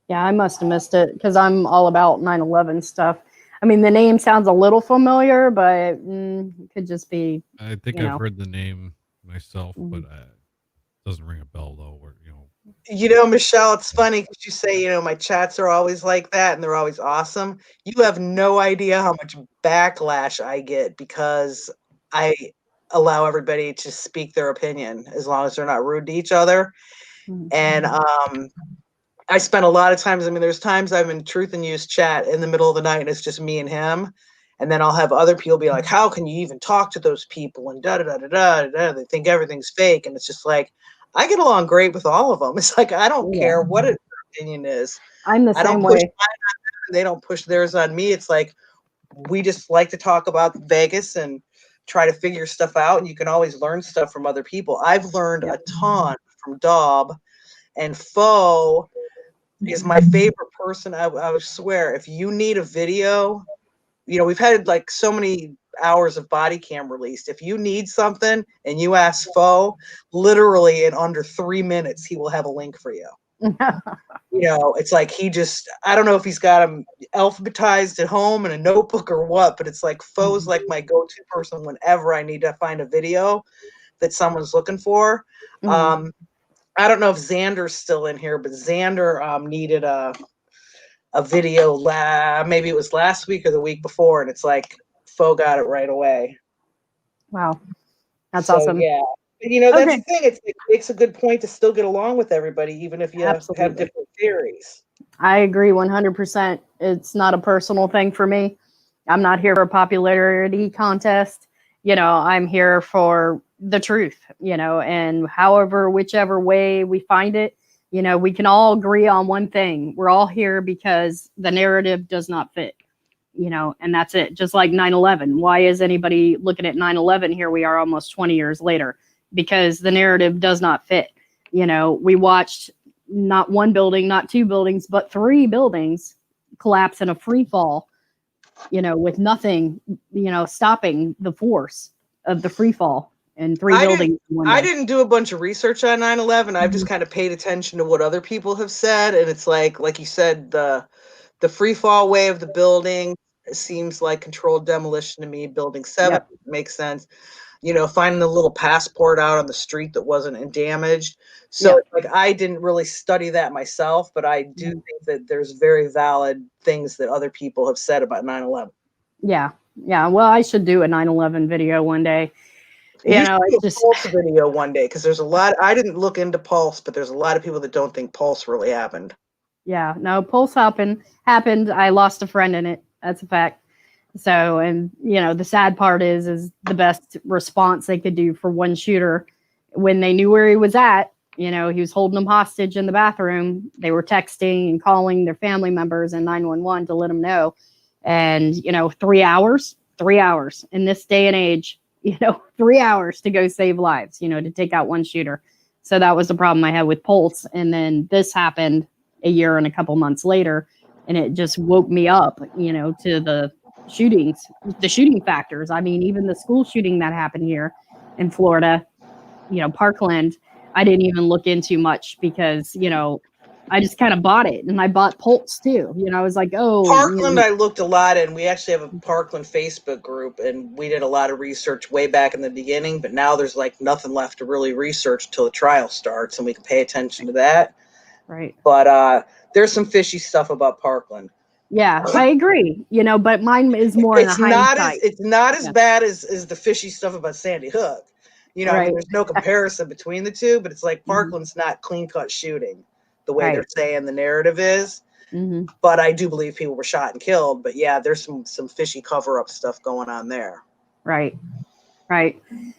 Yeah, I must have missed it because I'm all about 9/11 stuff. I mean, the name sounds a little familiar, but it could just be, I think you I've know. heard the name myself, but Mhm. it doesn't ring a bell though. Or Michelle, it's funny because you say, my chats are always like that and they're always awesome. You have no idea how much backlash I get because I allow everybody to speak their opinion as long as they're not rude to each other. And I spent a lot of times, there's times I'm in Truth and Use chat in the middle of the night and it's just me and him. And then I'll have other people be like, how can you even talk to those people? And da da da da da da. They think everything's fake. And it's just like, I get along great with all of them. It's like, I don't Yeah. care what their opinion is. I'm the I don't same push way. mine on them. They don't push theirs on me. It's like, we just like to talk about Vegas and try to figure stuff out. And you can always learn stuff from other people. I've learned a ton from Daub, and Foe is my favorite person. I would swear, if you need a video, we've had like so many hours of body cam released. If you need something and you ask Foe, literally in under 3 minutes, he will have a link for you. It's like I don't know if he's got them alphabetized at home in a notebook or what, but it's like Foe's like my go-to person whenever I need to find a video that someone's looking for. I don't know if Xander's still in here, but Xander needed a video. Maybe it was last week or the week before, and it's like Foe got it right away. Wow, that's so, awesome. Yeah, that's the thing. It makes a good point to still get along with everybody, even if you have different theories. I agree 100%. It's not a personal thing for me. I'm not here for a popularity contest. I'm here for the truth, and whichever way we find it, we can all agree on one thing. We're all here because the narrative does not fit, and that's it. Just like 9/11. Why is anybody looking at 9/11? Here we are almost 20 years later, because the narrative does not fit. We watched not one building, not two buildings, but 3 buildings collapse in a free fall, with nothing, stopping the force of the free fall in 3 buildings. I didn't do a bunch of research on 9/11. I've just kind of paid attention to what other people have said. And it's like you said, the free fall way of the building seems like controlled demolition to me. Building 7 makes sense. Finding a little passport out on the street that wasn't damaged. So I didn't really study that myself, but I do think that there's very valid things that other people have said about 9/11. Yeah. Well, I should do a 9/11 video one day. It's just Pulse video one day, because there's a lot. I didn't look into Pulse, but there's a lot of people that don't think Pulse really happened. Yeah, no, Pulse happened. I lost a friend in it. That's a fact. So, and the sad part is the best response they could do for one shooter, when they knew where he was at. He was holding them hostage in the bathroom. They were texting and calling their family members and 911 to let them know. And 3 hours in this day and age, 3 hours to go save lives, to take out one shooter. So that was the problem I had with Pulse. And then this happened a year and a couple months later, and it just woke me up, to the shooting factors. I mean, even the school shooting that happened here in Florida, Parkland, I didn't even look into much because, I just kind of bought it, and I bought Pulse too. I was like, oh, Parkland, I looked a lot, and we actually have a Parkland Facebook group, and we did a lot of research way back in the beginning, but now there's like nothing left to really research until the trial starts, and we can pay attention to that. Right. But there's some fishy stuff about Parkland. Yeah, I agree. But mine is more in a hindsight. It's not as bad as the fishy stuff about Sandy Hook. There's no comparison between the two, but it's like Parkland's not clean-cut shooting the way they're saying the narrative is. But I do believe people were shot and killed. But yeah, there's some fishy cover-up stuff going on there. Right.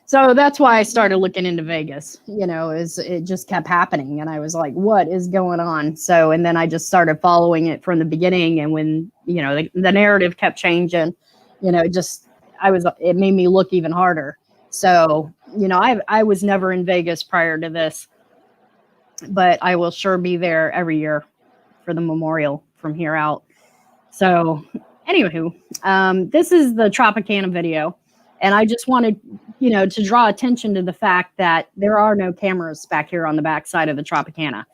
So that's why I started looking into Vegas. It just kept happening, and I was like, what is going on? So, and then I just started following it from the beginning, and when the narrative kept changing, it made me look even harder. So, I was never in Vegas prior to this, but I will sure be there every year for the memorial from here out. So, anywho, this is the Tropicana video. And I just wanted, to draw attention to the fact that there are no cameras back here on the backside of the Tropicana.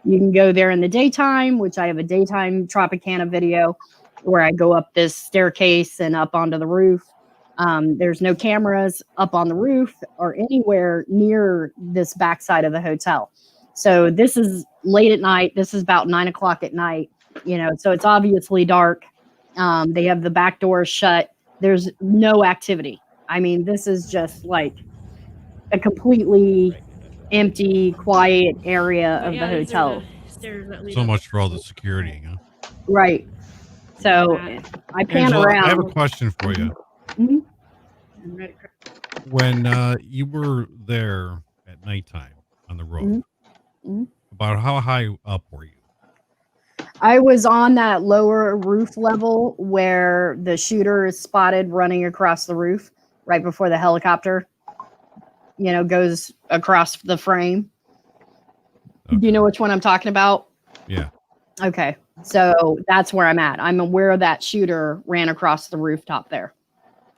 You can go there in the daytime, which I have a daytime Tropicana video where I go up this staircase and up onto the roof. There's no cameras up on the roof or anywhere near this backside of the hotel. So this is late at night. This is about 9 o'clock at night, so it's obviously dark. They have the back doors shut. There's no activity. I mean, this is just like a completely empty, quiet area of the hotel. So much for all the security, huh? Right. So I pan Angela, around. I have a question for you. Mm-hmm. When you were there at nighttime on the road, Mm-hmm. about how high up were you? I was on that lower roof level where the shooter is spotted running across the roof right before the helicopter, goes across the frame. Okay. Do you know which one I'm talking about? Yeah. Okay. So that's where I'm at. I'm aware that shooter ran across the rooftop there.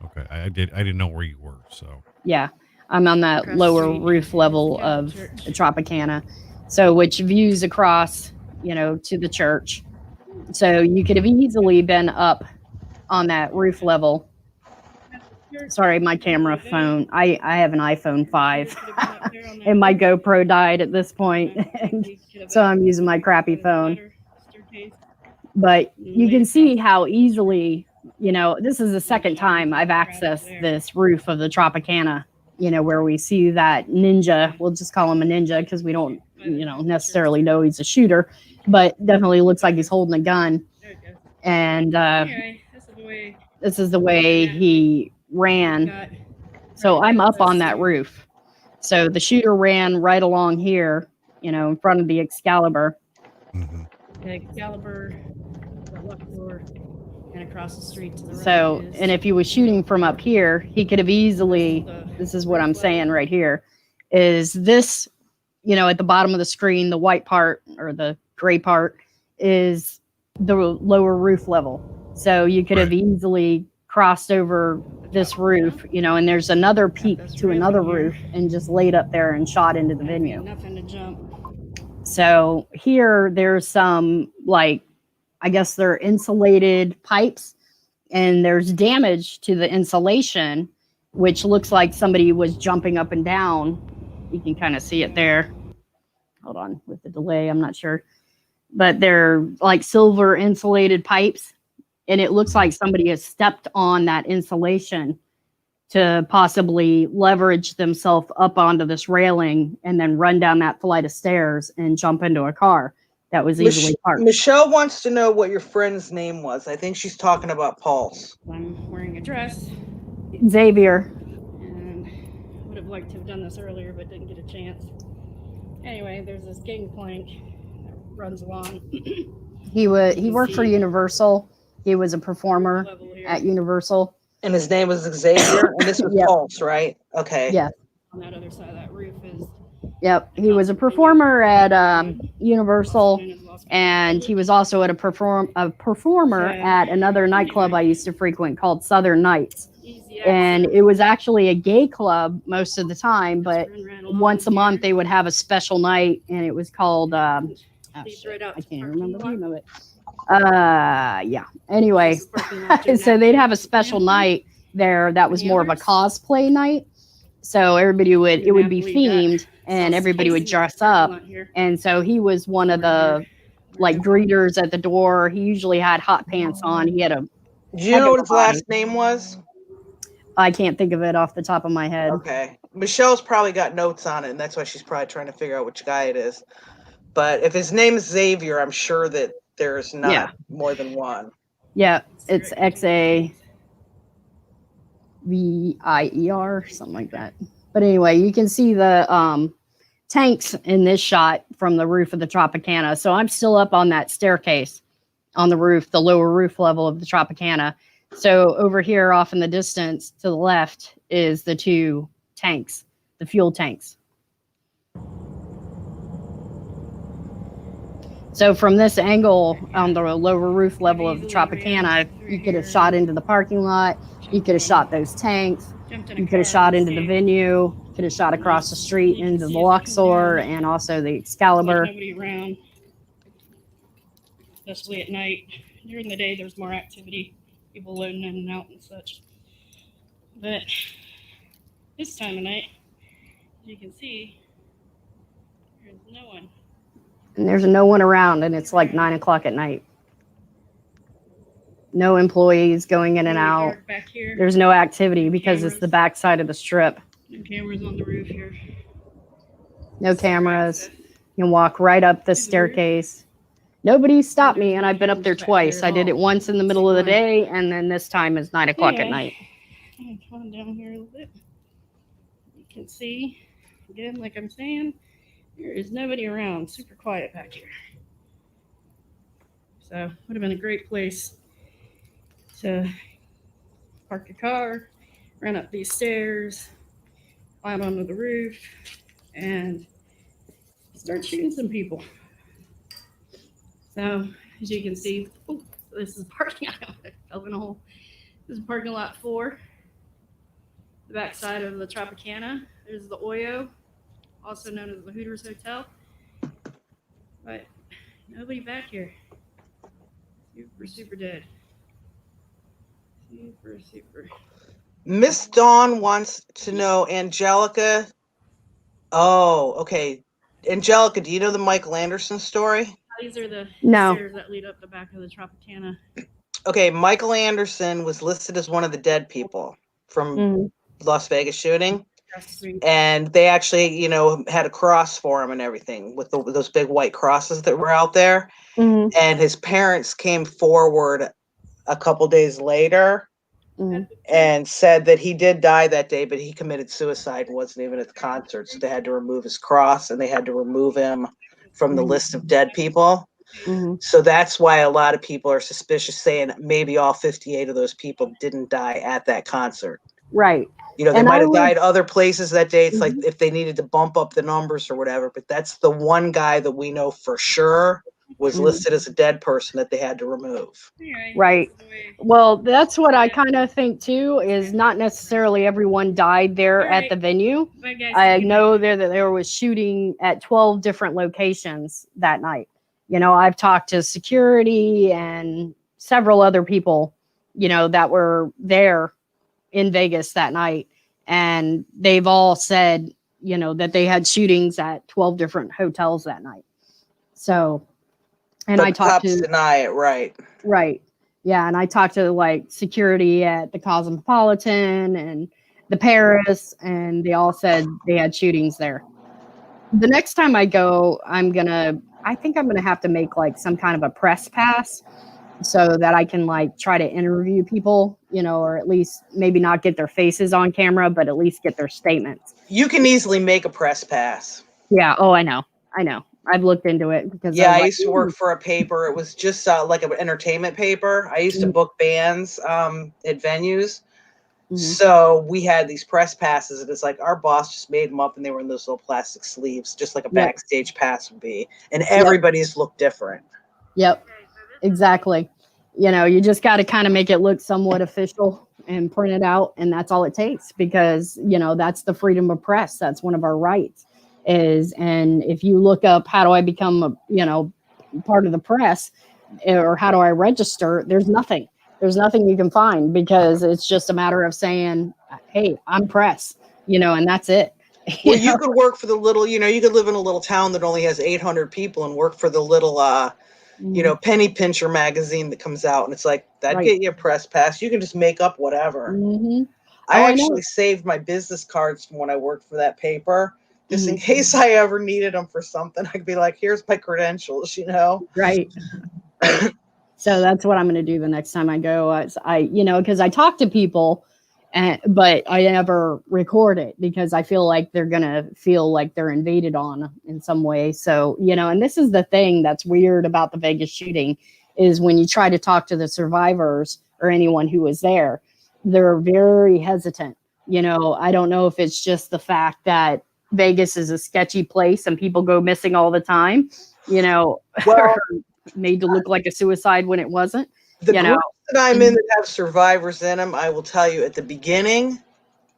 Okay. I didn't know where you were. So yeah, I'm on that lower roof level of the Tropicana. So which views across, to the church. So you could have easily been up on that roof level. Sorry, my camera phone. I have an iPhone 5 and my GoPro died at this point. So I'm using my crappy phone. But you can see how easily, this is the second time I've accessed this roof of the Tropicana, where we see that ninja. We'll just call him a ninja because we don't, necessarily know he's a shooter, but definitely looks like he's holding a gun. And this is the way he ran. So I'm up on that roof. So the shooter ran right along here, in front of the Excalibur. Mm-hmm. The Excalibur, the left door, and across the street to the right. So, and if he was shooting from up here, he could have easily, this is what I'm saying right here, is this, at the bottom of the screen, the white part or the gray part is the lower roof level. So you could have easily crossed over this roof, and there's another peak to another roof and just laid up there and shot into the venue. Nothing to jump. So here there's some, I guess they're insulated pipes, and there's damage to the insulation, which looks like somebody was jumping up and down. You can kind of see it there. Hold on, with the delay, I'm not sure. But they're like silver insulated pipes, and it looks like somebody has stepped on that insulation to possibly leverage themselves up onto this railing and then run down that flight of stairs and jump into a car that was easily parked. Michelle wants to know what your friend's name was. I think she's talking about Paul's. I'm wearing a dress. Xavier. And would have liked to have done this earlier, but didn't get a chance. Anyway, there's this gangplank that runs along. He worked for Universal. He was a performer at Universal. And his name was Xavier, and this was Yep. Pulse, right? Okay. Yeah. On that other side of that roof is. Yep. He was a performer at Universal, and he was also at a performer at another nightclub I used to frequent called Southern Nights. And it was actually a gay club most of the time, but once a month they would have a special night, and it was called I can't even remember the name of it. Yeah. Anyway, so they'd have a special night there that was more of a cosplay night. So it would be themed, and everybody would dress up. And so he was one of the greeters at the door. He usually had hot pants on. He had a. Do you know what his last name was? I can't think of it off the top of my head. Okay. Michelle's probably got notes on it, and that's why she's probably trying to figure out which guy it is. But if his name is Xavier, I'm sure that there's not more than one. Yeah, it's XAVIER, something like that. But anyway, you can see the tanks in this shot from the roof of the Tropicana. So I'm still up on that staircase on the roof, the lower roof level of the Tropicana. So over here off in the distance to the left is the two tanks, the fuel tanks. So from this angle on the lower roof level of the Tropicana, you could have shot into the parking lot. You could have shot those tanks. jumped in a You could car have shot and into the escaped. venue, could have shot across the street You can into the see as I come Luxor down, and also the there's like Excalibur. nobody around, especially at night. During the day, there's more activity, people loading in and out and such. But this time of night, as you can see, there's no one. And there's no one around, and it's like 9 o'clock at night. No employees going in and Really out. dark back here. There's no activity No because it's the cameras. backside of the strip. No cameras on the roof here. No cameras. You can walk right up the See the roof? staircase. Nobody stopped There's me, and no I've been up there cameras back twice. there I at did it all. once in the See middle of the one. day, and then this time is 9 o'clock at Anyway, night. I'm gonna come down here a little bit. You can see, again, like I'm saying, there is nobody around. Super quiet back here. So would have been a great place to park your car, run up these stairs, climb onto the roof, and start shooting some people. So as you can see, oh, this is parking. I fell in a hole. This is parking lot 4. The back side of the Tropicana. There's the Oyo, also known as the Hooters Hotel. But nobody back here. Super dead. Super. Miss Dawn wants to know, Angelica. Oh, okay. Angelica, do you know the Michael Anderson story? These are the No. stairs that lead up the back of the Tropicana. Okay, Michael Anderson was listed as one of the dead people from Mhm. Las Vegas shooting. Across the street. And they actually, had a cross for him and everything with those big white crosses that were out there. Mhm. And his parents came forward a couple days later Mhm. and said that he did die that day, but he committed suicide and wasn't even at the concert. So they had to remove his cross and they had to remove him from the list of dead people. Mhm. So that's why a lot of people are suspicious, saying maybe all 58 of those people didn't die at that concert. Right. They And might I have would- died other places that day. It's like Mhm. if they needed to bump up the numbers or whatever, but that's the one guy that we know for sure was Mhm. listed as a dead person that they had to remove. Anyway, Right. this is the way- Well, that's what I kind of think too, is not necessarily everyone died there All at right. the venue. Bye, guys. I know that there was shooting at 12 different locations that night. I've talked to security and several other people, that were there in Vegas that night. And they've all said, that they had shootings at 12 different hotels that night. So, and But I the talked cops to, deny it, right? right. Yeah. And I talked to like security at the Cosmopolitan and the Paris, and they all said they had shootings there. The next time I go, I think I'm going to have to make like some kind of a press pass so that I can like try to interview people, or at least maybe not get their faces on camera, but at least get their statements. You can easily make a press pass. Yeah. Oh, I know. I've looked into it because Yeah, I like, used to work for a paper. It was just like an entertainment paper. I used to book bands at venues. Mhm. So we had these press passes, and it's like our boss just made them up, and they were in those little plastic sleeves, just like a Yep. backstage pass would be. And everybody's looked different. Yep, exactly. You just got to kind of make it look somewhat official and print it out, and that's all it takes, because that's the freedom of press. That's one of our rights. And if you look up how do I become a part of the press, or how do I register, there's nothing you can find, because it's just a matter of saying, hey, I'm press, and that's it. Well, you could work for the little, you could live in a little town that only has 800 people and work for the little penny pincher magazine that comes out, and it's like that'd Right. get you a press pass. You can just make up whatever. Mm-hmm. I know. actually saved my business cards from when I worked for that paper, just in case I ever needed them for something. I could be like, here's my credentials, Right. So that's what I'm going to do the next time I go. Because I talk to people, but I never record it, because I feel like they're going to feel like they're invaded on in some way. So, and this is the thing that's weird about the Vegas shooting, is when you try to talk to the survivors or anyone who was there, they're very hesitant. I don't know if it's just the fact that Vegas is a sketchy place and people go missing all the time, Well, made to look like a suicide when it wasn't. The groups that I'm in that have survivors in them, I will tell you at the beginning,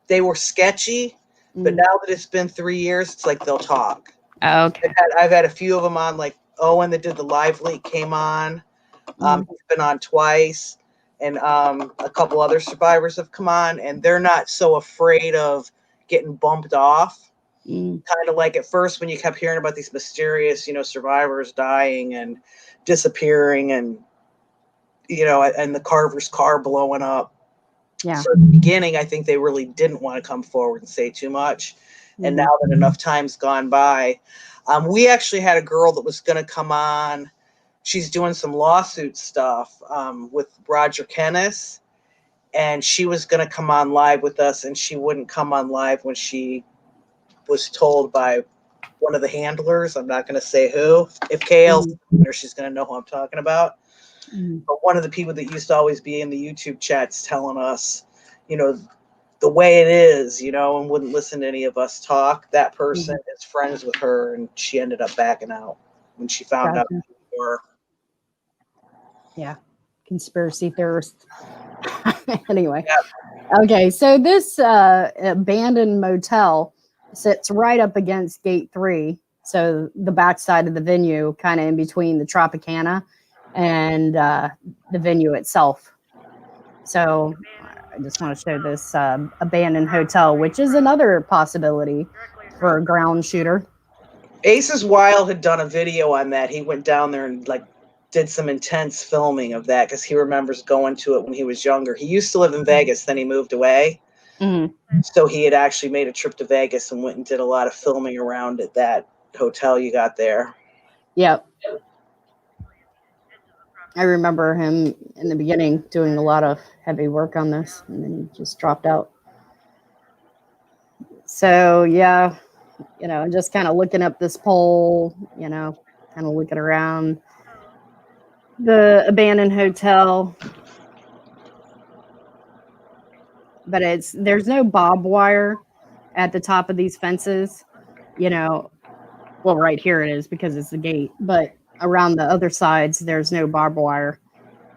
they were sketchy, but now that it's been 3 years, it's like they'll talk. Okay. I've had a few of them on, like Owen that did the live leak came on. He's been on twice, and a couple other survivors have come on, and they're not so afraid of getting bumped off. Kind of like at first when you kept hearing about these mysterious, survivors dying and disappearing, and and the Carver's car blowing up. Yeah. So at the beginning, I think they really didn't want to come forward and say too much. And now that enough time's gone by, we actually had a girl that was going to come on. She's doing some lawsuit stuff with Roger Kennis, and she was going to come on live with us, and she wouldn't come on live when she was told by one of the handlers. I'm not going to say who. If KL's there, she's going to know who I'm talking about. But one of the people that used to always be in the YouTube chats telling us, the way it is, and wouldn't listen to any of us talk. That person is friends with her, and she ended up backing out when she found out who we were. Yeah. Conspiracy theorists. Anyway. Yeah. Okay. So this abandoned motel sits right up against gate 3. So the backside of the venue, kind of in between the Tropicana and the venue itself. So I just want to show this abandoned hotel, which is another possibility for a ground shooter. Aces Wild had done a video on that. He went down there and did some intense filming of that because he remembers going to it when he was younger. He used to live in Vegas, then he moved away. So he had actually made a trip to Vegas and went and did a lot of filming around at that hotel you got there. Yep. I remember him in the beginning doing a lot of heavy work on this, and then he just dropped out. So, yeah, just kind of looking up this pole, kind of looking around the abandoned hotel. But there's no barbed wire at the top of these fences, well, right here it is because it's the gate, but around the other sides, there's no barbed wire.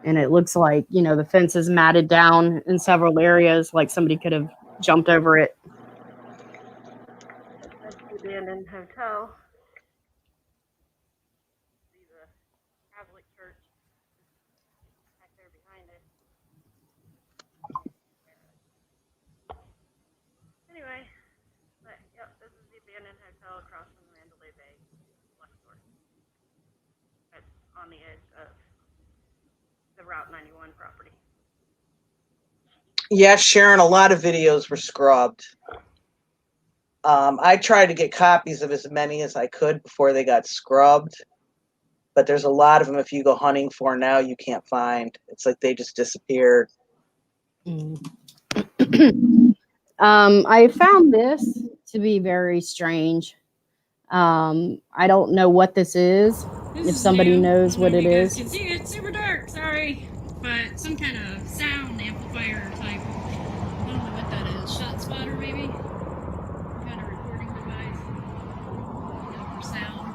And it looks like, the fence is matted down in several areas, like somebody could have jumped over it. That's the abandoned hotel. See the Catholic church back there behind it. Anyway, but yep, this is the abandoned hotel across from the Mandalay Bay. It's on the edge of the Route 91 property. Yeah, Sharon, a lot of videos were scrubbed. I tried to get copies of as many as I could before they got scrubbed, but there's a lot of them if you go hunting for now you can't find. It's like they just disappeared. I found this to be very strange. I don't know what this is. If somebody knows what it is. You can see it's super dark, sorry, but some kind of sound amplifier type. I don't know what that is. Shot spotter, maybe? Some kind of recording device. For sound.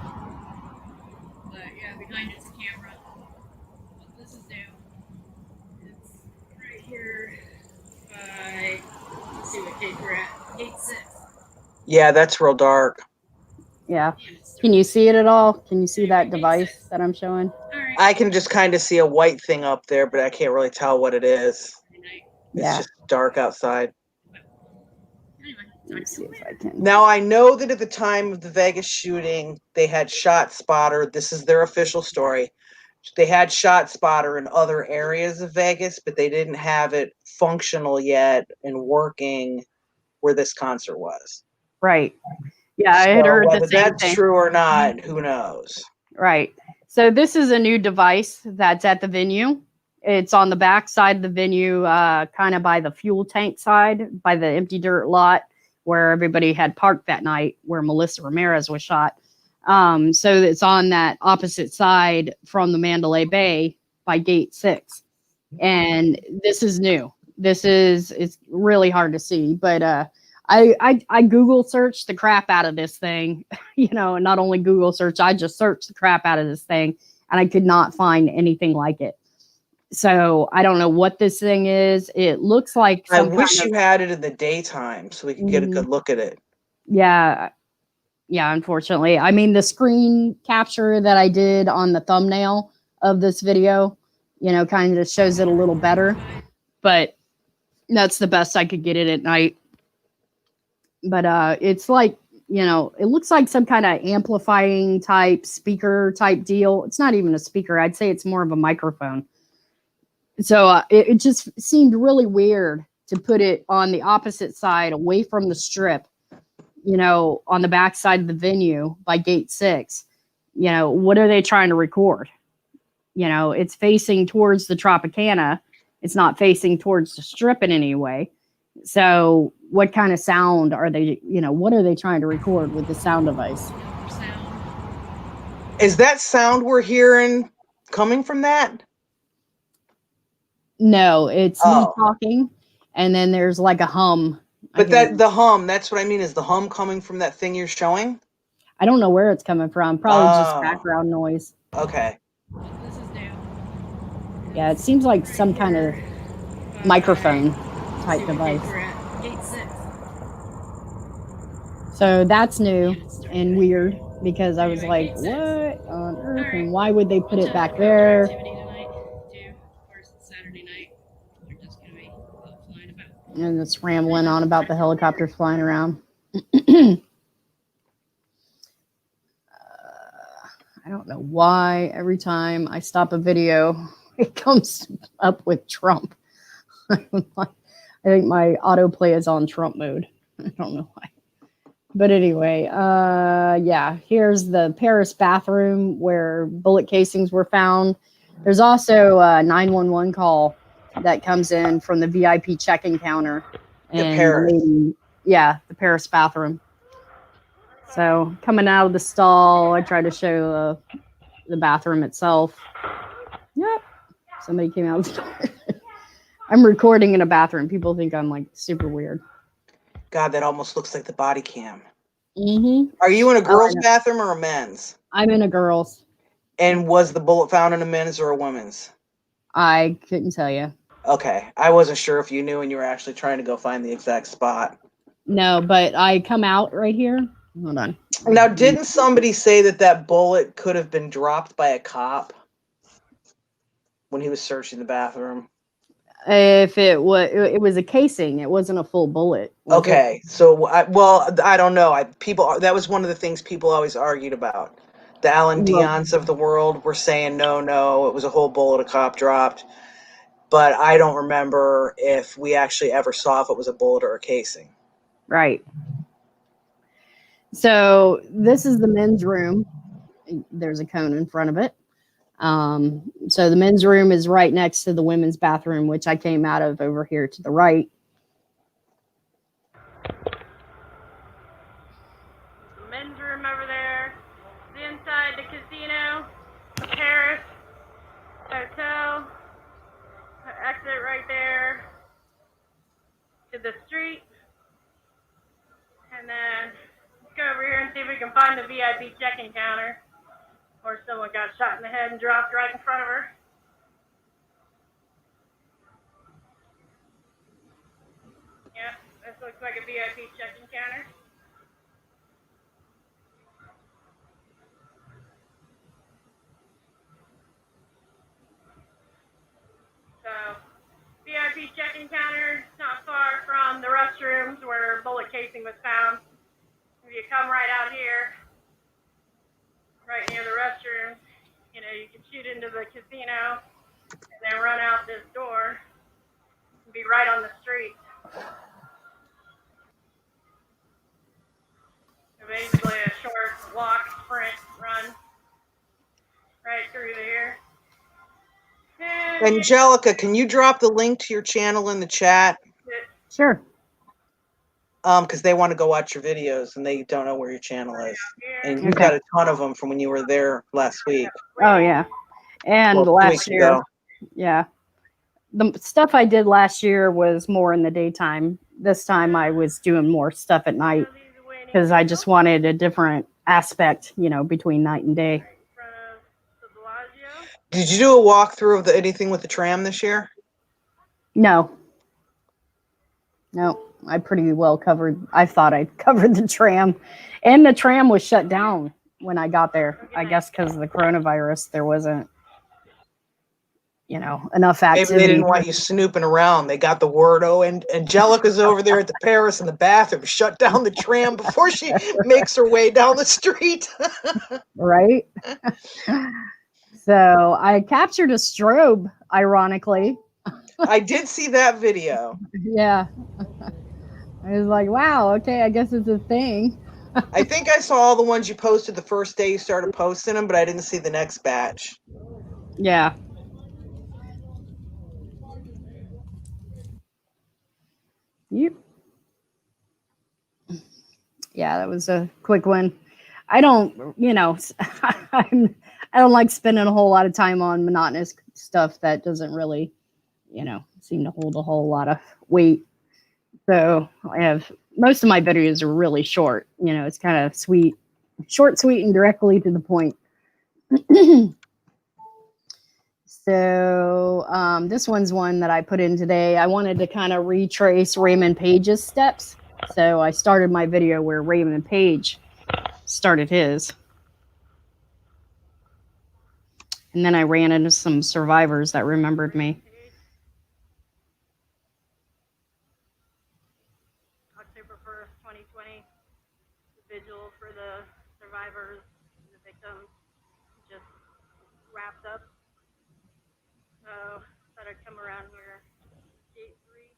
But yeah, behind it's a camera. But this is down. It's right here by, let's see what gate we're at. Gate 6. Yeah, that's real dark. Yeah. Can you see it at all? Can you see that device that I'm showing? I can just kind of see a white thing up there, but I can't really tell what it is. It's just dark outside. Let me see if I can. Now, I know that at the time of the Vegas shooting, they had Shot Spotter. This is their official story. They had Shot Spotter in other areas of Vegas, but they didn't have it functional yet and working where this concert was. Right. Yeah, I had heard whether the same that's thing. true or not, who knows? Right. So this is a new device that's at the venue. It's on the back side of the venue, kind of by the fuel tank side, by the empty dirt lot where everybody had parked that night, where Melissa Ramirez was shot. So it's on that opposite side from the Mandalay Bay by gate 6. And this is new. It's really hard to see, but I Google searched the crap out of this thing, and not only Google search, I just searched the crap out of this thing, and I could not find anything like it. So I don't know what this thing is. It looks like I some wish kind you had it in the daytime so we could get a good look at it. yeah, unfortunately. I mean, the screen capture that I did on the thumbnail of this video, kind of shows it a little better, but that's the best I could get it at night. But it's like, it looks like some kind of amplifying type speaker type deal. It's not even a speaker. I'd say it's more of a microphone. So it just seemed really weird to put it on the opposite side, away from the strip, on the back side of the venue by gate 6. What are they trying to record? It's facing towards the Tropicana. It's not facing towards the strip in any way. So what kind of sound are they, what are they trying to record with the sound device? Is that sound we're hearing coming from that? No, it's me talking, and then there's like a hum. But the hum, that's what I mean. Is the hum coming from that thing you're showing? I don't know where it's coming from. Probably just background noise. Okay. This is new. Yeah, it seems like some kind of microphone type device. We're at gate 6. So that's new and weird, because I was like, what on earth? And why would they put it back there? Saturday night. They're just going to be flying about. And it's rambling on about the helicopters flying around. I don't know why every time I stop a video, it comes up with Trump. I think my autoplay is on Trump mode. I don't know why. But anyway, yeah, here's the Paris bathroom where bullet casings were found. There's also a 911 call that comes in from the VIP check-in counter. And the Paris bathroom. So coming out of the stall, I tried to show the bathroom itself. Yep, somebody came out of the door. I'm recording in a bathroom. People think I'm like super weird. God, that almost looks like the body cam. Mm-hmm. Are you in a girl's bathroom or a men's? I'm in a girl's. And was the bullet found in a men's or a women's? I couldn't tell you. Okay. I wasn't sure if you knew and you were actually trying to go find the exact spot. No, but I come out right here. Hold on. Now, didn't somebody say that bullet could have been dropped by a cop when he was searching the bathroom? If it was a casing, it wasn't a full bullet. Okay, so I don't know. That was one of the things people always argued about. The Alan Dion's of the world were saying no, it was a whole bullet a cop dropped. But I don't remember if we actually ever saw if it was a bullet or a casing. Right. So this is the men's room. There's a cone in front of it. So the men's room is right next to the women's bathroom, which I came out of over here to the right. The men's room over there. It's inside the casino, the Paris Hotel. Exit right there to the street. And then let's go over here and see if we can find the VIP check-in counter. Or someone got shot in the head and dropped right in front of her. Yeah, this looks like a VIP check-in counter. So, VIP check-in counter, not far from the restrooms where bullet casing was found. If you come right out here, right near the restroom, you can shoot into the casino and then run out this door and be right on the street. So basically a short walk, sprint, run right through there. Angelica, can you drop the link to your channel in the chat? Sure. Because they want to go watch your videos and they don't know where your channel is. And you've got a ton of them from when you were there last week. Oh yeah, and last year. Ago. Yeah, the stuff I did last year was more in the daytime. This time I was doing more stuff at night because I just wanted a different aspect, between night and day. Did you do a walkthrough of anything with the tram this year? No. No, I pretty well covered. I thought I covered the tram, and the tram was shut down when I got there. I guess because of the coronavirus, there wasn't, enough Maybe they activity. didn't want you snooping around. They got the word, oh, and Angelica's over there at the Paris in the bathroom. Shut down the tram before she makes her way down the street. Right? So I captured a strobe, ironically. I did see that video. Yeah. I was like, wow, okay, I guess it's a thing. I think I saw all the ones you posted the first day you started posting them, but I didn't see the next batch. Yeah. Yep. Yeah, that was a quick one. I don't, I don't like spending a whole lot of time on monotonous stuff that doesn't really, seem to hold a whole lot of weight. So I have most of my videos are really short. It's kind of sweet, short, sweet, and directly to the point. So this one's one that I put in today. I wanted to kind of retrace Raymond Page's steps. So I started my video where Raymond Page started his. And then I ran into some survivors that remembered me. October 1st, 2020, the vigil for the survivors and the victims just wrapped up. So thought I'd come around here. Gate 3.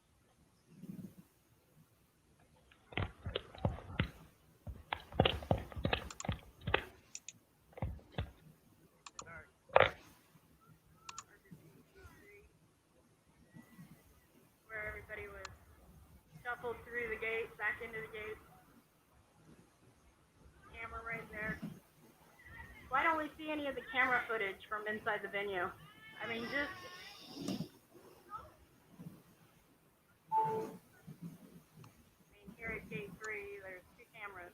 Where everybody was shuffled through the gate, back into the gate. Camera right there. Why don't we see any of the camera footage from inside the venue? I mean, just... here at gate 3, there's 2 cameras.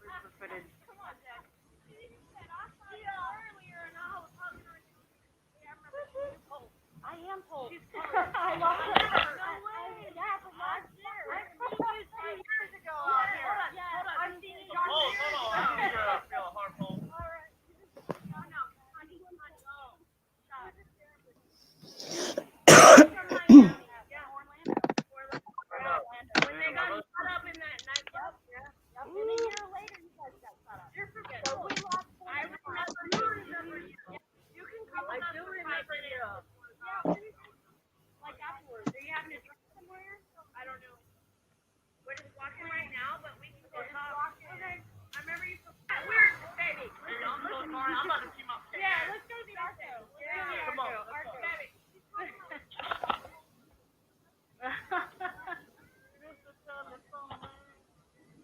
Where's the footage? Come on, Jack. I am told. I lost her. No way. Yeah, from last year. I've seen you 2 years ago out here. Hold on. I've seen you John years ago. I don't feel harmful. All right. No. Honey. Oh. Stop. When they got caught up in that nightclub. Yeah. And a year later, you guys got caught up. You're forgetting. So we lost. I remember you. You can come with us. I do remember you. Yeah. Like afterwards. Are you having a drink somewhere? I don't know. We're just walking right now, but we can go talk. Okay. I remember you. Weird, baby. I'm so sorry. I'm about to keep up. Yeah, let's go to the Arco. Yeah, come on. Arco. Baby.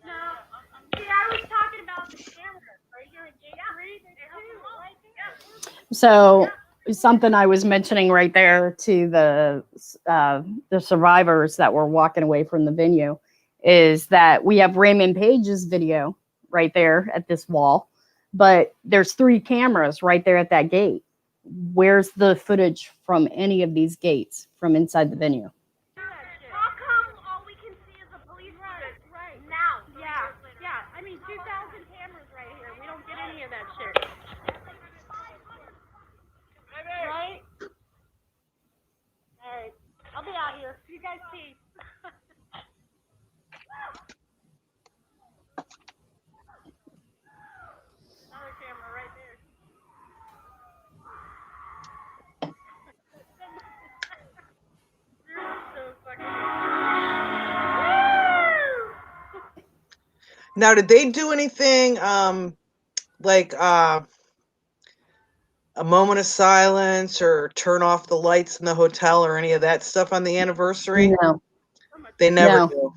No. See, I was talking about the camera. Right here in gate 3. So something I was mentioning right there to the survivors that were walking away from the venue is that we have Raymond Page's video right there at this wall, but there's 3 cameras right there at that gate. Where's the footage from any of these gates from inside the venue? How come all we can see is the police right now? Yeah. I mean, 2,000 cameras right here. We don't get any of that shit. Right? All right. I'll be out here. You guys see. Another camera right there. You're so fucking... Now, did they do anything like a moment of silence or turn off the lights in the hotel or any of that stuff on the anniversary? No. They never No. do.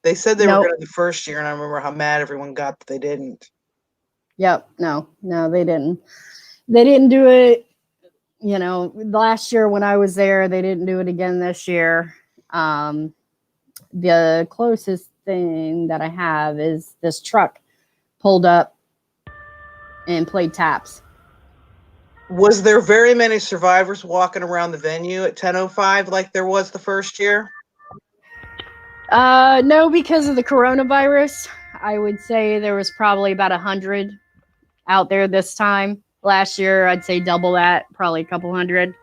They said they Nope. were going to the first year, and I remember how mad everyone got that they didn't. Yep. No, they didn't. They didn't do it. Last year when I was there, they didn't do it again this year. The closest thing that I have is this truck pulled up and played taps. Was there very many survivors walking around the venue at 10:05 like there was the first year? No, because of the coronavirus. I would say there was probably about 100 out there this time. Last year, I'd say double that, probably a couple hundred.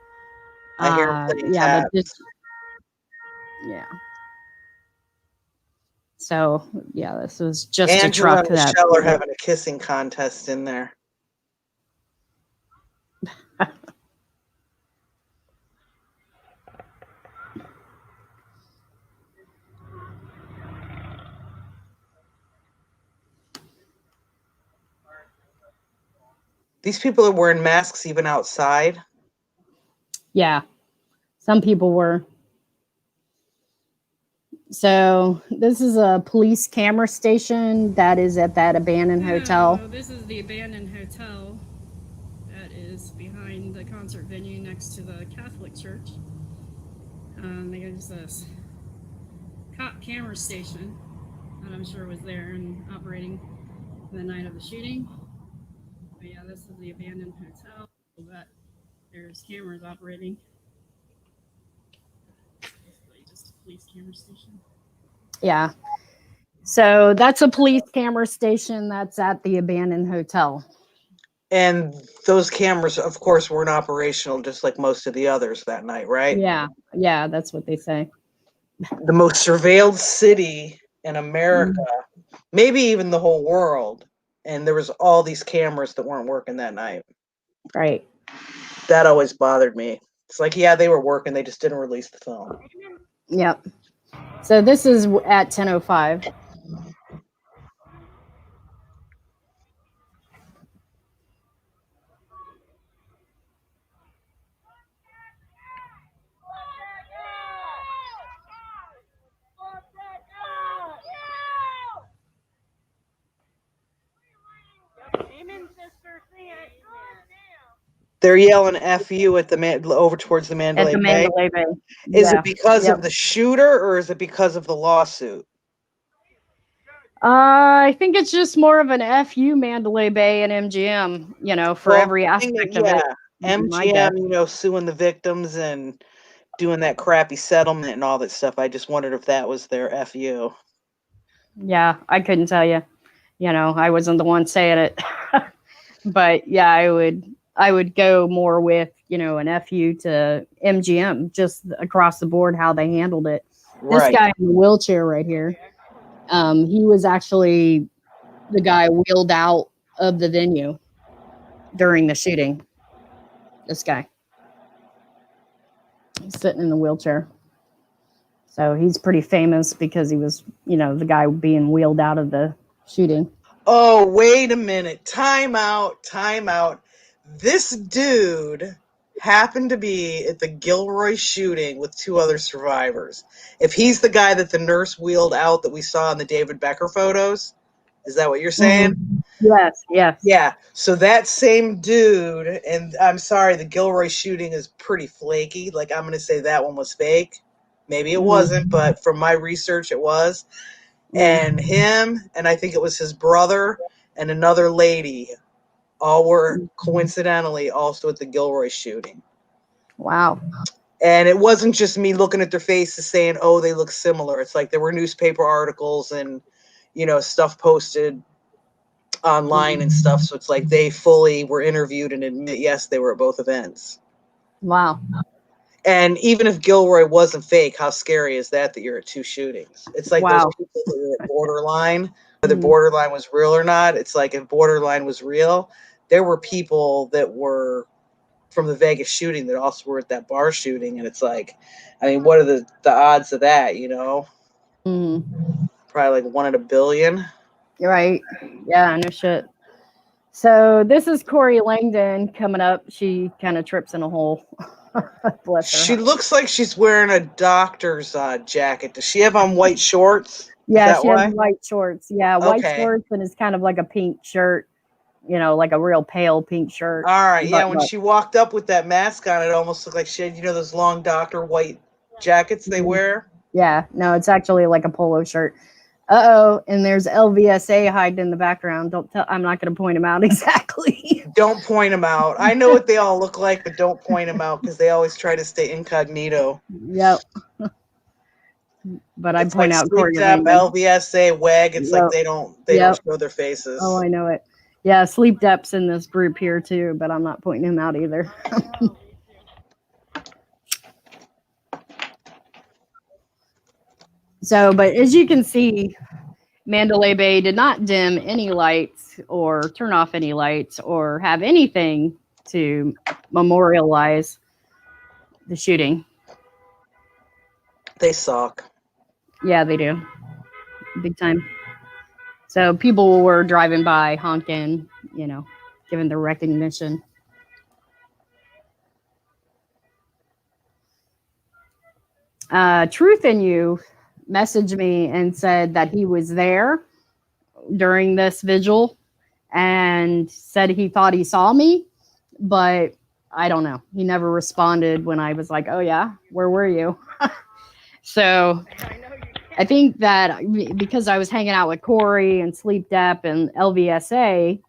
I hear them playing Yeah, but taps. yeah. So yeah, this was just a Angela truck and that. Michelle are having a kissing contest in there. These people are wearing masks even outside. Yeah, some people were. So this is a police camera station that is at that abandoned hotel. This is the abandoned hotel that is behind the concert venue next to the Catholic church. There's this cop camera station that I'm sure was there and operating the night of the shooting. But yeah, this is the abandoned hotel, but there's cameras operating. Basically just a police camera station. Yeah. So that's a police camera station that's at the abandoned hotel. And those cameras, of course, weren't operational just like most of the others that night, right? Yeah. Yeah, that's what they say. The most surveilled city in America, maybe even the whole world. And there was all these cameras that weren't working that night. Right. That always bothered me. It's like, yeah, they were working. They just didn't release the film. Yep. So this is at 10:05. They're yelling "F you" at the over towards the Mandalay At the Bay. Mandalay Bay. Is Yeah. it because Yep. of the shooter or is it because of the lawsuit? I think it's just more of an FU Mandalay Bay and MGM, for Well, every aspect of it. My guess. MGM, suing the victims and doing that crappy settlement and all that stuff. I just wondered if that was their FU. Yeah, I couldn't tell you. I wasn't the one saying it. But yeah, I would go more with, an FU to MGM, just across the board how they handled it. This Right. guy in the wheelchair right here, he was actually the guy wheeled out of the venue during the shooting. This guy. He's sitting in the wheelchair. So he's pretty famous because he was, the guy being wheeled out of the shooting. Oh, wait a minute. Time out. Time out. This dude happened to be at the Gilroy shooting with two other survivors. If he's the guy that the nurse wheeled out that we saw in the David Becker photos, is that what you're saying? Yes, yes. Yeah. So that same dude, and I'm sorry, the Gilroy shooting is pretty flaky. Like, I'm going to say that one was fake. Maybe it wasn't, but from my research, it was. And him, and I think it was his brother and another lady, all were coincidentally also at the Gilroy shooting. Wow. And it wasn't just me looking at their faces saying, oh, they look similar. It's like there were newspaper articles and, stuff posted online and stuff. So it's like they fully were interviewed and admit, yes, they were at both events. Wow. And even if Gilroy wasn't fake, how scary is that you're at two shootings? It's like those people that were at Borderline, whether Borderline was real or not. It's like if Borderline was real, there were people that were from the Vegas shooting that also were at that bar shooting. And it's like, I mean, what are the odds of that, Probably like 1 in a billion. Right. Yeah, no shit. So this is Corey Langdon coming up. She kind of trips in a hole. Bless her. She looks like she's wearing a doctor's jacket. Does she have on white shorts? Yeah, she has white shorts. Yeah, white Okay. shorts, and it's kind of like a pink shirt, like a real pale pink shirt. All right. Yeah, when she walked up with that mask on, it almost looked like she had, those long doctor white jackets they wear. Yeah, no, it's actually like a polo shirt. Uh-oh, and there's LVSA hiding in the background. Don't tell. I'm not going to point them out exactly. Don't point them out. I know what they all look like, but don't point them out because they always try to stay incognito. Yep. But I It's point like out Sleep Corey Dep, Raymond. LVSA, WAG. It's like Yep. they don't Yep. show their faces. Oh, I know it. Yeah, Sleep Depth's in this group here too, but I'm not pointing him out either. So, but as you can see, Mandalay Bay did not dim any lights or turn off any lights or have anything to memorialize the shooting. They suck. Yeah, they do. Big time. So people were driving by honking, giving their recognition. Truth in You messaged me and said that he was there during this vigil and said he thought he saw me, but I don't know. He never responded when I was like, oh, yeah, where were you? So I think that because I was hanging out with Corey and Sleep Dep and LVSA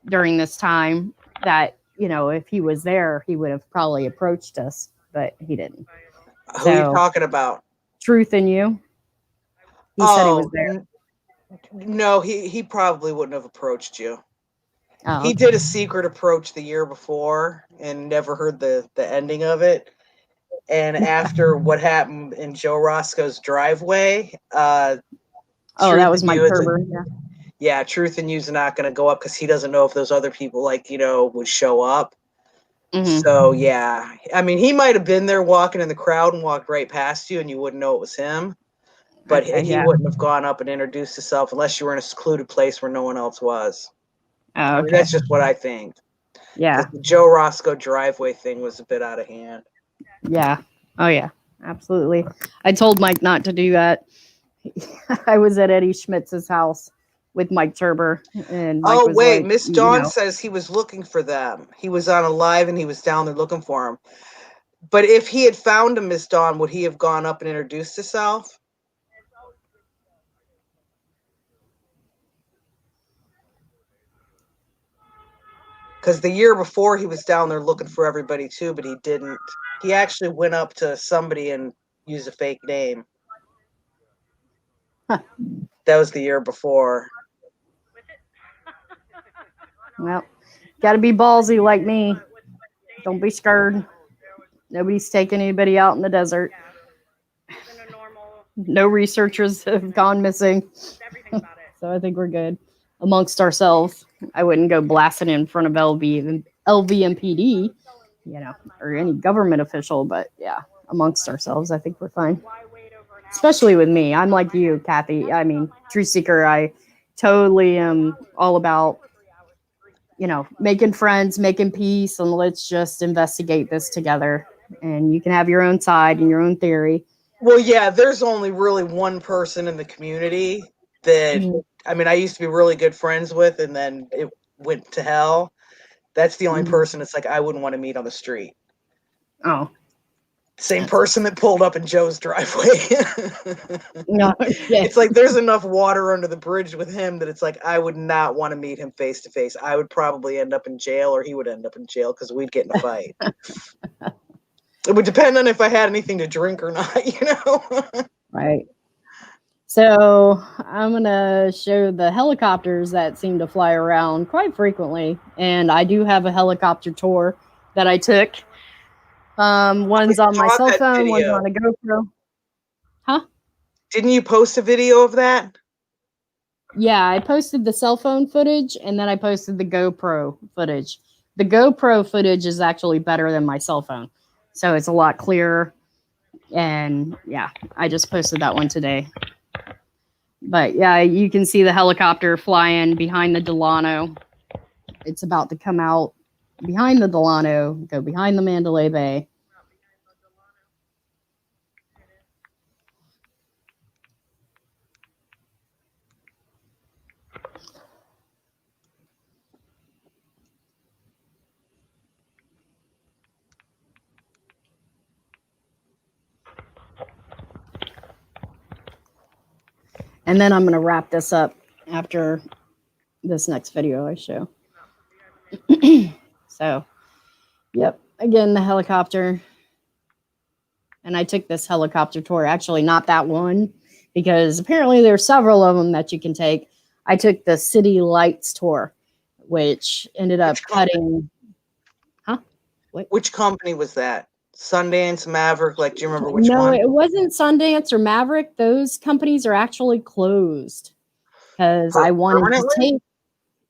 during this time, that, if he was there, he would have probably approached us, but he didn't. Who are you talking about? Truth in You. He said he was there. No, he probably wouldn't have approached you. Oh, he okay. did a secret approach the year before and never heard the ending of it. And after what happened in Joe Roscoe's driveway, that was Mike Herber. Yeah, Truth in You's not going to go up because he doesn't know if those other people would show up. Mm-hmm. So yeah, I mean, he might have been there walking in the crowd and walked right past you, and you wouldn't know it was him. But he wouldn't have gone up and introduced himself unless you were in a secluded place where no one else was. Oh, okay. I mean, that's just what I think. Yeah. The Joe Roscoe driveway thing was a bit out of hand. Yeah. Oh, yeah. Absolutely. I told Mike not to do that. I was at Eddie Schmitz's house with Mike Turber. And Mike was like, Miss Dawn says he was looking for them. He was on a live and he was down there looking for him. But if he had found him, Miss Dawn, would he have gone up and introduced himself? Because the year before he was down there looking for everybody too, but he didn't. He actually went up to somebody and used a fake name. Huh. That was the year before. Well, got to be ballsy like me. Don't be scared. Nobody's taking anybody out in the desert. No researchers have gone missing. So I think we're good amongst ourselves. I wouldn't go blasting in front of LVMPD, or any government official, but yeah, amongst ourselves, I think we're fine. Especially with me. I'm like you, Kathy. I mean, Truth Seeker, I totally am all about, making friends, making peace, and let's just investigate this together. And you can have your own side and your own theory. Well, yeah, there's only really one person in the community that, I mean, I used to be really good friends with, and then it went to hell. That's the only person it's like I wouldn't want to meet on the street. Oh. Same person that pulled up in Joe's driveway. No, yeah. It's like there's enough water under the bridge with him that it's like I would not want to meet him face to face. I would probably end up in jail, or he would end up in jail because we'd get in a fight. It would depend on if I had anything to drink or not, Right. So I'm going to show the helicopters that seem to fly around quite frequently. And I do have a helicopter tour that I took. One's on my cell phone, one's on a GoPro. Huh? Didn't you post a video of that? Yeah, I posted the cell phone footage and then I posted the GoPro footage. The GoPro footage is actually better than my cell phone. So it's a lot clearer. And yeah, I just posted that one today. But yeah, you can see the helicopter flying behind the Delano. It's about to come out behind the Delano, go behind the Mandalay Bay. And then I'm going to wrap this up after this next video I show. So, yep. Again, the helicopter. And I took this helicopter tour. Actually, not that one, because apparently there's several of them that you can take. I took the City Lights tour, which ended up cutting. Huh? What? Which company was that? Sundance, Maverick? Like, do you remember which No, one? it wasn't Sundance or Maverick. Those companies are actually closed because I wanted to Permanently? take.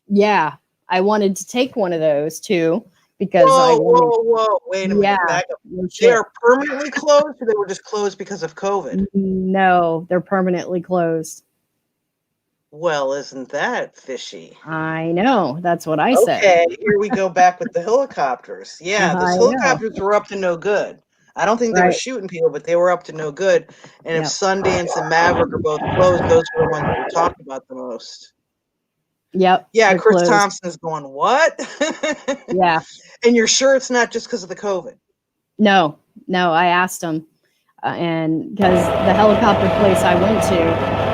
Yeah, I wanted to take one of those too because I Whoa, wanted. whoa, whoa. Wait a Yeah, minute. Back up. no They shit. are permanently closed, or they were just closed because of COVID? No, they're permanently closed. Well, isn't that fishy? I know. That's what I said. Okay, here we go back with the helicopters. Yeah, those I know. helicopters were up to no good. I don't think they were Right. shooting people, but they were up to no good. And if Yep. Sundance and Maverick are both closed, those were the ones that we talked about the most. Yep. Yeah, They're Chris closed. Thompson's going, what? Yeah. And you're sure it's not just because of the COVID? No. I asked them, and because the helicopter place I went to,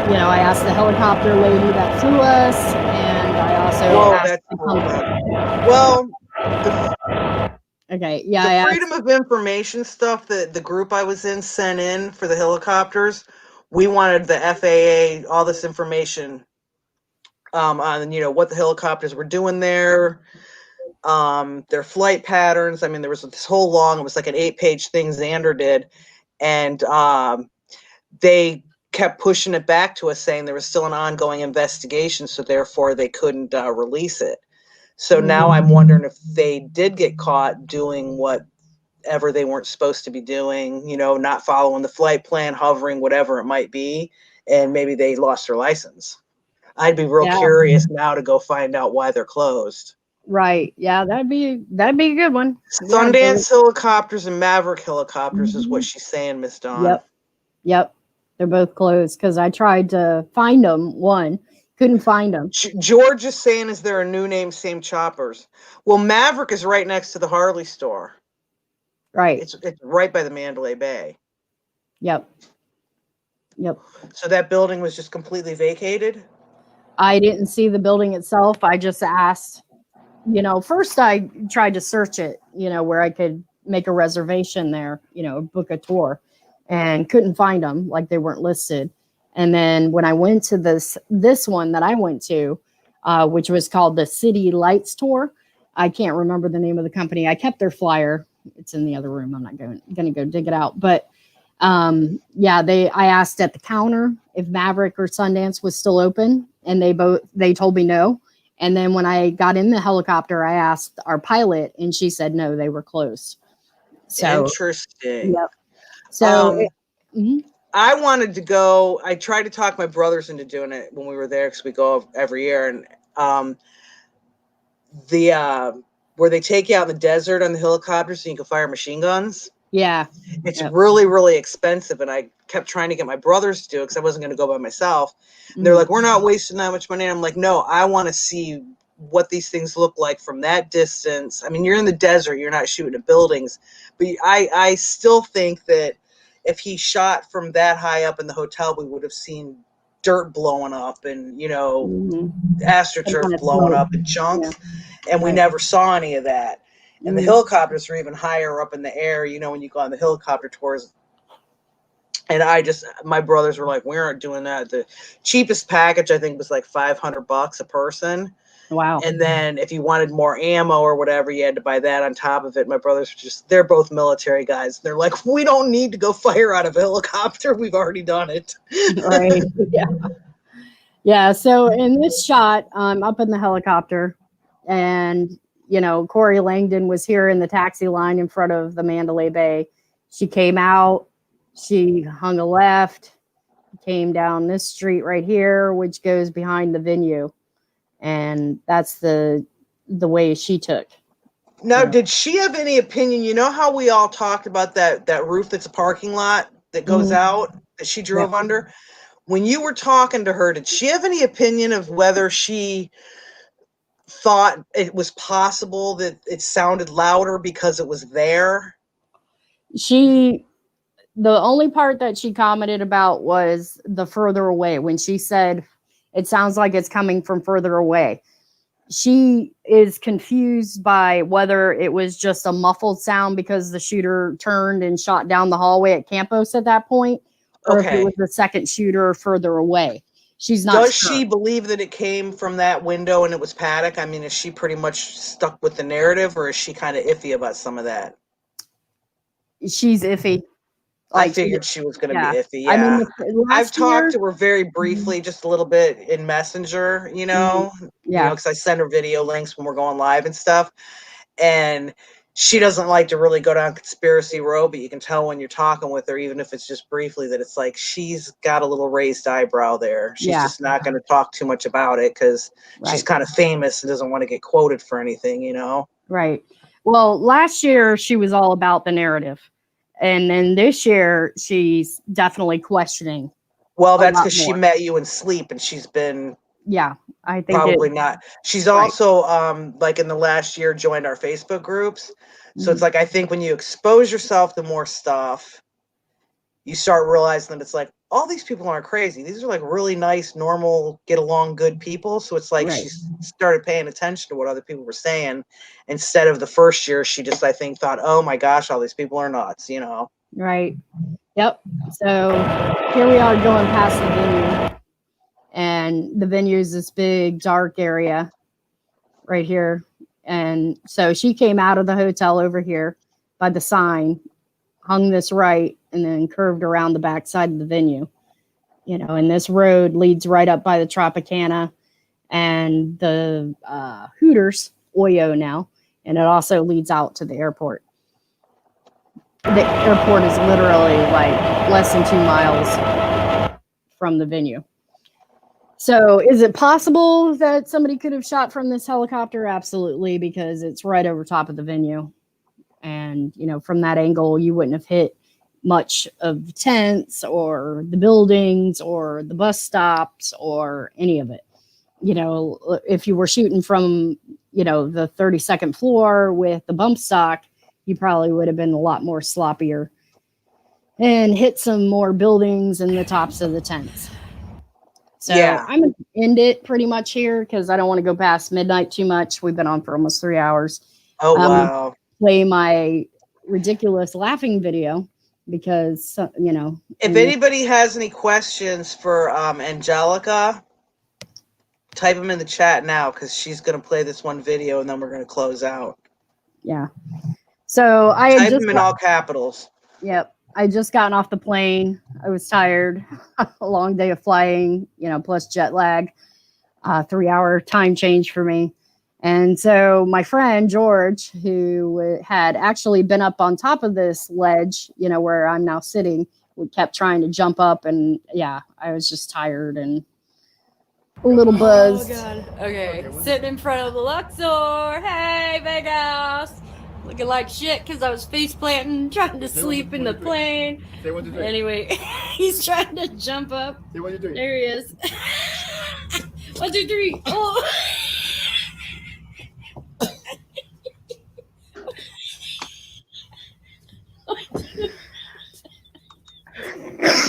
I asked the helicopter lady that flew us, and I also Whoa, asked that's the hold company. up. Well, the Okay. Yeah. the I asked. Freedom of Information stuff that the group I was in sent in for the helicopters, we wanted the FAA, all this information on what the helicopters were doing there, their flight patterns. I mean, there was this whole long, it was like an 8-page thing Xander did, and they kept pushing it back to us saying there was still an ongoing investigation, so therefore they couldn't release it. So now I'm wondering if they did get caught doing whatever they weren't supposed to be doing, not following the flight plan, hovering, whatever it might be, and maybe they lost their license. I'd be real Yeah. curious now to go find out why they're closed. Right. Yeah. That'd be a good one. Yeah, Sundance helicopters and Maverick helicopters is what she's saying, Miss Dawn. Yep. They're both closed because I tried to find them. One, couldn't find them. George is saying, is there a new name, same choppers? Well, Maverick is right next to the Harley store. Right. It's right by the Mandalay Bay. Yep. So that building was just completely vacated? I didn't see the building itself. I just asked, first I tried to search it, where I could make a reservation there, book a tour, and couldn't find them, like they weren't listed. And then when I went to this one that I went to, which was called the City Lights Tour, I can't remember the name of the company. I kept their flyer. It's in the other room. I'm not going to go dig it out. But I asked at the counter if Maverick or Sundance was still open, and they told me no. And then when I got in the helicopter, I asked our pilot, and she said no, they were closed. So interesting. Yep. So I wanted to go. I tried to talk my brothers into doing it when we were there because we go every year, and where they take you out in the desert on the helicopter so you can fire machine guns. Yeah. It's really, really expensive. And I kept trying to get my brothers to do it because I wasn't going to go by myself. And they're like, we're not wasting that much money. And I'm like, no, I want to see what these things look like from that distance. I mean, you're in the desert, you're not shooting at buildings. But I still think that if he shot from that high up in the hotel, we would have seen dirt blowing up and, astroturf blowing up in chunks. Yeah. And we never saw any of that. And the helicopters are even higher up in the air, when you go on the helicopter tours. And my brothers were like, we aren't doing that. The cheapest package, I think, was like $500 a person. Wow. And then if you wanted more ammo or whatever, you had to buy that on top of it. My brothers they're both military guys. They're like, we don't need to go fire out of a helicopter. We've already done it. Right. Yeah. Yeah. So in this shot, I'm up in the helicopter, and Corey Langdon was here in the taxi line in front of the Mandalay Bay. She came out, she hung a left, came down this street right here, which goes behind the venue. And that's the way she took. Now, did she have any opinion? You know how we all talked about that roof that's a parking lot that goes out that she drove under? When you were talking to her, did she have any opinion of whether she thought it was possible that it sounded louder because it was there? She the only part that she commented about was the further away when she said it sounds like it's coming from further away. She is confused by whether it was just a muffled sound because the shooter turned and shot down the hallway at Campos at that point, or if it Okay. was the second shooter further away. She's not Does sure. she believe that it came from that window and it was Paddock? I mean, is she pretty much stuck with the narrative, or is she kind of iffy about some of that? She's iffy. I figured she was going to yeah. be iffy. I mean, Yeah, last I've talked year, to her very briefly, just a little bit in Messenger. yeah, Because I send her video links when we're going live and stuff, and she doesn't like to really go down conspiracy road, but you can tell when you're talking with her, even if it's just briefly, that it's like she's got a little raised eyebrow there. She's Yeah. just not going to talk too much about it because she's kind of famous and doesn't want to get quoted for anything, you know? Right. Well, last year she was all about the narrative. And then this year she's definitely questioning. Well, that's lot because she more. met you in sleep and she's been Yeah, I think probably not. She's also like in the last year joined our Facebook groups. So it's like I think when you expose yourself to more stuff, you start realizing that it's like all these people aren't crazy. These are like really nice, normal, get along good people. So it's like she started paying attention to what other people were saying instead of the first year. She just, I think, thought, oh my gosh, all these people are nuts, you know? Right. Yep. So here we are going past the venue. And the venue is this big, dark area right here. And so she came out of the hotel over here by the sign, hung this right, and then curved around the back side of the venue. You know, and this road leads right up by the Tropicana and the Hooters, Oyo now. And it also leads out to the airport. The airport is literally like less than 2 miles from the venue. So is it possible that somebody could have shot from this helicopter? Absolutely, because it's right over top of the venue. And, you know, from that angle, you wouldn't have hit much of the tents or the buildings or the bus stops or any of it. You know, if you were shooting from, you know, the 32nd floor with the bump stock, you probably would have been a lot more sloppier and hit some more buildings and the tops of the tents. So I'm going to end it pretty much here because I don't want to go past midnight too much. We've been on for almost 3 hours. Oh, wow. Play my ridiculous laughing video because, you know. If anybody has any questions for Angelica, type them in the chat now because she's going to play this one video and then we're going to close out. Yeah. So I type them in all capitals. Yep. I just gotten off the plane. I was tired. A long day of flying, you know, plus jet lag, 3-hour time change for me. And so my friend George, who had actually been up on top of this ledge, you know, where I'm now sitting, we kept trying to jump up. And yeah, I was just tired and a little buzzed. Oh, God. Okay. Sitting in front of the Luxor. Hey, big house. Looking like shit because I was face planting, trying to sleep in the plane. Anyway, he's trying to jump up. There he is. 1, 2, 3. Oh.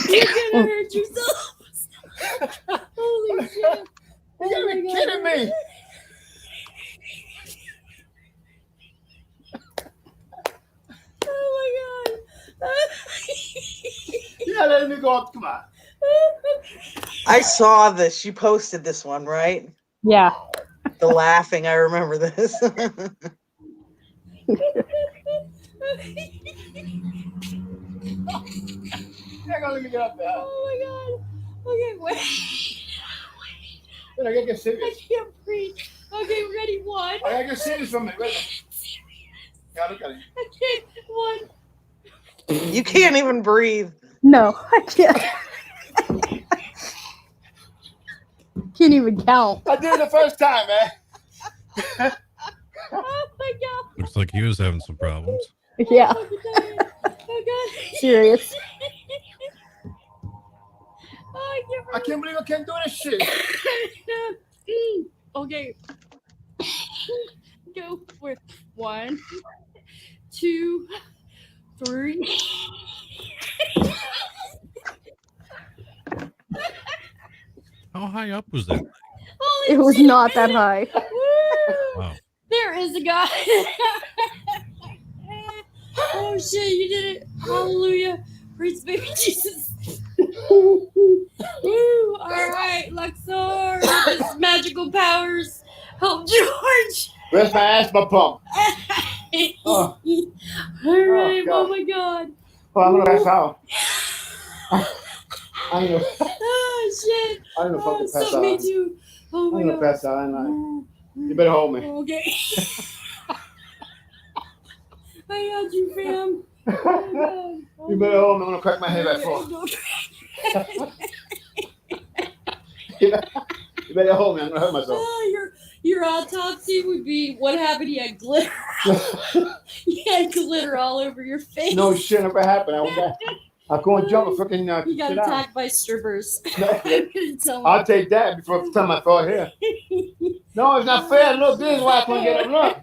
You're gonna hurt yourself. Holy shit. You gotta be kidding me. Oh my god. You're not letting me go up. Come on. I saw this. You posted this one, right? Yeah. The laughing. I remember this. You're gonna let me get up there. Oh my god. Okay, wait. I gotta get serious. I can't breathe. Okay, ready? 1. I gotta get serious from it. Wait. Yeah, look at it. I can't. 1. You can't even breathe. No, I can't. Can't even count. I did it the first time, man. Oh my god. Looks like he was having some problems. Yeah. Oh god. Serious. Oh, I can't believe I can't do this shit. Okay. Go for 1, 2, 3. How high up was that? Holy It was shit, not that man. high. Woo! Wow. There is a guy. Oh shit, you did it. Hallelujah. Praise baby Jesus. Woo! All right, Luxor, with his magical powers, help George. Where's my asthma pump? All right, God. oh my God. Oh, I'm gonna pass out. I'm gonna, Oh shit. I'm gonna fucking pass So me out. too. Oh my I'm gonna God. pass out, ain't I? You better hold me. Okay. I got you, fam. Oh my God. You better hold me. I'm gonna crack my head back forward. You better hold me. I'm gonna hurt myself. Your autopsy would be what happened. You had glitter. You had glitter all over your face. No shit never happened. I go and jump and freaking You got sit down. attacked by strippers. No, I'll take that before the time I fall here. No, it's not fair. Look, this is why I couldn't get up. Look,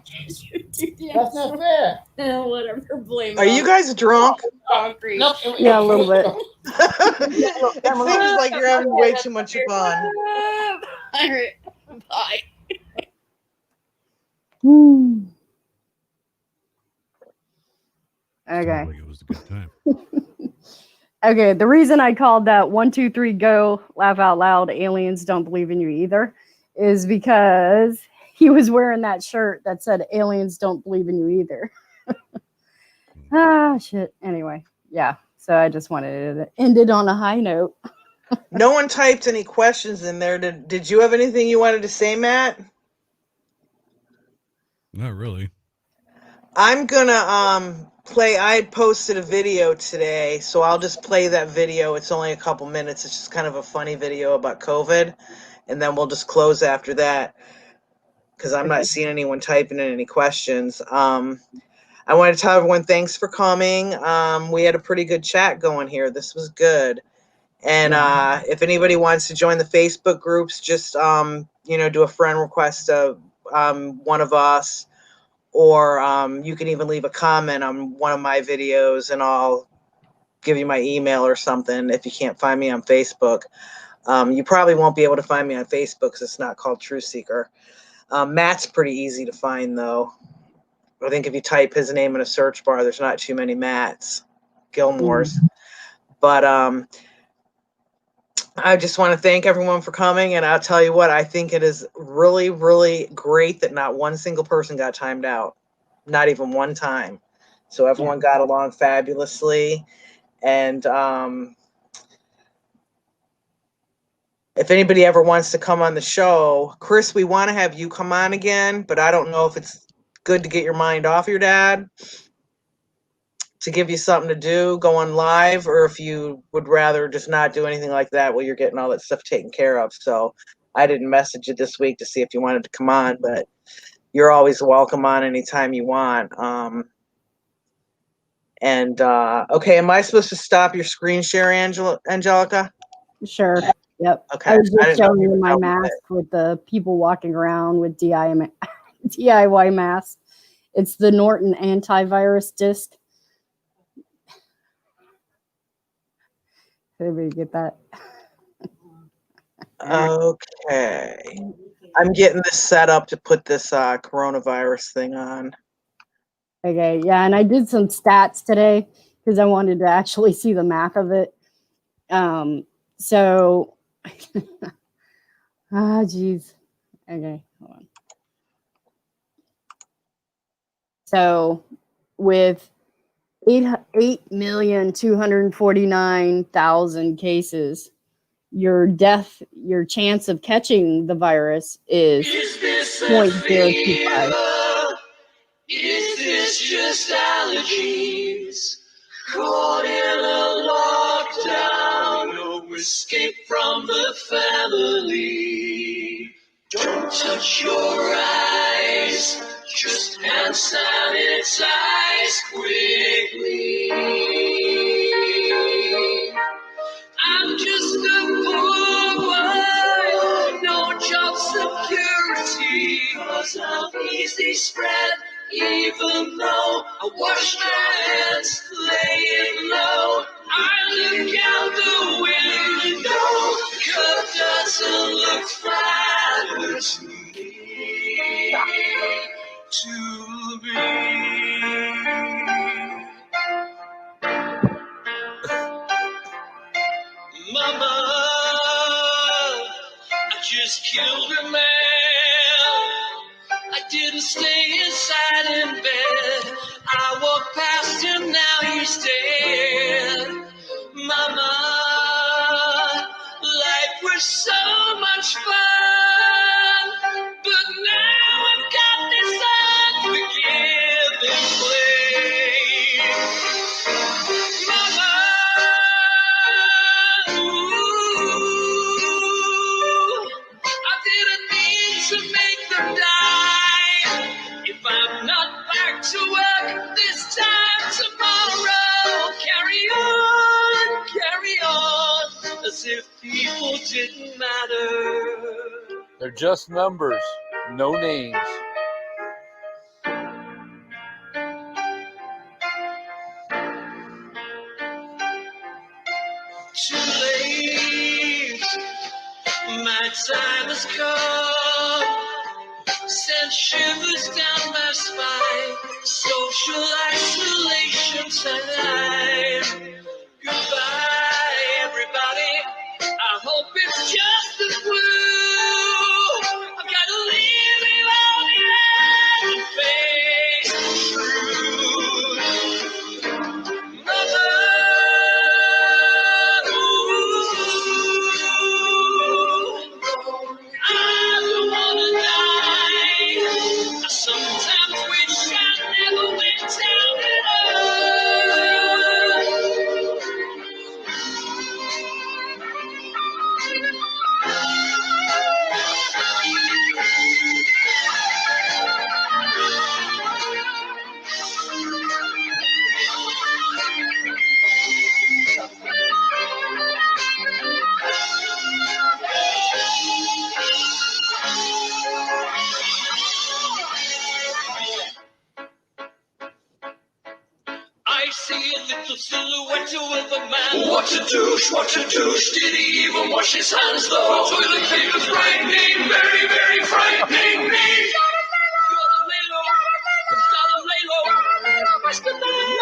that's not fair. Whatever. Blame. Are you guys drunk? Concrete. Nope. Yeah, a little bit. It seems like you're having way too much fun. All right. Bye. Sounds Okay. like it was a good time. Okay. The reason I called that 1, 2, 3, go, laugh out loud, aliens don't believe in you either, is because he was wearing that shirt that said aliens don't believe in you either. Ah, shit. Anyway, yeah. So I just wanted to end it on a high note. No one typed any questions in there. Did you have anything you wanted to say, Matt? Not really. I'm gonna play. I posted a video today, so I'll just play that video. It's only a couple minutes. It's just kind of a funny video about COVID, and then we'll just close after that because I'm not seeing anyone typing in any questions. I want to tell everyone thanks for coming. We had a pretty good chat going here. This was good. And if anybody wants to join the Facebook groups, just do a friend request of one of us, or you can even leave a comment on one of my videos, and I'll give you my email or something if you can't find me on Facebook. You probably won't be able to find me on Facebook because it's not called Truth Seeker. Matt's pretty easy to find, though. I think if you type his name in a search bar, there's not too many Matts, Gilmores. But I just want to thank everyone for coming, and I'll tell you what, I think it is really, really great that not one single person got timed out, not even one time. So everyone got along fabulously, and if anybody ever wants to come on the show, Chris, we want to have you come on again, but I don't know if it's good to get your mind off your dad, to give you something to do, go on live, or if you would rather just not do anything like that while you're getting all that stuff taken care of. So I didn't message you this week to see if you wanted to come on, but you're always welcome on anytime you want. Okay, am I supposed to stop your screen share, Angelica? Sure. Yep. Okay. I was I just didn't know showing you you were my helping mask it. with the people walking around with DIY mask. It's the Norton antivirus disc. Everybody get that? Okay. I'm getting this set up to put this coronavirus thing on. Okay, yeah, and I did some stats today because I wanted to actually see the math of it. So, geez. Okay, hold on. So, with 8,249,000 cases, your chance of catching the virus is 0.025. Is this just allergies? Caught in a lockdown, no escape from the family. Don't touch your eyes, just hand sanitize quickly. I'm just a poor boy, no job security, cause of easy spread. Even though I wash my hands, laying low, I look out the window, curve doesn't just killed a man. I didn't stay inside in bed. I walked past him, now he's dead. Mama, life was so much fun, but now I've got this unforgiving flame. Mama, ooh, I didn't mean to make them die. If I'm not back to work this time tomorrow, carry on, as if people didn't matter. They're just numbers, no names. Too late, my time has come. Sent shivers down my spine. Social isolation time. Goodbye, everybody. I hope it's just a flu. I've got to leave it all behind and face the truth. Mother, I don't wanna die. I sometimes wish I never went down at I see a little silhouette of a man. What a douche, did he even wash his hands though? Toilet paper frightening, very, very frightening me. Gotta lay low, masturbate.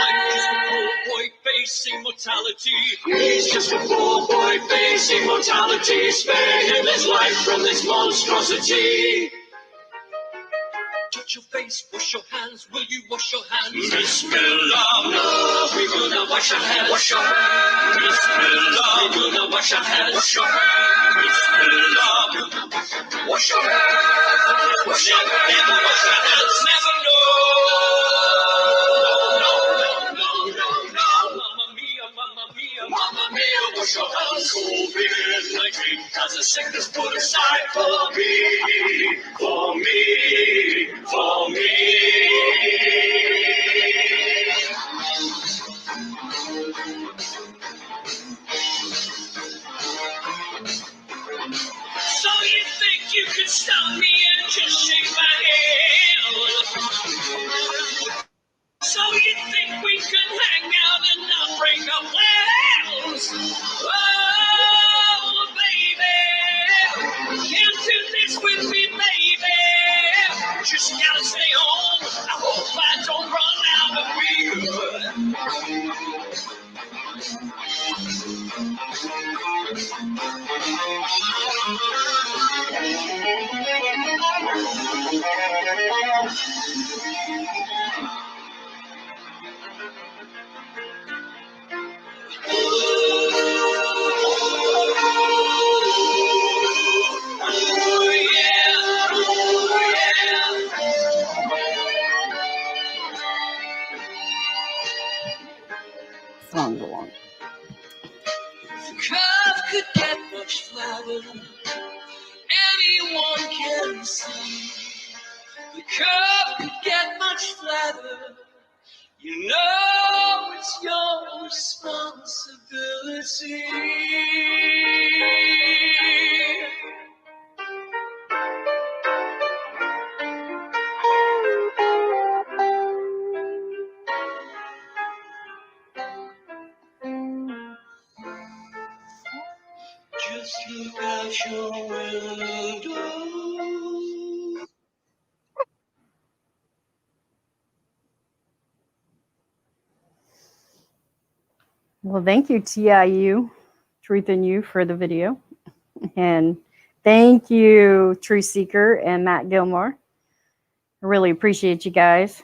I'm just a poor boy facing mortality. He's just a poor boy facing mortality. Spare him his life from this monstrosity. Touch your face, wash your hands, will you wash your hands? Bismillah, no, we will not wash our hands. Wash your hands. Bismillah, we will not wash our hands. Wash your hands. Bismillah, wash your hands. Wash your hands. Never wash our hands. Never know. No. Mamma mia, wash your hands. COVID-19 has a sickness put aside for me. So you think you can stop me and just shake my hand? So you think we can hang out and not break up wells? Oh, baby, can't do this with me, baby. Just gotta stay home. I hope I don't run out of Songs along. The curve could get much flatter. Anyone can see. The curve could get much flatter. You know it's your responsibility. Just look out your window. Well, thank you, TIU, Truth in You, for the video. And thank you, Truth Seeker and Matt Gilmore. I really appreciate you guys.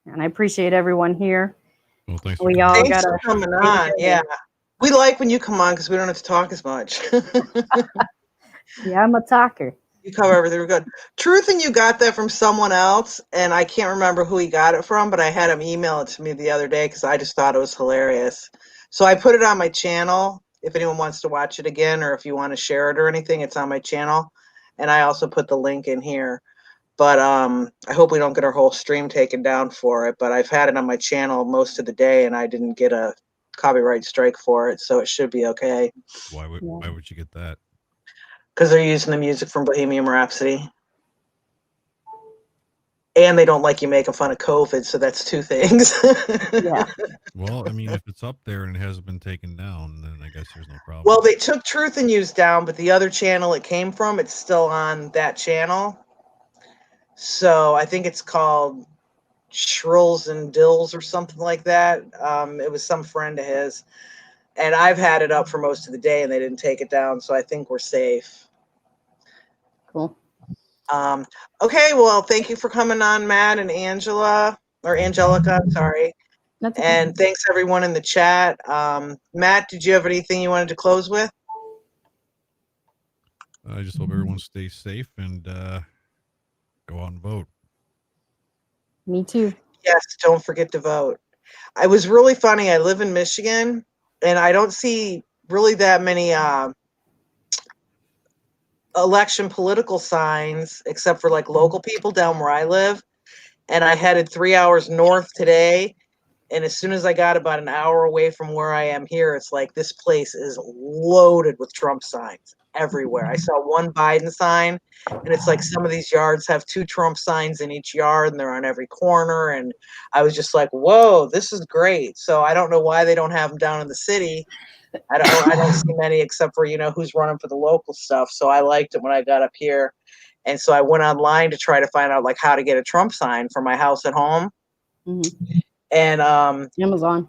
And I appreciate everyone here. Well, thanks. We all Thanks got for to. coming on. Yeah. We like when you come on because we don't have to talk as much. Yeah, I'm a talker. You cover everything good. Truth, and you got that from someone else, and I can't remember who he got it from, but I had him email it to me the other day because I just thought it was hilarious. So I put it on my channel. If anyone wants to watch it again, or if you want to share it or anything, it's on my channel. And I also put the link in here. But I hope we don't get our whole stream taken down for it. But I've had it on my channel most of the day, and I didn't get a copyright strike for it, so it should be okay. Why would you get that? Because they're using the music from Bohemian Rhapsody. And they don't like you making fun of COVID, so that's two things. Yeah. Well, I mean, if it's up there and it hasn't been taken down, then I guess there's no problem. Well, they took Truth and Use down, but the other channel it came from, it's still on that channel. So I think it's called Shrills and Dills or something like that. It was some friend of his. And I've had it up for most of the day, and they didn't take it down, so I think we're safe. Cool. Okay, well, thank you for coming on, Matt and Angela, or Angelica, sorry. That's okay. And thanks everyone in the chat. Matt, did you have anything you wanted to close with? I just hope everyone stays safe and go out and vote. Me too. Yes, don't forget to vote. I was really funny. I live in Michigan, and I don't see really that many election political signs, except for like local people down where I live. And I headed 3 hours north today. And as soon as I got about an hour away from where I am here, it's like this place is loaded with Trump signs everywhere. I saw one Biden sign, and it's like some of these yards have 2 Trump signs in each yard, and they're on every corner. And I was just like, whoa, this is great. So I don't know why they don't have them down in the city. I don't see many except for, who's running for the local stuff. So I liked it when I got up here. And so I went online to try to find out like how to get a Trump sign for my house at home. Mm-hmm. And Amazon.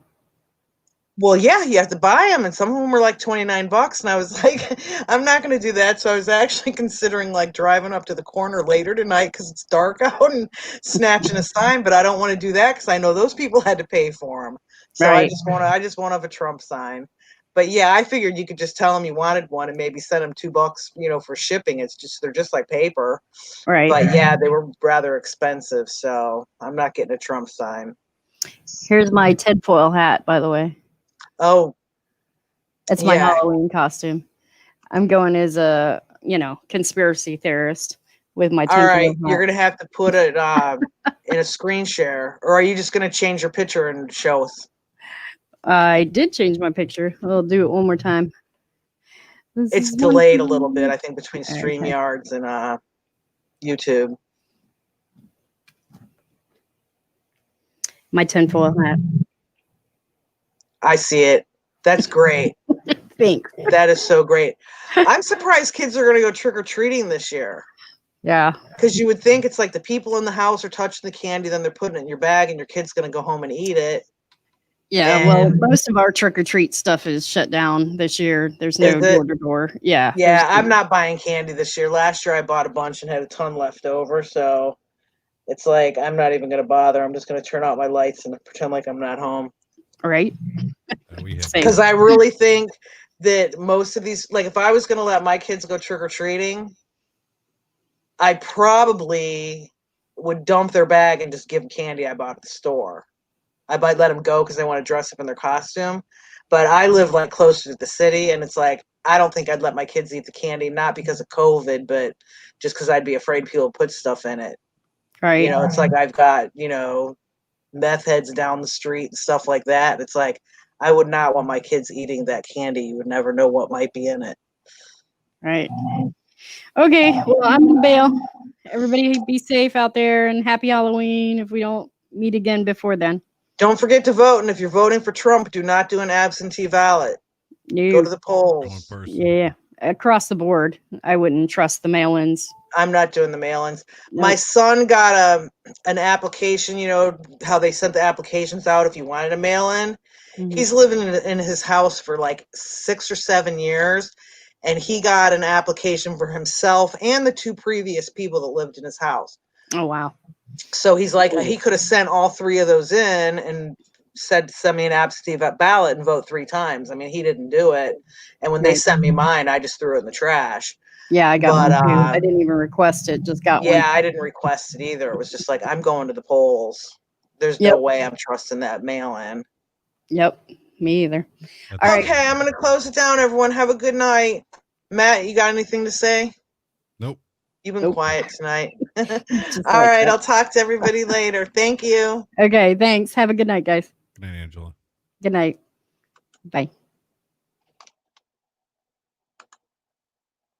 well, yeah, you have to buy them, and some of them were like $29. And I was like, I'm not going to do that. So I was actually considering like driving up to the corner later tonight because it's dark out and snatching a sign. But I don't want to do that because I know those people had to pay for them. So Right. I just want to have a Trump sign. But yeah, I figured you could just tell them you wanted one and maybe send them $2, for shipping. They're just like paper. Right. But yeah, they were rather expensive. So I'm not getting a Trump sign. Here's my tinfoil hat, by the way. Oh, It's my yeah. Halloween costume. I'm going as a, conspiracy theorist with my tinfoil All right, hat. you're going to have to put it in a screen share, or are you just going to change your picture and show us? I did change my picture. I'll do it one more time. It's delayed a little bit, I think, between StreamYards and YouTube. My tinfoil hat. I see it. That's great. Thanks. That is so great. I'm surprised kids are going to go trick-or-treating this year. Yeah. Because you would think it's like the people in the house are touching the candy, then they're putting it in your bag, and your kid's going to go home and eat it. Yeah, well, most of our trick-or-treat stuff is shut down this year. There's no door-to-door. Yeah. Yeah, I'm not buying candy this year. Last year I bought a bunch and had a ton left over, so it's like I'm not even going to bother. I'm just going to turn out my lights and pretend like I'm not home. Right. Because I really think that most of these, like if I was going to let my kids go trick-or-treating, I probably would dump their bag and just give them candy I bought at the store. I might let them go because they want to dress up in their costume. But I live like closer to the city, and it's like I don't think I'd let my kids eat the candy, not because of COVID, but just because I'd be afraid people would put stuff in it. Right. It's like I've got, meth heads down the street and stuff like that. It's like I would not want my kids eating that candy. You would never know what might be in it. Right. Okay, well, I'm going to bail. Everybody be safe out there, and happy Halloween if we don't meet again before then. Don't forget to vote, and if you're voting for Trump, do not do an absentee ballot. Go to the polls. Yeah, across the board. I wouldn't trust the mail-ins. I'm not doing the mail-ins. Nope. My son got an application, how they sent the applications out if you wanted a mail-in. Mm-hmm. He's living in his house for like 6 or 7 years, and he got an application for himself and the 2 previous people that lived in his house. Oh, wow. So he's like, he could have sent all 3 of those in and said, send me an absentee ballot and vote 3 times. I mean, he didn't do it. And when they sent me mine, I just threw it in the trash. Yeah, I got one too. I didn't even request it, just got one. Yeah, I didn't request it either. It was just like, I'm going to the polls. There's no way I'm trusting that mail-in. Yep, me either. All right. Okay, I'm going to close it down, everyone. Have a good night. Matt, you got anything to say? Nope. You've been quiet tonight. All right, I'll talk to everybody later. Thank you. Okay, thanks. Have a good night, guys. Good night, Angela. Good night. Bye.